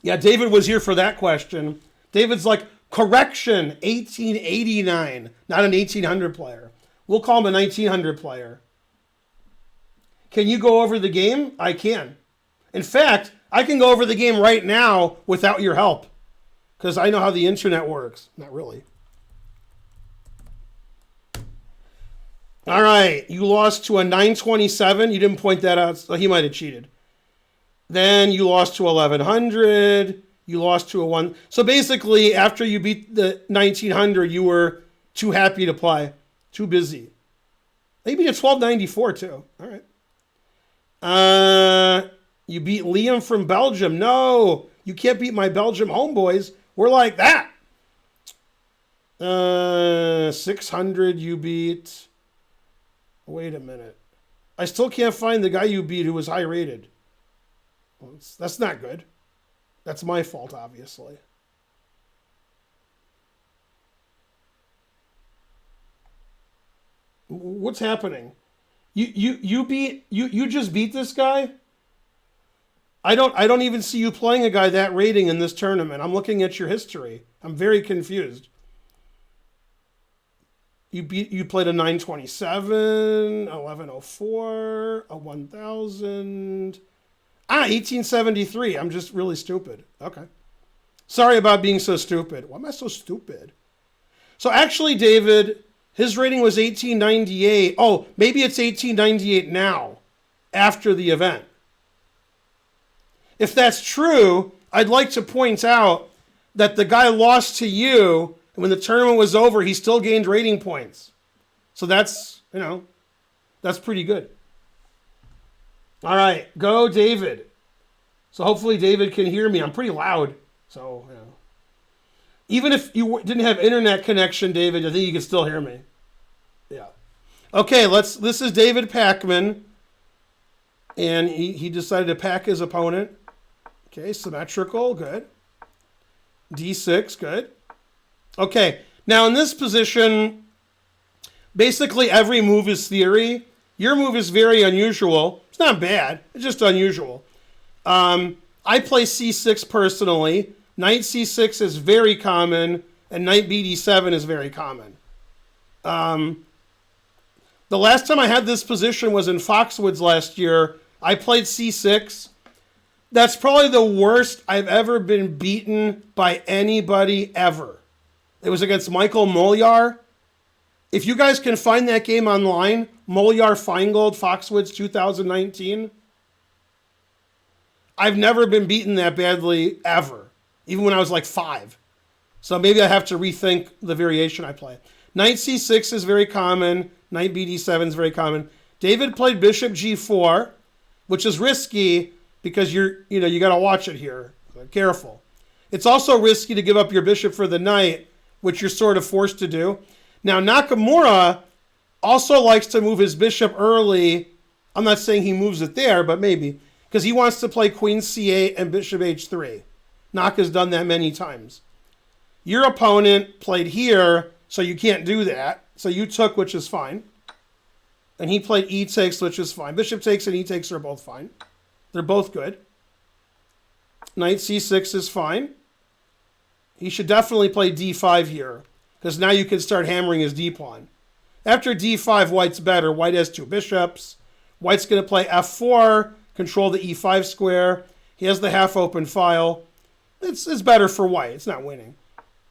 Yeah, David was here for that question. David's like, correction, 1889, not an 1800 player. We'll call him a 1900 player. Can you go over the game? I can. In fact, I can go over the game right now without your help because I know how the internet works. Not really. All right, you lost to a 927. You didn't point that out, so he might have cheated. Then you lost to 1100. You lost to a 1. So basically, after you beat the 1900, you were too happy to play, too busy. They beat a 1294 too. All right. You beat Liam from Belgium. No, you can't beat my Belgium homeboys. We're like that. 600 you beat. Wait a minute. I still can't find the guy you beat who was high rated. Well, that's not good. That's my fault, obviously. What's happening? You just beat this guy? I don't even see you playing a guy that rating in this tournament. I'm looking at your history. I'm very confused. You played a 927, 1104, a 1000. 1873. I'm just really stupid. Okay. Sorry about being so stupid. Why am I so stupid? So actually, David, his rating was 1898. Oh, maybe it's 1898 now, after the event. If that's true, I'd like to point out that the guy lost to you, and when the tournament was over, he still gained rating points. So that's, that's pretty good. All right, go David. So hopefully David can hear me. I'm pretty loud. So, even if you didn't have internet connection, David, I think you can still hear me. Yeah. Okay, this is David Pakman. And he decided to pack his opponent. Okay, symmetrical, good. D6, good. Okay, now in this position, basically every move is theory. Your move is very unusual. It's not bad, it's just unusual. I play C6 personally. Knight C6 is very common, and Knight BD7 is very common. The last time I had this position was in Foxwoods last year. I played C6. That's probably the worst I've ever been beaten by anybody ever. It was against Michael Molyar. If you guys can find that game online, Molyar Feingold, Foxwoods 2019, I've never been beaten that badly ever, even when I was like 5. So maybe I have to rethink the variation I play. Knight C6 is very common. Knight BD7 is very common. David played Bishop G4, which is risky because you got to watch it here. Careful. It's also risky to give up your bishop for the knight, which you're sort of forced to do. Now, Nakamura also likes to move his bishop early. I'm not saying he moves it there, but maybe. Because he wants to play queen c8 and bishop h3. Naka's done that many times. Your opponent played here, so you can't do that. So you took, which is fine. And he played e takes, which is fine. Bishop takes and e takes are both fine. They're both good. Knight c6 is fine. He should definitely play d5 here, because now you can start hammering his d-pawn. After d5, white's better. White has 2 bishops. White's going to play f4, control the e5 square. He has the half-open file. It's better for white. It's not winning.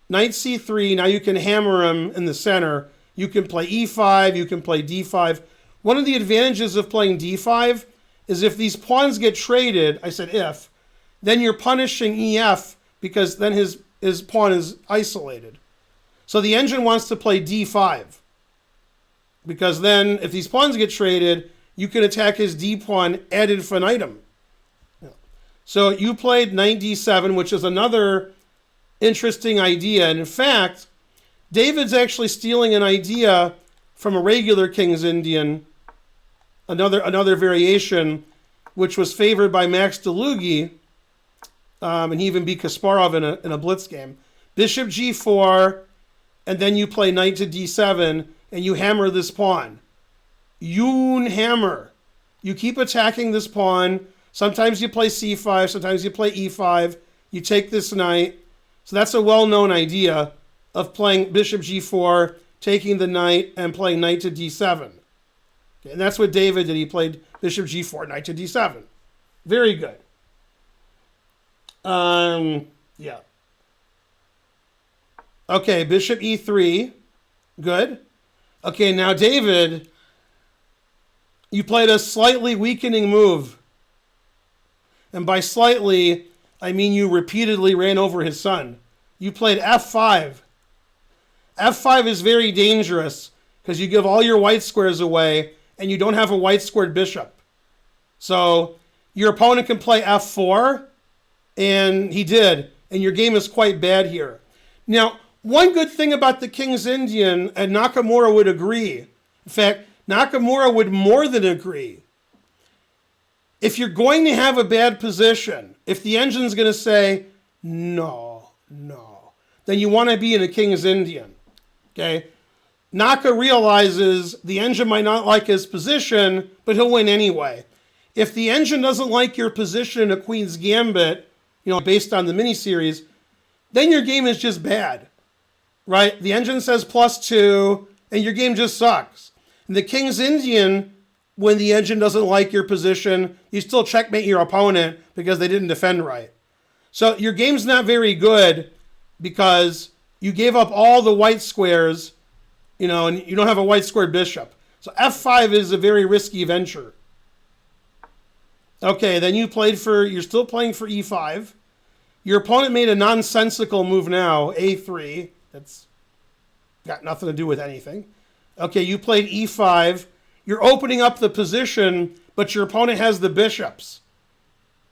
Knight c3, now you can hammer him in the center. You can play e5, you can play d5. One of the advantages of playing d5 is if these pawns get traded, I said if, then you're punishing ef, because then his pawn is isolated. So the engine wants to play d5, because then if these pawns get traded, you can attack his d pawn ad infinitum. So you played knight d7, which is another interesting idea. And in fact, David's actually stealing an idea from a regular King's Indian, another variation, which was favored by Max Delugi, and he even beat Kasparov in a blitz game. Bishop g4, and then you play knight to d7, and you hammer this pawn. Yoon hammer. You keep attacking this pawn. Sometimes you play c5, sometimes you play e5. You take this knight. So that's a well-known idea of playing bishop g4, taking the knight, and playing knight to d7. Okay, and that's what David did. He played bishop g4, knight to d7. Very good. Yeah. Okay, bishop e3. Good. Okay, now David, you played a slightly weakening move. And by slightly, I mean you repeatedly ran over his son. You played f5. f5 is very dangerous because you give all your white squares away and you don't have a white squared bishop. So your opponent can play f4, and he did. And your game is quite bad here. Now, one good thing about the King's Indian, and Nakamura would agree. In fact, Nakamura would more than agree. If you're going to have a bad position, if the engine's going to say, no, then you want to be in a King's Indian. Okay? Naka realizes the engine might not like his position, but he'll win anyway. If the engine doesn't like your position in a Queen's Gambit, based on the miniseries, then your game is just bad. Right? The engine says +2, and your game just sucks. And the King's Indian, when the engine doesn't like your position, you still checkmate your opponent because they didn't defend right. So your game's not very good because you gave up all the white squares, and you don't have a white squared bishop. So f5 is a very risky venture. Okay, then you're still playing for e5. Your opponent made a nonsensical move now, a3. That's got nothing to do with anything. Okay, you played e5. You're opening up the position, but your opponent has the bishops.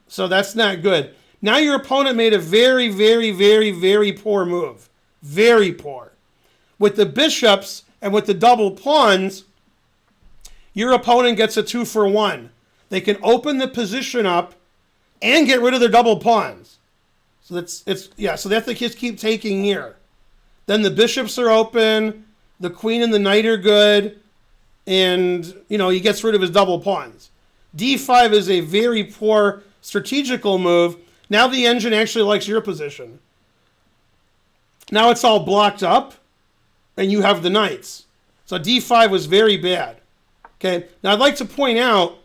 So that's not good. Now your opponent made a very, very, very, very poor move. Very poor. With the bishops and with the double pawns, your opponent gets a 2-for-1. They can open the position up and get rid of their double pawns. So so they have to just keep taking here. Then the bishops are open, the queen and the knight are good, and he gets rid of his double pawns. d5 is a very poor strategical move. Now the engine actually likes your position. Now it's all blocked up, and you have the knights. So d5 was very bad. Okay. Now I'd like to point out,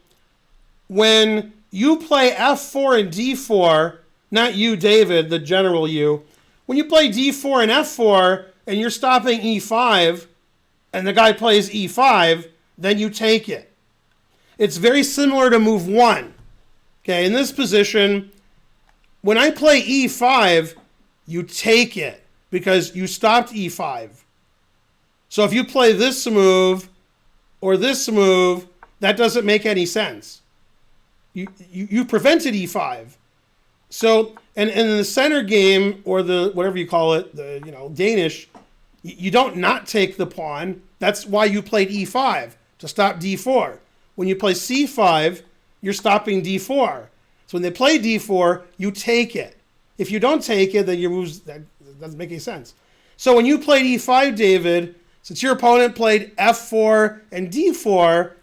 when you play f4 and d4, not you, David, the general you, when you play d4 and f4 and you're stopping e5 and the guy plays e5, then you take it. It's very similar to move 1. Okay, in this position, when I play e5, you take it because you stopped e5. So if you play this move or this move, that doesn't make any sense. You prevented e5. So, and in the center game, or the whatever you call it, the Danish, You don't not take the pawn. That's why you played e5, to stop d4. When you play c5, you're stopping d4. So when they play d4, you take it. If you don't take it, then your moves, that doesn't make any sense. So when you played e5, David, since your opponent played f4 and d4,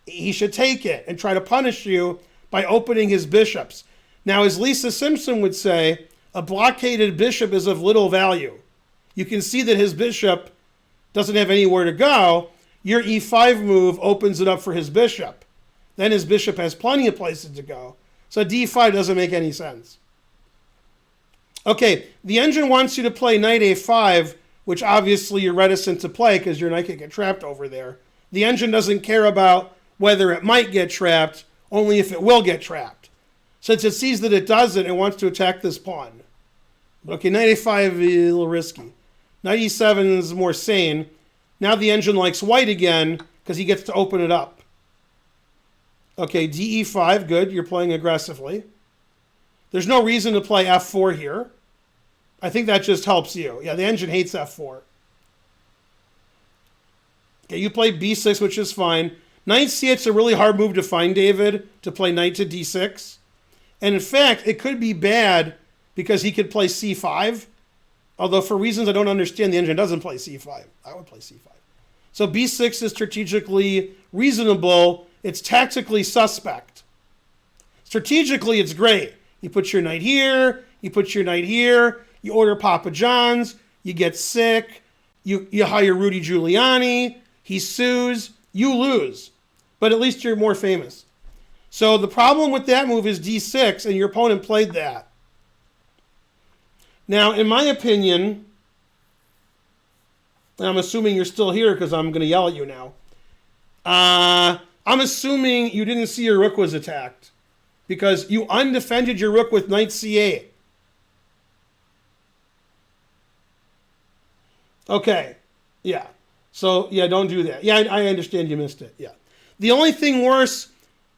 he should take it and try to punish you by opening his bishops. Now, as Lisa Simpson would say, a blockaded bishop is of little value. You can see that his bishop doesn't have anywhere to go. Your e5 move opens it up for his bishop. Then his bishop has plenty of places to go. So d5 doesn't make any sense. Okay, the engine wants you to play knight a5, which obviously you're reticent to play because your knight could get trapped over there. The engine doesn't care about whether it might get trapped, only if it will get trapped. Since it sees that it doesn't, it wants to attack this pawn. Okay, knight a5 is a little risky. Knight e7 is more sane. Now the engine likes white again because he gets to open it up. Okay, de5, good. You're playing aggressively. There's no reason to play f4 here. I think that just helps you. Yeah, the engine hates f4. Okay, you play b6, which is fine. Knight c8 is a really hard move to find, David, to play knight to d6. And in fact, it could be bad because he could play c5. Although for reasons I don't understand, the engine doesn't play c5. I would play c5. So b6 is strategically reasonable. It's tactically suspect. Strategically, it's great. You put your knight here. You put your knight here. You order Papa John's. You get sick. You hire Rudy Giuliani. He sues. You lose. But at least you're more famous. So the problem with that move is d6, and your opponent played that. Now, in my opinion, and I'm assuming you're still here because I'm going to yell at you now. I'm assuming you didn't see your rook was attacked because you undefended your rook with knight c8. Okay, yeah. So, yeah, don't do that. Yeah, I understand you missed it, yeah. The only thing worse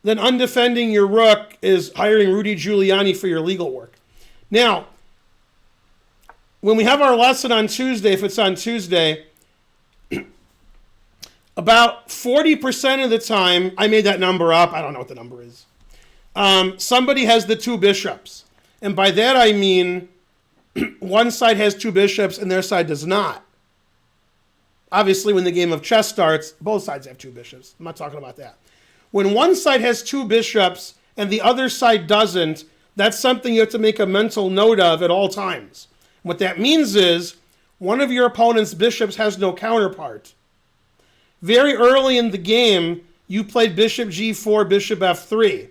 than undefending your rook is hiring Rudy Giuliani for your legal work. Now, when we have our lesson on Tuesday, if it's on Tuesday, about 40% of the time, I made that number up. I don't know what the number is. Somebody has the two bishops. And by that I mean one side has two bishops and their side does not. Obviously, when the game of chess starts, both sides have two bishops. I'm not talking about that. When one side has two bishops and the other side doesn't, that's something you have to make a mental note of at all times. What that means is one of your opponent's bishops has no counterpart. Very early in the game, you played bishop g4, bishop f3.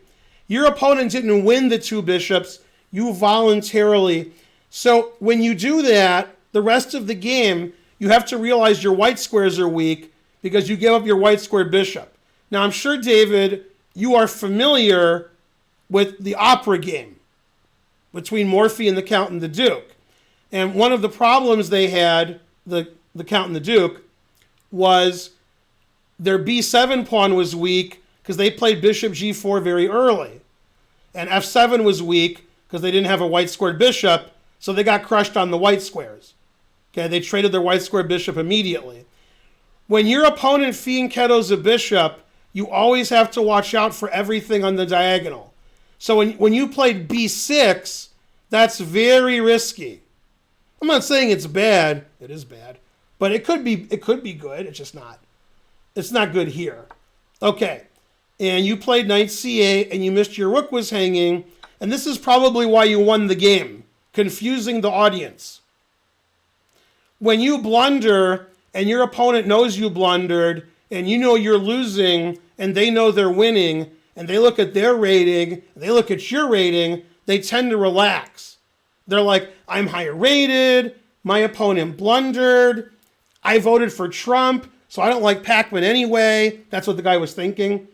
Your opponent didn't win the two bishops. You voluntarily. So when you do that, the rest of the game, you have to realize your white squares are weak because you give up your white square bishop. Now, I'm sure, David, you are familiar with the opera game between Morphy and the Count and the Duke. And one of the problems they had, the Count and the Duke, was their b7 pawn was weak because they played bishop g4 very early. And f7 was weak because they didn't have a white squared bishop, so they got crushed on the white squares. Okay, they traded their white square bishop immediately. When your opponent fianchettos a bishop, you always have to watch out for everything on the diagonal. So when you played b6, that's very risky. I'm not saying it's bad. It is bad. But it could be good. It's just not. It's not good here. Okay. And you played knight c8 and you missed your rook was hanging. And this is probably why you won the game. Confusing the audience. When you blunder and your opponent knows you blundered and you know you're losing and they know they're winning and they look at their rating, they look at your rating, they tend to relax. They're like, I'm higher rated, my opponent blundered, I voted for Trump, so I don't like Pakman anyway. That's what the guy was thinking.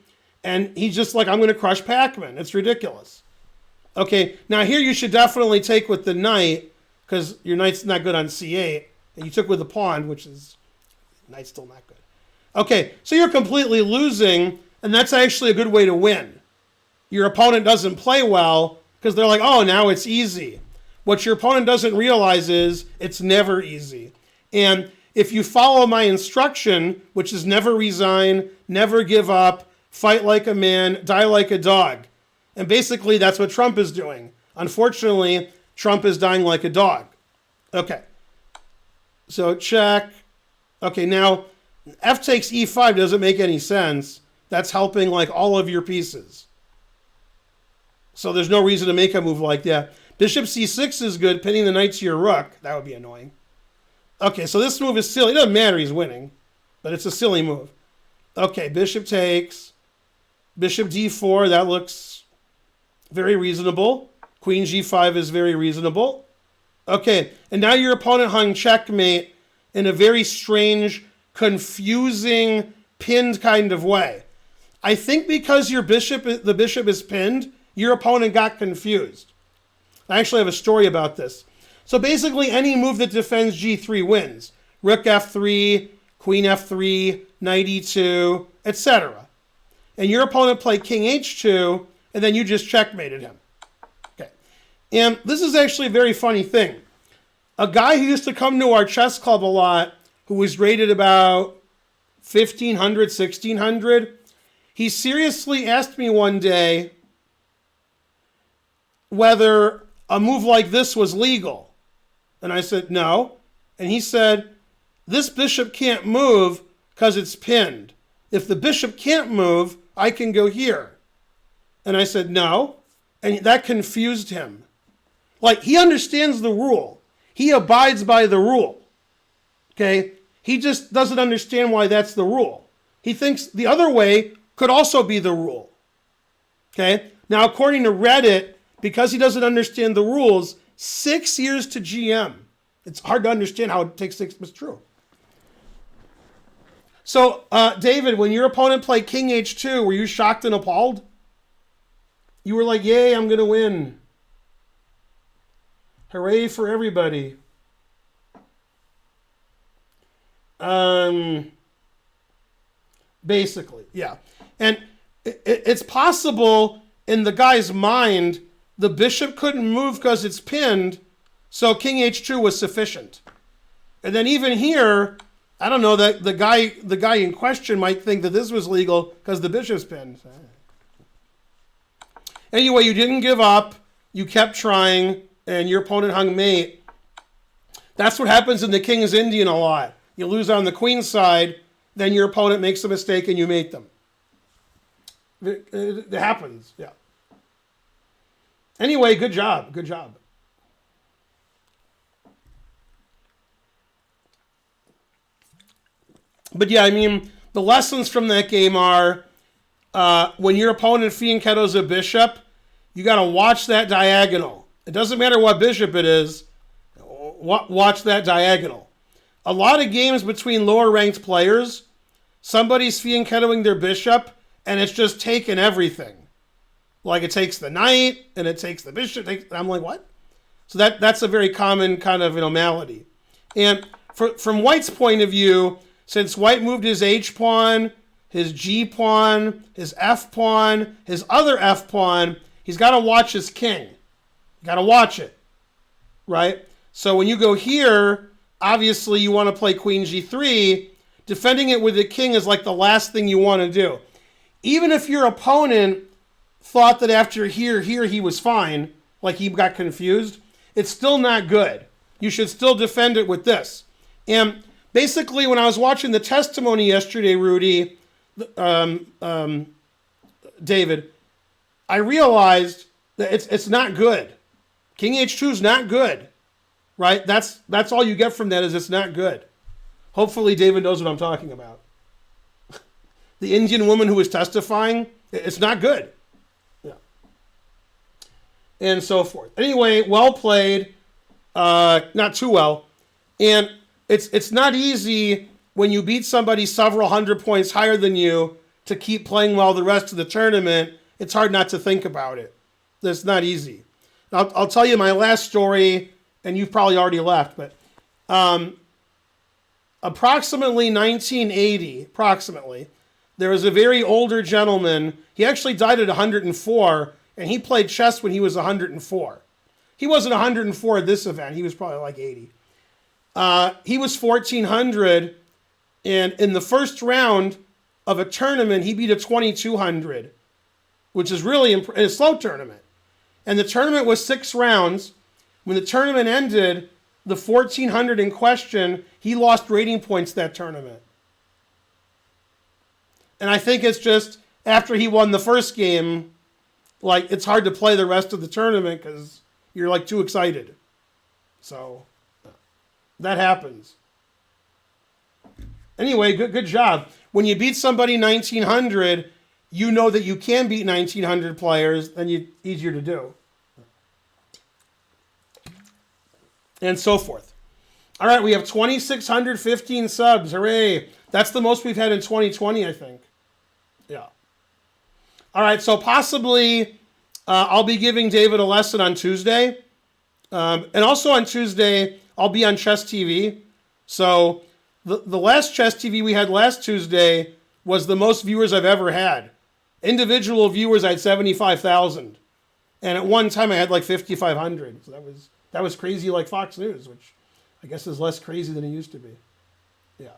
And he's just like, I'm going to crush Pakman. It's ridiculous. Okay, now here you should definitely take with the knight because your knight's not good on c8. And you took with the pawn, which is, knight's still not good. Okay, so you're completely losing, and that's actually a good way to win. Your opponent doesn't play well because they're like, oh, now it's easy. What your opponent doesn't realize is it's never easy. And if you follow my instruction, which is never resign, never give up, fight like a man, die like a dog. And basically that's what Trump is doing. Unfortunately, Trump is dying like a dog. Okay. So check. Okay, now f takes e5 doesn't make any sense. That's helping like all of your pieces. So there's no reason to make a move like that. Bishop c6 is good, pinning the knight to your rook. That would be annoying. Okay, so this move is silly. It doesn't matter, he's winning. But it's a silly move. Okay, bishop takes. Bishop d4, that looks very reasonable. Queen g5 is very reasonable. Okay, and now your opponent hung checkmate in a very strange, confusing, pinned kind of way. I think because the bishop is pinned, your opponent got confused. I actually have a story about this. So basically any move that defends g3 wins. Rook f3, queen f3, knight e2, etc. And your opponent played king h2, and then you just checkmated him. Okay. And this is actually a very funny thing. A guy who used to come to our chess club a lot, who was rated about 1,500, 1,600, he seriously asked me one day whether a move like this was legal. And I said, no. And he said, this bishop can't move because it's pinned. If the bishop can't move, I can go here. And I said, no. And that confused him. Like, he understands the rule. He abides by the rule. Okay? He just doesn't understand why that's the rule. He thinks the other way could also be the rule. Okay? Now, according to Reddit, because he doesn't understand the rules, 6 years to GM. It's hard to understand how it takes 6, but it's true. So, David, when your opponent played king h2, were you shocked and appalled? You were like, yay, I'm going to win. Hooray for everybody. Basically, yeah. And it's possible in the guy's mind, the bishop couldn't move because it's pinned, so king h2 was sufficient. And then even here, I don't know, that the guy in question might think that this was legal because the bishop's pinned. Anyway, you didn't give up. You kept trying, and your opponent hung mate. That's what happens in the King's Indian a lot. You lose on the queen's side, then your opponent makes a mistake and you mate them. It happens, yeah. Anyway, good job. Good job. But yeah, I mean, the lessons from that game are when your opponent fianchettos a bishop, you got to watch that diagonal. It doesn't matter what bishop it is. Watch that diagonal. A lot of games between lower ranked players, somebody's fianchettoing their bishop, and it's just taken everything. Like it takes the knight, and it takes the bishop. I'm like, what? So that's a very common kind of malady. And from White's point of view, since White moved his h-pawn, his g-pawn, his f-pawn, his other f-pawn, he's got to watch his king. You got to watch it, right? So when you go here, obviously you want to play queen g3. Defending it with the king is like the last thing you want to do. Even if your opponent thought that after here he was fine, like he got confused, it's still not good. You should still defend it with this. And basically, when I was watching the testimony yesterday, Rudy, David, I realized that it's not good. King h2 is not good, right? That's all you get from that is it's not good. Hopefully, David knows what I'm talking about. The Indian woman who was testifying, it's not good. Yeah. And so forth. Anyway, well played. Not too well. And it's not easy when you beat somebody several hundred points higher than you to keep playing well the rest of the tournament. It's hard not to think about it. It's not easy. I'll tell you my last story, and you've probably already left, but approximately 1980, there was a very older gentleman. He actually died at 104, and he played chess when he was 104. He wasn't 104 at this event. He was probably like 80. He was 1,400, and in the first round of a tournament, he beat a 2,200, which is really in a slow tournament. And the tournament was 6 rounds. When the tournament ended, the 1,400 in question, he lost rating points that tournament. And I think it's just after he won the first game, like, it's hard to play the rest of the tournament because you're, like, too excited. So that happens. Anyway, good job. When you beat somebody 1,900, you know that you can beat 1,900 players, then it's easier to do. And so forth. All right, we have 2,615 subs. Hooray. That's the most we've had in 2020, I think. Yeah. All right, so possibly I'll be giving David a lesson on Tuesday. And also on Tuesday, I'll be on Chess TV. So the last Chess TV we had last Tuesday was the most viewers I've ever had. Individual viewers, I had 75,000. And at one time, I had like 5,500. So that was crazy like Fox News, which I guess is less crazy than it used to be. Yeah.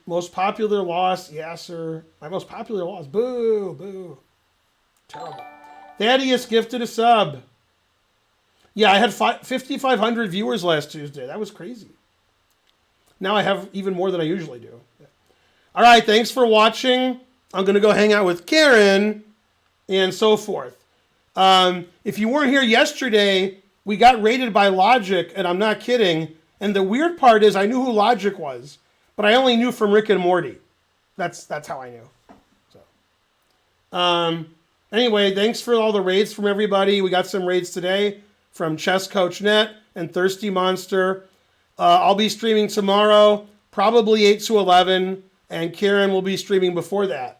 Most popular loss, Yasser. My most popular loss, boo, boo. Terrible. Thaddeus gifted a sub. Yeah, I had 5,500 viewers last Tuesday. That was crazy. Now I have even more than I usually do. Yeah. All right, thanks for watching. I'm going to go hang out with Karen and so forth. If you weren't here yesterday, we got rated by Logic, and I'm not kidding. And the weird part is I knew who Logic was, but I only knew from Rick and Morty. That's how I knew. So, anyway, thanks for all the raids from everybody. We got some raids today from Chess Coach Net and Thirsty Monster. I'll be streaming tomorrow, probably 8 to 11, and Karen will be streaming before that.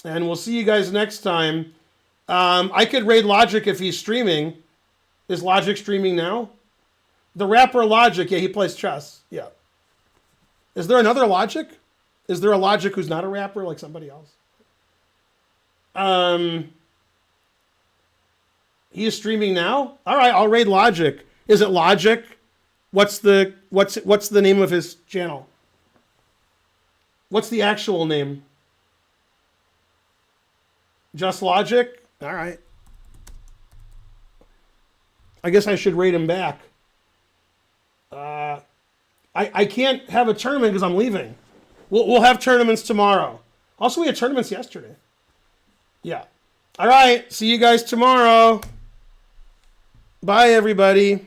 And we'll see you guys next time. I could raid Logic if he's streaming. Is Logic streaming now? The rapper Logic, yeah, he plays chess. Yeah. Is there another Logic? Is there a Logic who's not a rapper like somebody else? He is streaming now? All right, I'll raid Logic. Is it Logic? What's the name of his channel? What's the actual name? Just Logic? All right. I guess I should raid him back. I can't have a tournament because I'm leaving. We'll have tournaments tomorrow. Also, we had tournaments yesterday. Yeah. All right. See you guys tomorrow. Bye, everybody.